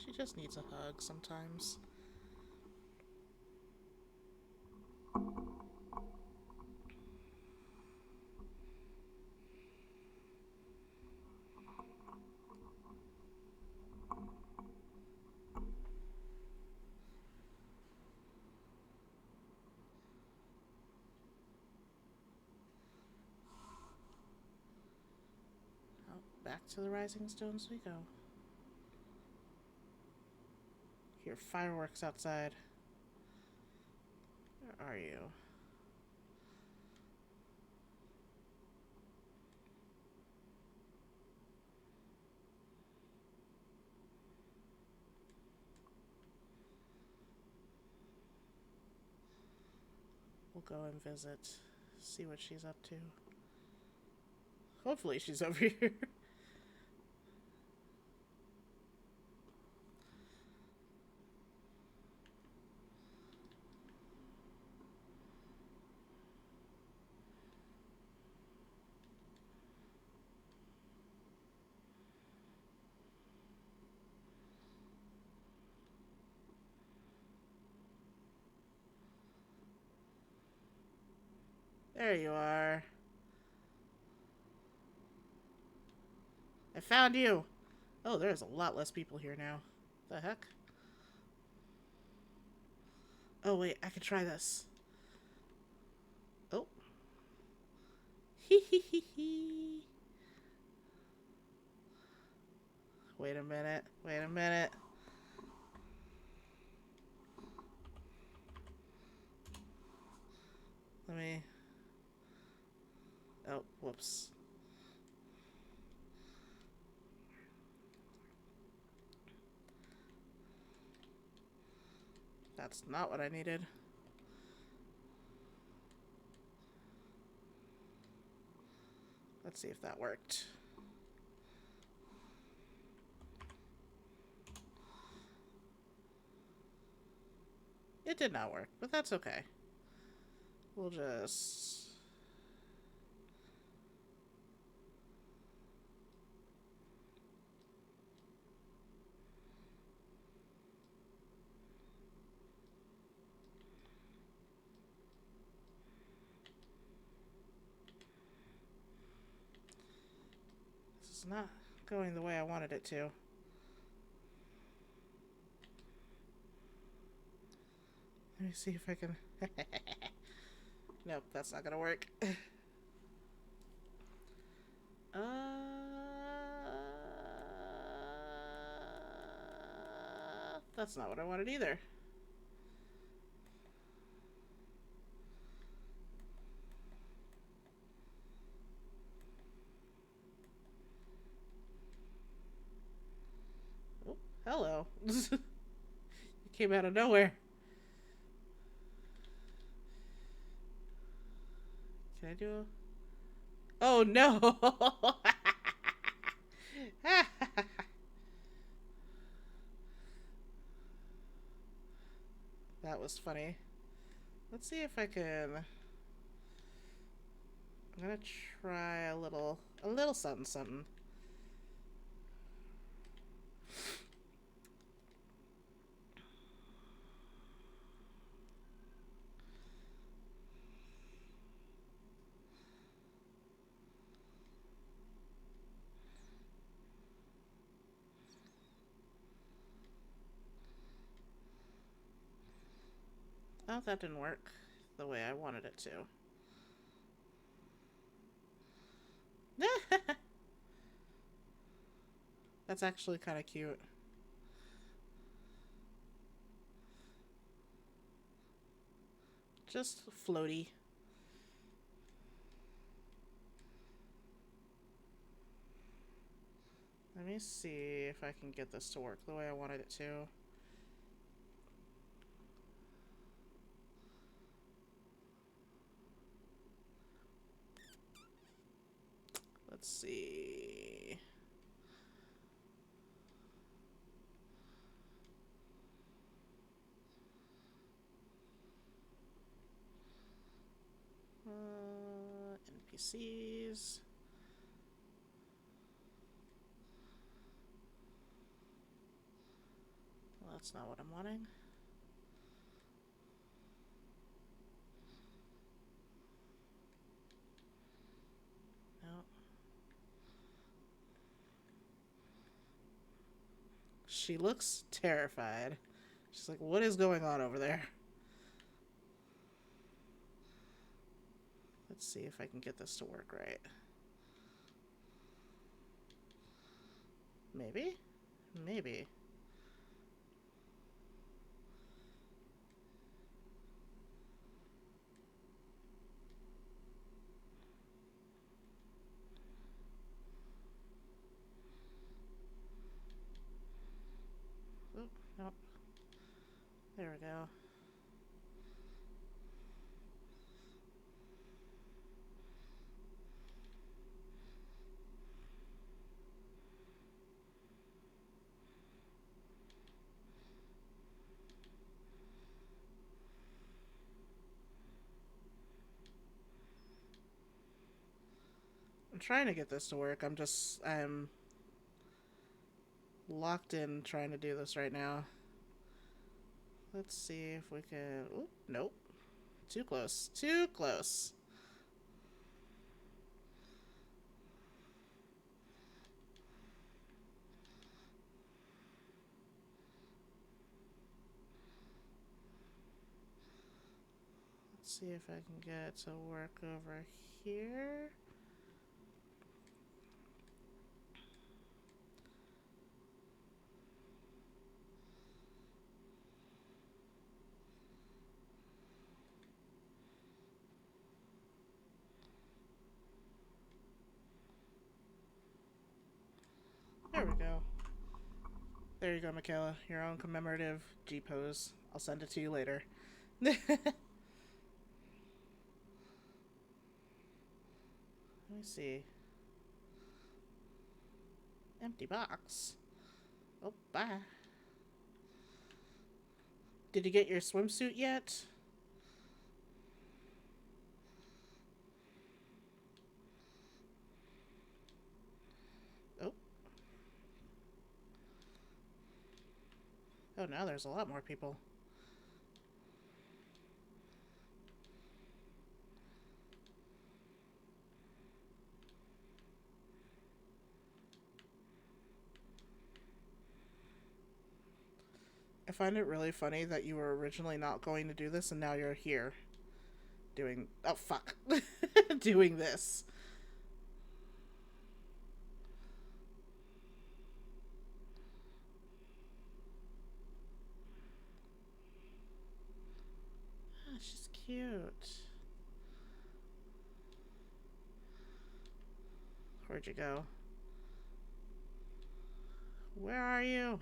She just needs a hug sometimes. Oh, back to the Rising Stones we go. Hear fireworks outside. Where are you? We'll go and visit. See what she's up to. Hopefully she's over here. There you are. I found you. Oh, there's a lot less people here now. The heck? Oh, wait, I could try this. Oh. Hee hee hee hee. Wait a minute. Wait a minute. Let me... Oh, whoops. That's not what I needed. Let's see if that worked. It did not work, but that's okay. We'll just... This is not going the way I wanted it to. Let me see if I can... Nope, that's not gonna work. That's not what I wanted either. Oh, hello. You came out of nowhere. Can I do a... Oh, no! That was funny. Let's see if I can... I'm gonna try a little something something. Oh, that didn't work the way I wanted it to. That's actually kind of cute. Just floaty. Let me see if I can get this to work the way I wanted it to. Let's see. NPCs. Well, that's not what I'm wanting. No. She looks terrified. She's like, what is going on over there? Let's see if I can get this to work right. Maybe? Maybe. Oop, nope. There we go. I'm trying to get this to work. I'm locked in trying to do this right now. Let's see if we can... Oop, nope. Too close. Too close. Let's see if I can get it to work over here. There we go. There you go, Michaela. Your own commemorative G pose. I'll send it to you later. Let me see. Empty box. Oh, bye. Did you get your swimsuit yet? Oh. Oh, now there's a lot more people. I find it really funny that you were originally not going to do this and now you're here doing... Oh, fuck. Doing this. cute. Where'd you go? Where are you?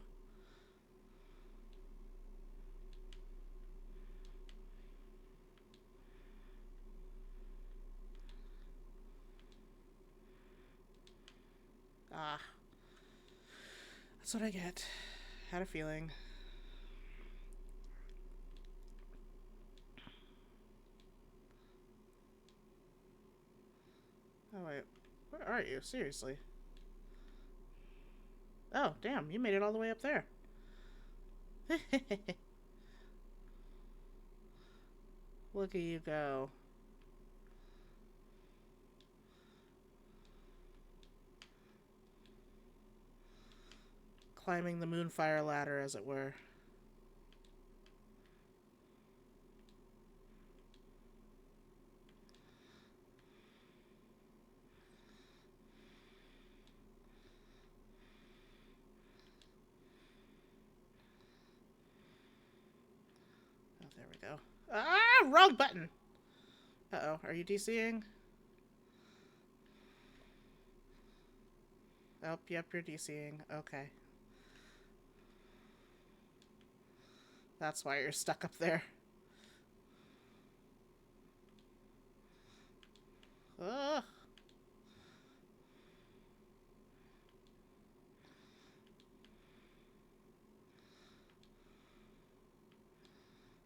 Ah. That's what I get. Had a feeling. Oh, wait. Where are you? Seriously. Oh, damn. You made it all the way up there. Look at you go. Climbing the Moonfire ladder, as it were. Oh, there we go. Ah, wrong button! Uh-oh, are you DCing? Oh, yep, you're DCing. Okay. That's why you're stuck up there. Ugh.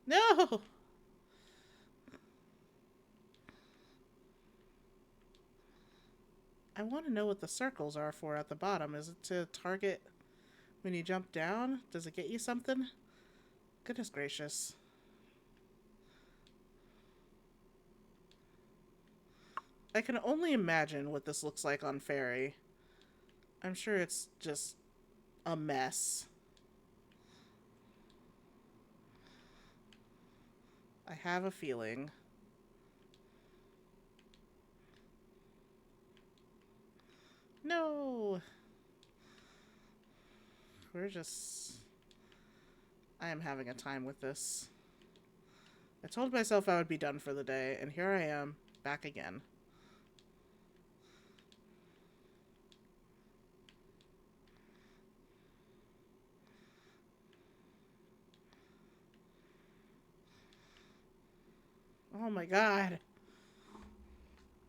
No! I want to know what the circles are for at the bottom. Is it to target when you jump down? Does it get you something? Goodness gracious. I can only imagine what this looks like on Fairy. I'm sure it's just a mess. I have a feeling. No! We're just... I am having a time with this. I told myself I would be done for the day, and here I am, back again. Oh my god.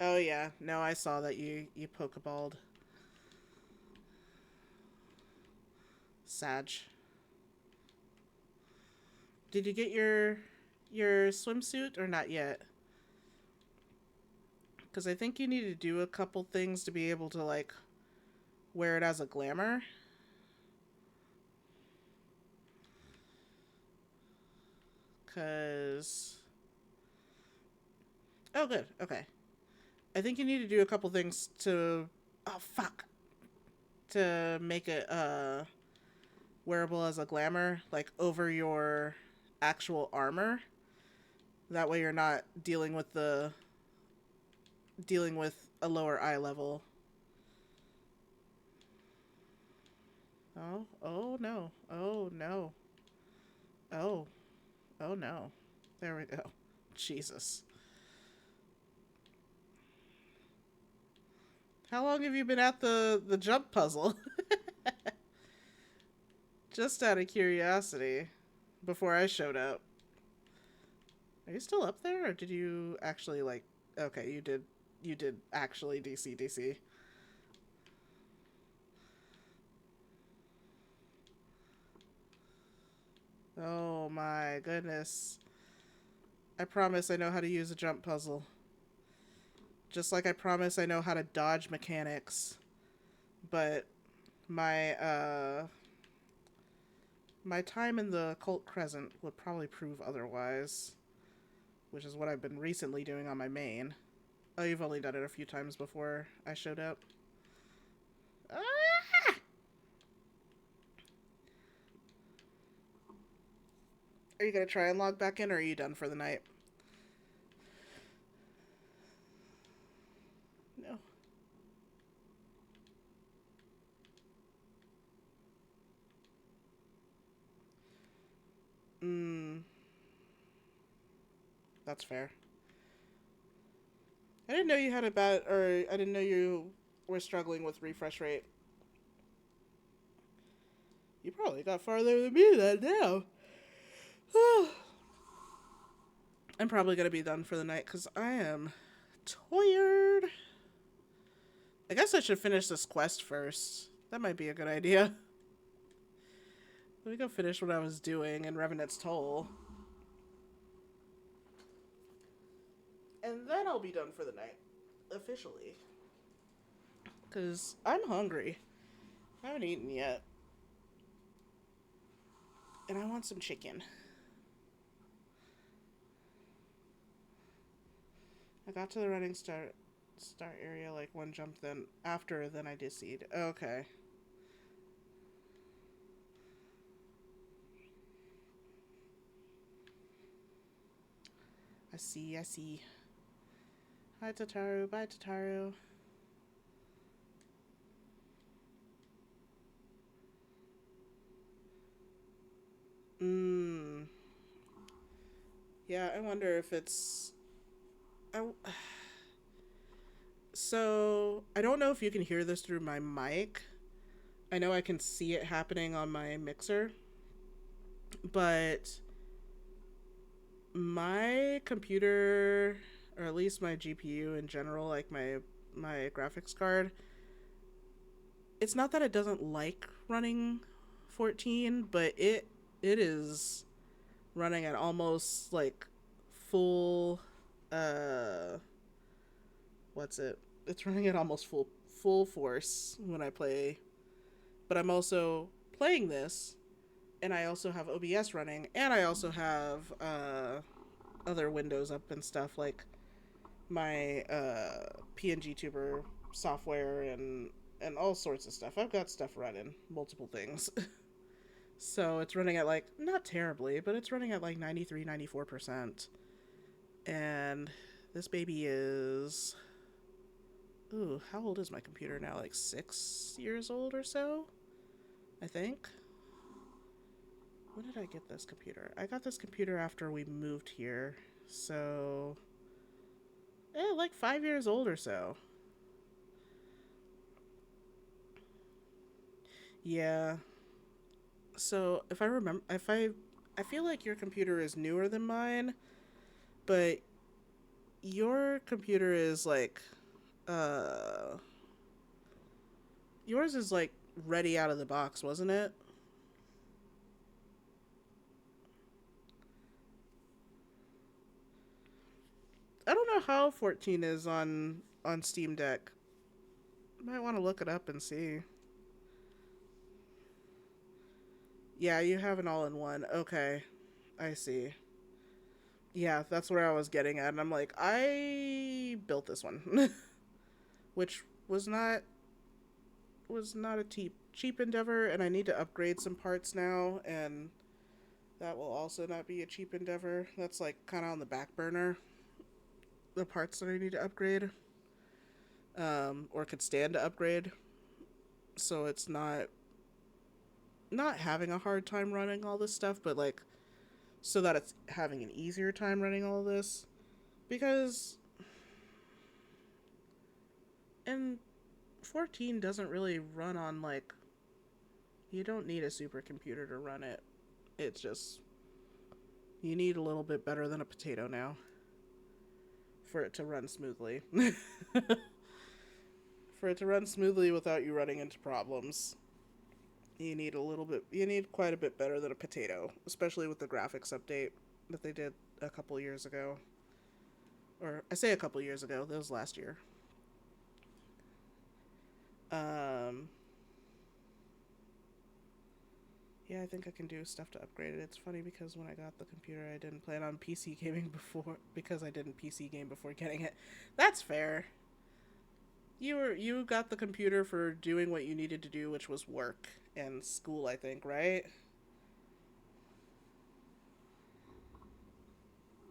Oh yeah, no, I saw that you pokeballed. Sag. Did you get your swimsuit or not yet? Because I think you need to do a couple things to be able to, like, wear it as a glamour. Because... Oh, good. Okay. I think you need to do a couple things to... Oh, fuck. To make it, wearable as a glamour, like, over your actual armor. That way you're not dealing with a lower eye level. Oh no. Oh no. Oh. Oh no. There we go. Jesus. How long have you been at the jump puzzle? Just out of curiosity. Before I showed up. Are you still up there, or did you actually, like... Okay, you did actually DC. Oh my goodness. I promise I know how to use a jump puzzle. Just like I promise I know how to dodge mechanics. But my my time in the Cult Crescent would probably prove otherwise. Which is what I've been recently doing on my main. Oh, you've only done it a few times before I showed up. Ah! Are you gonna try and log back in, or are you done for the night? No. That's fair. I didn't know you had a bad, or I didn't know you were struggling with refresh rate. You probably got farther than me that now. I'm probably gonna be done for the night because I am tired. I guess I should finish this quest first. That might be a good idea. Let me go finish what I was doing in Revenant's Toll. And then I'll be done for the night. Officially. Because I'm hungry. I haven't eaten yet. And I want some chicken. I got to the running start area like one jump then I DC'd. Okay. I see. Hi Tataru, bye Tataru. Yeah, I wonder if it's... So, I don't know if you can hear this through my mic. I know I can see it happening on my mixer. But my computer, or at least my GPU in general, like my graphics card, it's not that it doesn't like running 14, but it is running at almost like full it's running at almost full force when I play. But I'm also playing this, and I also have OBS running, and I also have other windows up and stuff, like my PNG tuber software and all sorts of stuff. I've got stuff running, multiple things. So it's running at like, not terribly, but it's running at like 93, 94%. And this baby is... Ooh, how old is my computer now? Like 6 years old or so? I think. When did I get this computer? I got this computer after we moved here. So... like 5 years old or so. Yeah. So, if I remember... I feel like your computer is newer than mine, but your computer is like... yours is like ready out of the box, wasn't it? I don't know how 14 is on Steam Deck. Might want to look it up and see. Yeah, you have an all-in-one. Okay. I see. Yeah, that's where I was getting at. And I'm like, I built this one. Which was not a cheap endeavor, and I need to upgrade some parts now, and that will also not be a cheap endeavor. That's like kind of on the back burner. The parts that I need to upgrade. Or could stand to upgrade. So it's not having a hard time running all this stuff, but like so that it's having an easier time running all this. Because and 14 doesn't really run on like, you don't need a supercomputer to run it. It's just, you need a little bit better than a potato now for it to run smoothly. For it to run smoothly without you running into problems, you need quite a bit better than a potato, especially with the graphics update that they did a couple years ago. Or I say a couple years ago, that was last year. Yeah, I think I can do stuff to upgrade it. It's funny because when I got the computer, I didn't plan on PC gaming before, because I didn't PC game before getting it. That's fair. You got the computer for doing what you needed to do, which was work and school, I think, right?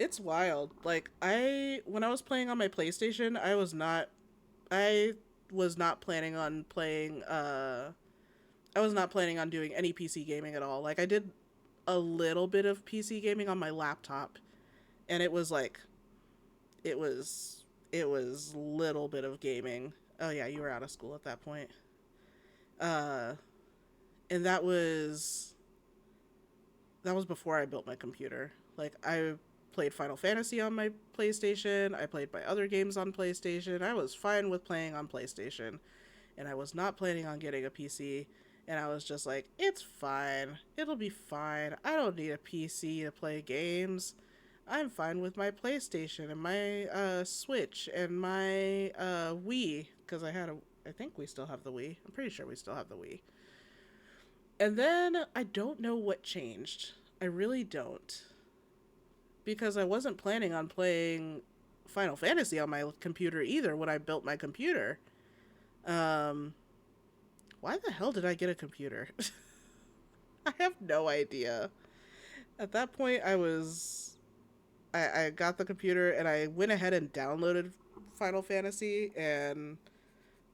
It's wild. Like, when I was playing on my PlayStation, I was not planning on playing, I was not planning on doing any PC gaming at all. Like, I did a little bit of PC gaming on my laptop, and it was like it was it was little bit of gaming. Oh yeah, you were out of school at that point. Uh, and that was before I built my computer. Like I played Final Fantasy on my PlayStation. I played my other games on PlayStation. I was fine with playing on PlayStation, and I was not planning on getting a PC. And I was just like, it's fine. It'll be fine. I don't need a PC to play games. I'm fine with my PlayStation and my Switch and my Wii because I think we still have the Wii. I'm pretty sure we still have the Wii. And then I don't know what changed. I really don't. Because I wasn't planning on playing Final Fantasy on my computer either when I built my computer. Um, why the hell did I get a computer? I have no idea. At that point, I got the computer and I went ahead and downloaded Final Fantasy, and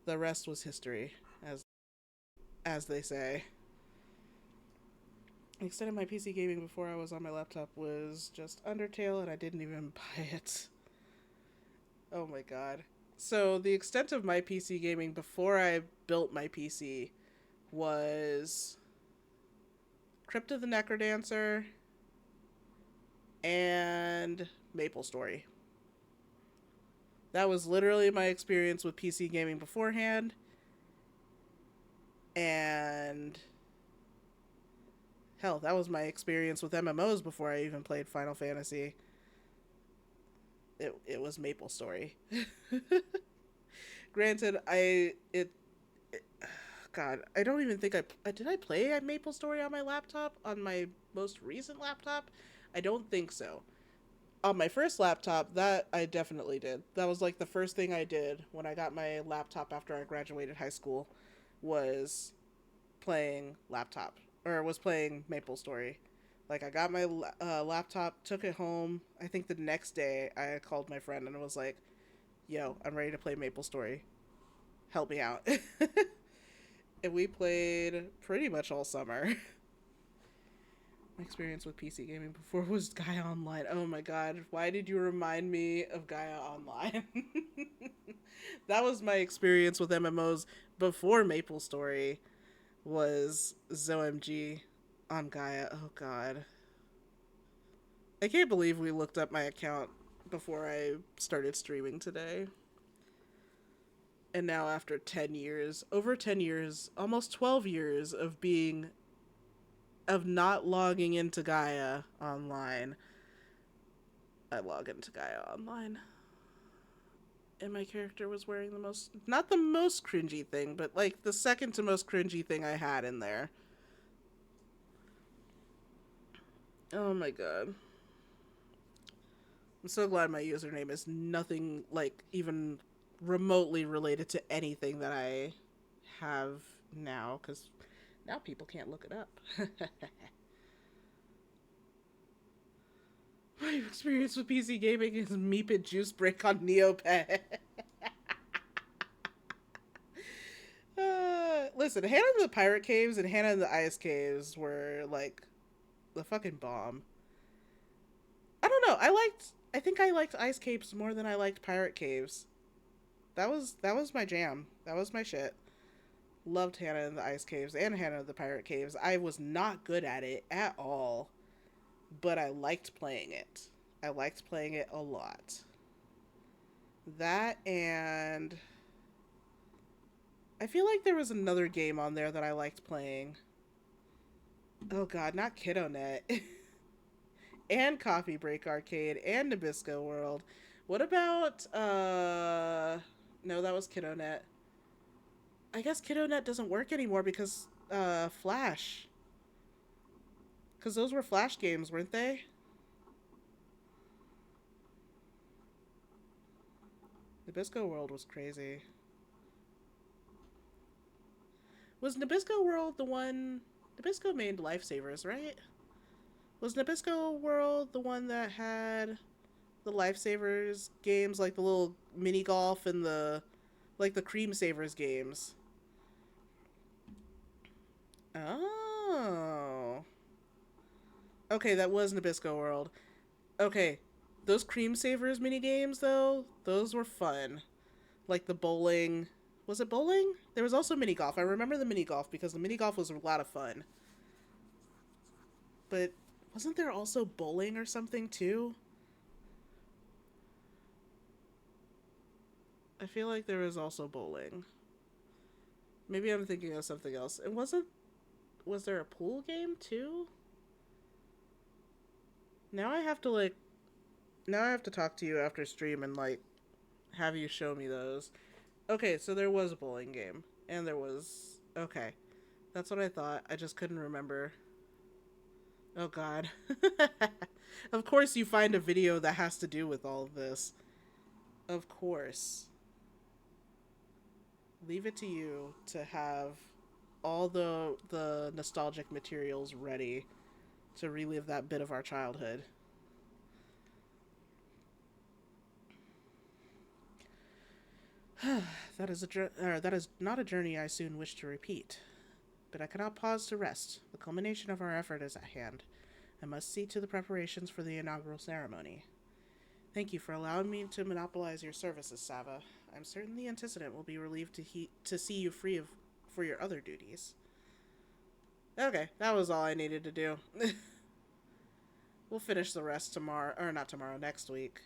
the rest was history, as they say. The extent of my PC gaming before I was on my laptop was just Undertale, and I didn't even buy it. Oh my god. So, the extent of my PC gaming before I built my PC was Crypt of the Necrodancer and Maple Story. That was literally my experience with PC gaming beforehand. And hell, that was my experience with MMOs before I even played Final Fantasy. It was Maple Story. Granted, God, I don't even think did I play Maple Story on my laptop on my most recent laptop. I don't think so. On my first laptop, that I definitely did. That was like the first thing I did when I got my laptop after I graduated high school, was was playing Maple Story. Like I got my laptop, took it home. I think the next day I called my friend and was like, "Yo, I'm ready to play Maple Story. Help me out." And we played pretty much all summer. My experience with PC gaming before was Gaia Online. Oh my god, why did you remind me of Gaia Online? That was my experience with MMOs before Maple Story, was ZOMG on Gaia. Oh god. I can't believe we looked up my account before I started streaming today. And now after 10 years, over 10 years, almost 12 years of not logging into Gaia Online, I log into Gaia Online. And my character was wearing not the most cringy thing, but like the second to most cringy thing I had in there. Oh my god. I'm so glad my username is nothing like even remotely related to anything that I have now, because now people can't look it up. My experience with PC gaming is Meepit Juice Break on Neopet. Listen, Hannah in the Pirate Caves and Hannah in the Ice Caves were like the fucking bomb. I don't know. I think I liked Ice Caves more than I liked Pirate Caves. That was my jam. That was my shit. Loved Hannah in the Ice Caves and Hannah in the Pirate Caves. I was not good at it at all, but I liked playing it. I liked playing it a lot. That, and I feel like there was another game on there that I liked playing. Oh god, not KiddoNet. And Coffee Break Arcade and Nabisco World. What about no, that was KiddoNet. I guess KiddoNet doesn't work anymore because Flash. Because those were Flash games, weren't they? Nabisco World was crazy. Was Nabisco World the one... Nabisco made Lifesavers, right? Was Nabisco World the one that had the Lifesavers games, like the little mini golf and the Cream Savers games? Oh. Okay, that was Nabisco World. Okay, Those Cream Savers mini games, though, those were fun. Like the bowling. Was it bowling? There was also mini golf. I remember the mini golf because the mini golf was a lot of fun. But wasn't there also bowling or something too? I feel like there was also bowling. Maybe I'm thinking of something else. It wasn't. Was there a pool game too? Now I have to like. Now I have to talk to you after stream and like have you show me those. Okay, so there was a bowling game, and there was. Okay, that's what I thought. I just couldn't remember. Oh God. Of course, you find a video that has to do with all of this. Of course. Leave it to you to have all the nostalgic materials ready to relive that bit of our childhood. That is not a journey I soon wish to repeat. But I cannot pause to rest. The culmination of our effort is at hand. I must see to the preparations for the inaugural ceremony. Thank you for allowing me to monopolize your services, Sava. I'm certain the antecedent will be relieved to see you free of for your other duties. Okay, that was all I needed to do. We'll finish the rest tomorrow, or not tomorrow, next week.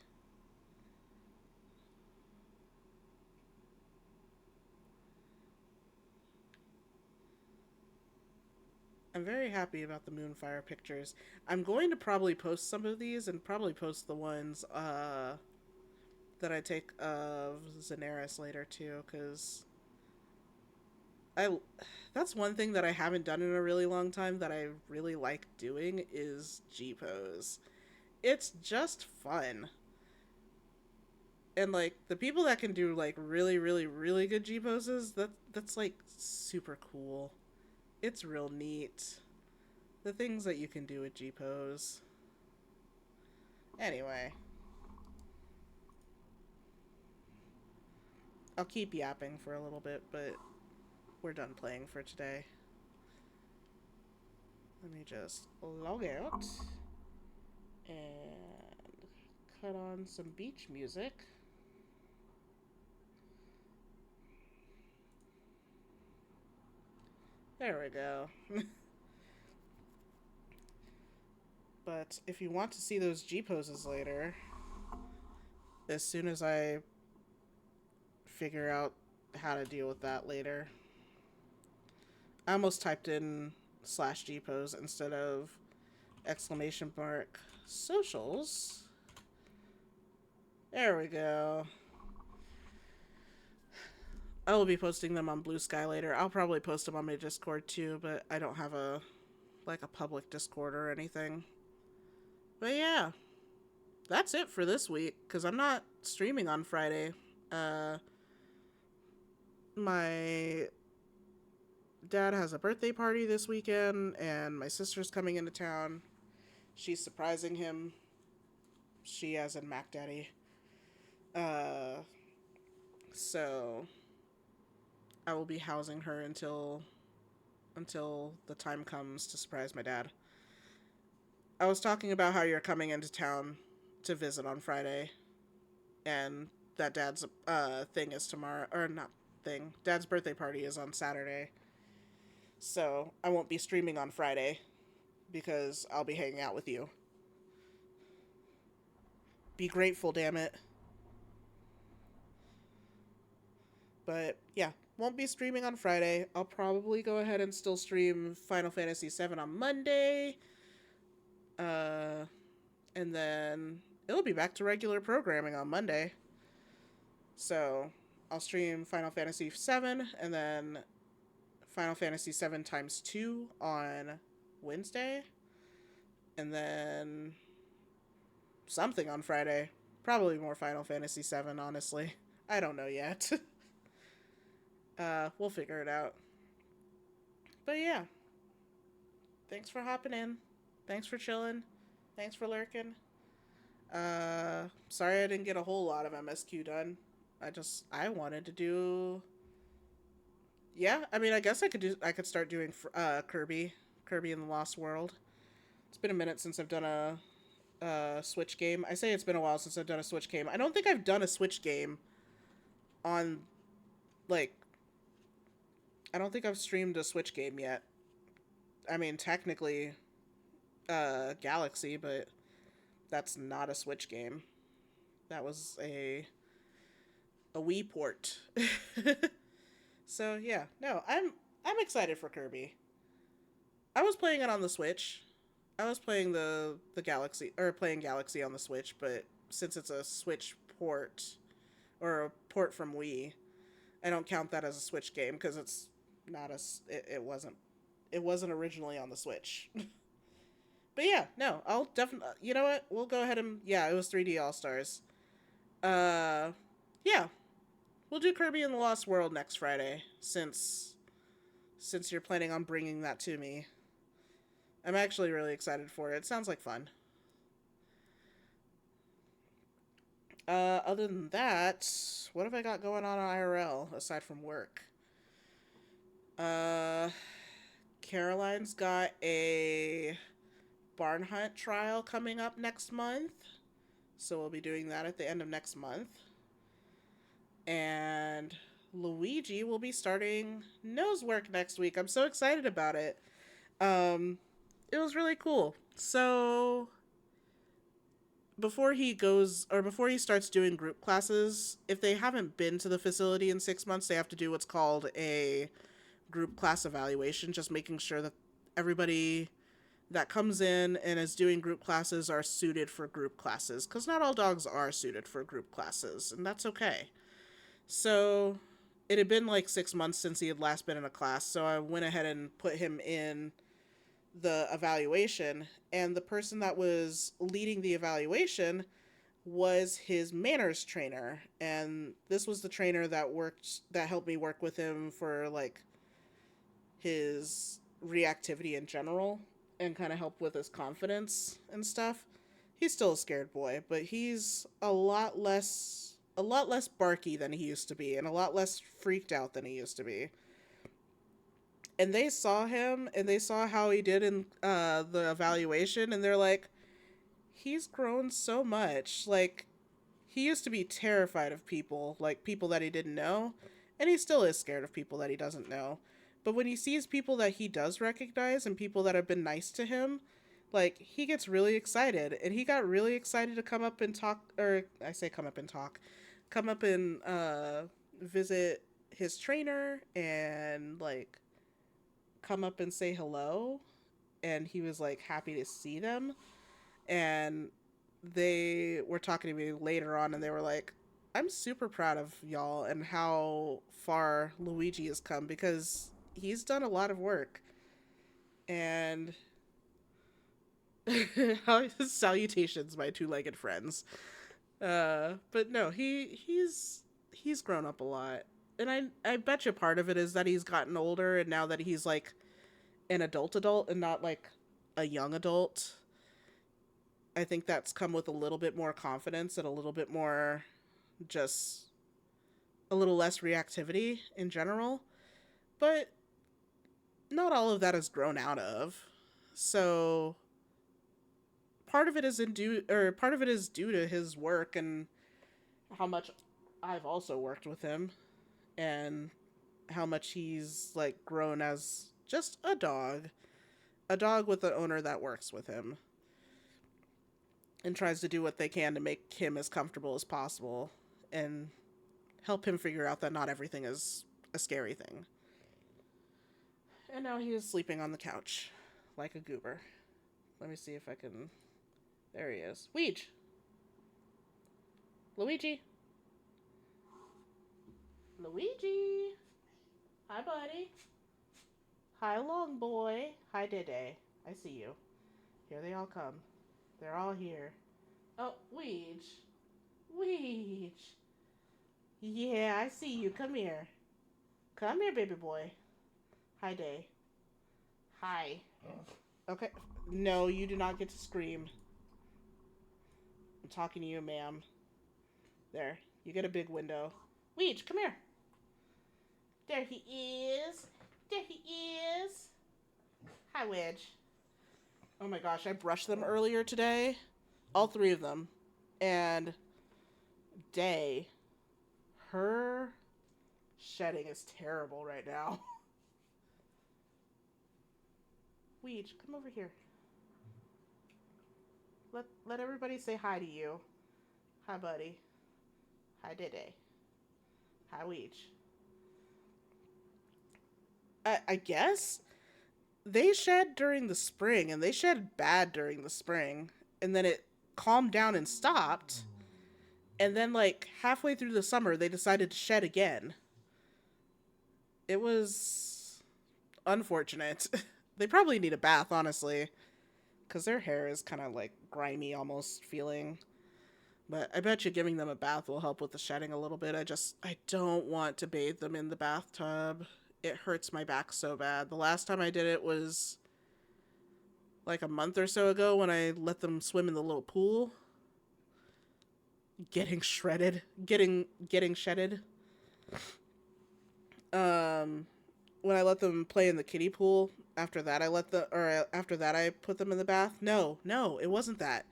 I'm very happy about the Moonfire pictures. I'm going to probably post some of these and probably post the ones that I take of Xanaris later too, because I that's one thing that I haven't done in a really long time that I really like doing is G-pose. It's just fun. And like the people that can do like really really really good G-poses, that's like super cool. It's real neat. The things that you can do with G-pose. Anyway, I'll keep yapping for a little bit, but we're done playing for today. Let me just log out and cut on some beach music. There we go. But if you want to see those G poses later, as soon as I figure out how to deal with that later, I almost typed in /G pose instead of exclamation mark socials. There we go. I will be posting them on Blue Sky later. I'll probably post them on my Discord too, but I don't have a public Discord or anything. But yeah, that's it for this week because I'm not streaming on Friday. My dad has a birthday party this weekend, and my sister's coming into town. She's surprising him. She as in Mac Daddy. So I will be housing her until the time comes to surprise my dad. I was talking about how you're coming into town to visit on Friday, and that Dad's thing is tomorrow, or not thing. Dad's birthday party is on Saturday, so I won't be streaming on Friday because I'll be hanging out with you. Be grateful, damn it. But yeah, won't be streaming on Friday. I'll probably go ahead and still stream Final Fantasy VII on Monday. And then it'll be back to regular programming on Monday. So I'll stream Final Fantasy VII and then Final Fantasy VII times 2 on Wednesday. And then something on Friday. Probably more Final Fantasy VII, honestly. I don't know yet. We'll figure it out. But yeah. Thanks for hopping in. Thanks for chilling. Thanks for lurking. Sorry I didn't get a whole lot of MSQ done. I wanted to do... Yeah, I mean, I guess I could start doing Kirby in the Lost World. It's been a minute since I've done Switch game. I say it's been a while since I've done a Switch game. I don't think I've done a Switch game on, like, I don't think I've streamed a Switch game yet. I mean, technically, Galaxy, but that's not a Switch game. That was a Wii port. So yeah, no, I'm excited for Kirby. I was playing it on the Switch. I was playing the Galaxy, or playing Galaxy on the Switch, but since it's a Switch port or a port from Wii, I don't count that as a Switch game because it's not a it wasn't originally on the Switch. But yeah, no, I'll definitely, you know what? We'll go ahead and, yeah, it was 3D All Stars. Uh yeah, we'll do Kirby in the Lost World next Friday since you're planning on bringing that to me. I'm actually really excited for it. It sounds like fun. Other than that, what have I got going on IRL aside from work? Uh, Caroline's got a barn hunt trial coming up next month. So we'll be doing that at the end of next month. And Luigi will be starting nose work next week. I'm so excited about it. It was really cool. So before he starts doing group classes, if they haven't been to the facility in 6 months, they have to do what's called a group class evaluation, just making sure that everybody that comes in and is doing group classes are suited for group classes, because not all dogs are suited for group classes, and that's okay. So it had been like 6 months since he had last been in a class, so I went ahead and put him in the evaluation, and the person that was leading the evaluation was his manners trainer, and this was the trainer that helped me work with him for like his reactivity in general and kind of help with his confidence and stuff. He's still a scared boy, but he's a lot less barky than he used to be and a lot less freaked out than he used to be. And they saw him and they saw how he did in the evaluation, and they're like, he's grown so much. Like, he used to be terrified of people, like people that he didn't know, and he still is scared of people that he doesn't know. But when he sees people that he does recognize and people that have been nice to him, like, he gets really excited. And he got really excited to come up and talk, or I say come up and talk, come up and visit his trainer and, like, come up and say hello. And he was, like, happy to see them. And they were talking to me later on, and they were like, I'm super proud of y'all and how far Luigi has come, because he's done a lot of work. And salutations, my two-legged friends. But no, he's grown up a lot. And I bet you part of it is that he's gotten older, and now that he's like an adult and not like a young adult, I think that's come with a little bit more confidence and a little bit more, just a little less reactivity in general. But not all of that is grown out of. So part of it is due to his work and how much I've also worked with him, and how much he's like grown as just a dog with an owner that works with him and tries to do what they can to make him as comfortable as possible and help him figure out that not everything is a scary thing. And now he is sleeping on the couch like a goober. Let me see if I can... There he is. Weege! Luigi! Luigi! Hi, buddy. Hi, long boy. Hi, Dede. I see you. Here they all come. They're all here. Oh, Weege. Weege. Yeah, I see you. Come here. Come here, baby boy. Hi, Day. Hi. Okay. No, you do not get to scream. I'm talking to you, ma'am. There. You get a big window. Weege, come here. There he is. There he is. Hi, Wedge. Oh my gosh, I brushed them earlier today. All three of them. And Day, her shedding is terrible right now. Weege, come over here. Let everybody say hi to you. Hi, buddy. Hi, Day. Hi, Weege. I guess they shed during the spring, and they shed bad during the spring, and then it calmed down and stopped. And then, like, halfway through the summer, they decided to shed again. It was unfortunate. They probably need a bath, honestly, because their hair is kind of, like, grimy almost feeling. But I bet you giving them a bath will help with the shedding a little bit. I don't want to bathe them in the bathtub. It hurts my back so bad. The last time I did it was like a month or so ago when I let them swim in the little pool. Getting shredded. Getting shedded. When I let them play in the kiddie pool, after that I put them in the bath. No, it wasn't that.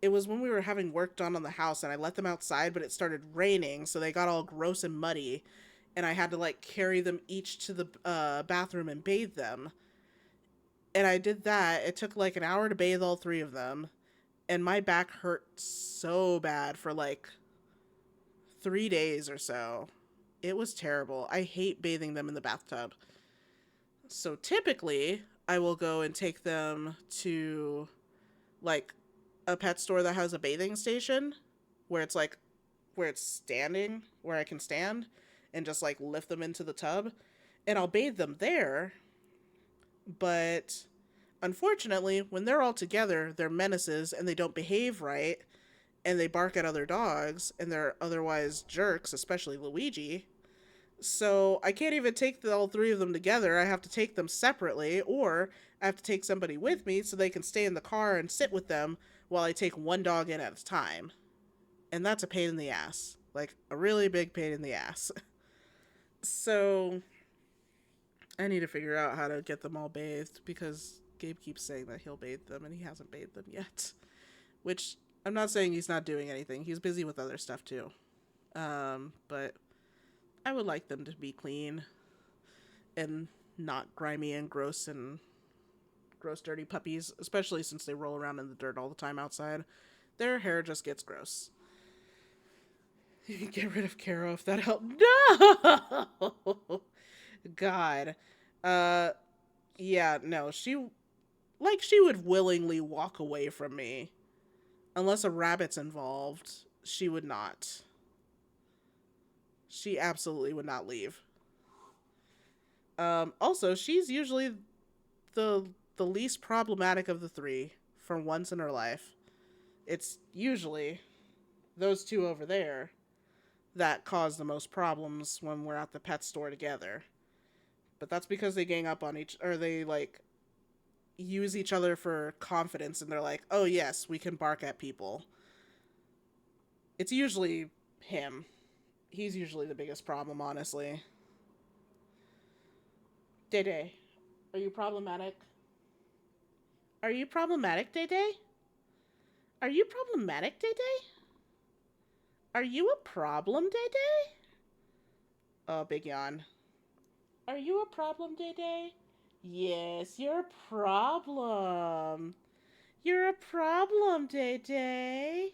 It was when we were having work done on the house and I let them outside, but it started raining, so they got all gross and muddy, and I had to, like, carry them each to the bathroom and bathe them. And I did that. It took, like, an hour to bathe all three of them, and my back hurt so bad for, like, 3 days or so. It was terrible. I hate bathing them in the bathtub. So typically, I will go and take them to, like, a pet store that has a bathing station where it's like, where it's standing, where I can stand and just, like, lift them into the tub, and I'll bathe them there. But unfortunately, when they're all together, they're menaces and they don't behave right, and they bark at other dogs, and they're otherwise jerks, especially Luigi. So I can't even take all three of them together. I have to take them separately, or I have to take somebody with me so they can stay in the car and sit with them while I take one dog in at a time. And that's a pain in the ass. Like, a really big pain in the ass. So I need to figure out how to get them all bathed, because Gabe keeps saying that he'll bathe them and he hasn't bathed them yet. Which, I'm not saying he's not doing anything. He's busy with other stuff too. But I would like them to be clean and not grimy and gross, dirty puppies, especially since they roll around in the dirt all the time outside. Their hair just gets gross. You can get rid of Caro if that helped. No! God. Yeah, no, she would willingly walk away from me. Unless a rabbit's involved, she would not. She absolutely would not leave. Also, she's usually the least problematic of the three for once in her life. It's usually those two over there that cause the most problems when we're at the pet store together. But that's because they gang up on they, like, use each other for confidence, and they're like, oh yes, we can bark at people. It's usually him. He's usually the biggest problem, honestly. Day, are you problematic? Are you problematic, Day? Are you problematic, Day? Are you a problem, Day? Oh, big yawn. Are you a problem, Day? Yes, you're a problem. You're a problem, Day.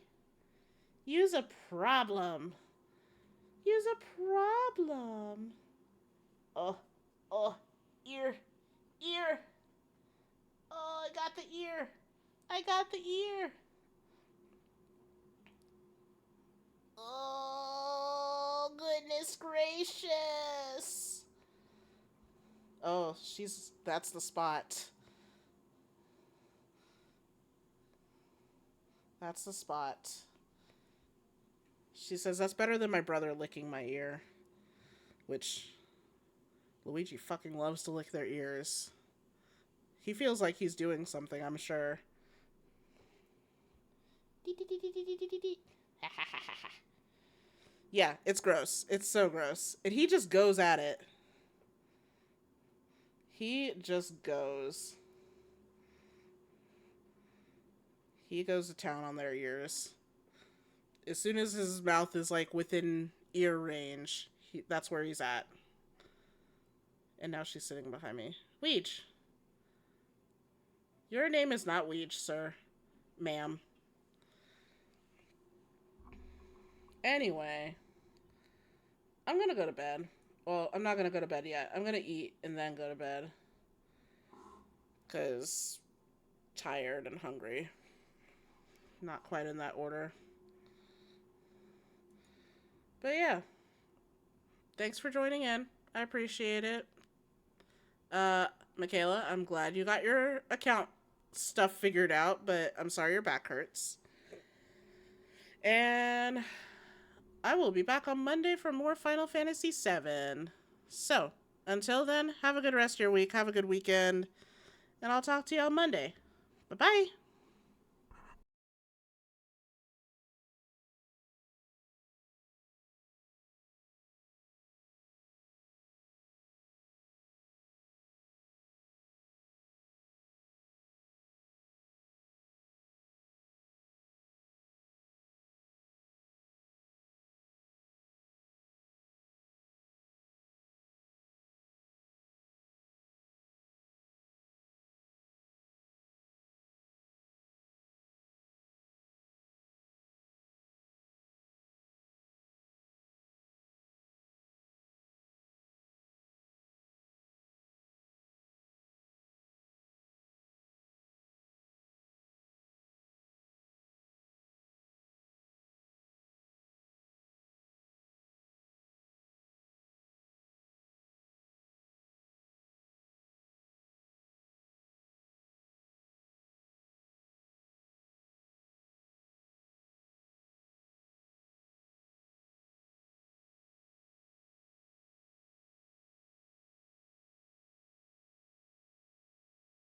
You's a problem. You's a problem. Oh, ear. Oh, I got the ear. Oh, goodness gracious. Oh, that's the spot. That's the spot. She says, that's better than my brother licking my ear. Which, Luigi fucking loves to lick their ears. He feels like he's doing something, I'm sure. Yeah, it's gross. It's so gross. And he just goes at it. He just goes. he goes to town on their ears. As soon as his mouth is like within ear range, that's where he's at. And now she's sitting behind me. Weege. Your name is not Weege, sir. Ma'am. Anyway. I'm gonna go to bed. Well, I'm not gonna go to bed yet. I'm gonna eat and then go to bed. Because tired and hungry. Not quite in that order. But yeah. Thanks for joining in. I appreciate it. Michaela, I'm glad you got your account stuff figured out, but I'm sorry your back hurts. And I will be back on Monday for more Final Fantasy VII. So, until then, have a good rest of your week, have a good weekend, and I'll talk to you on Monday. Bye-bye!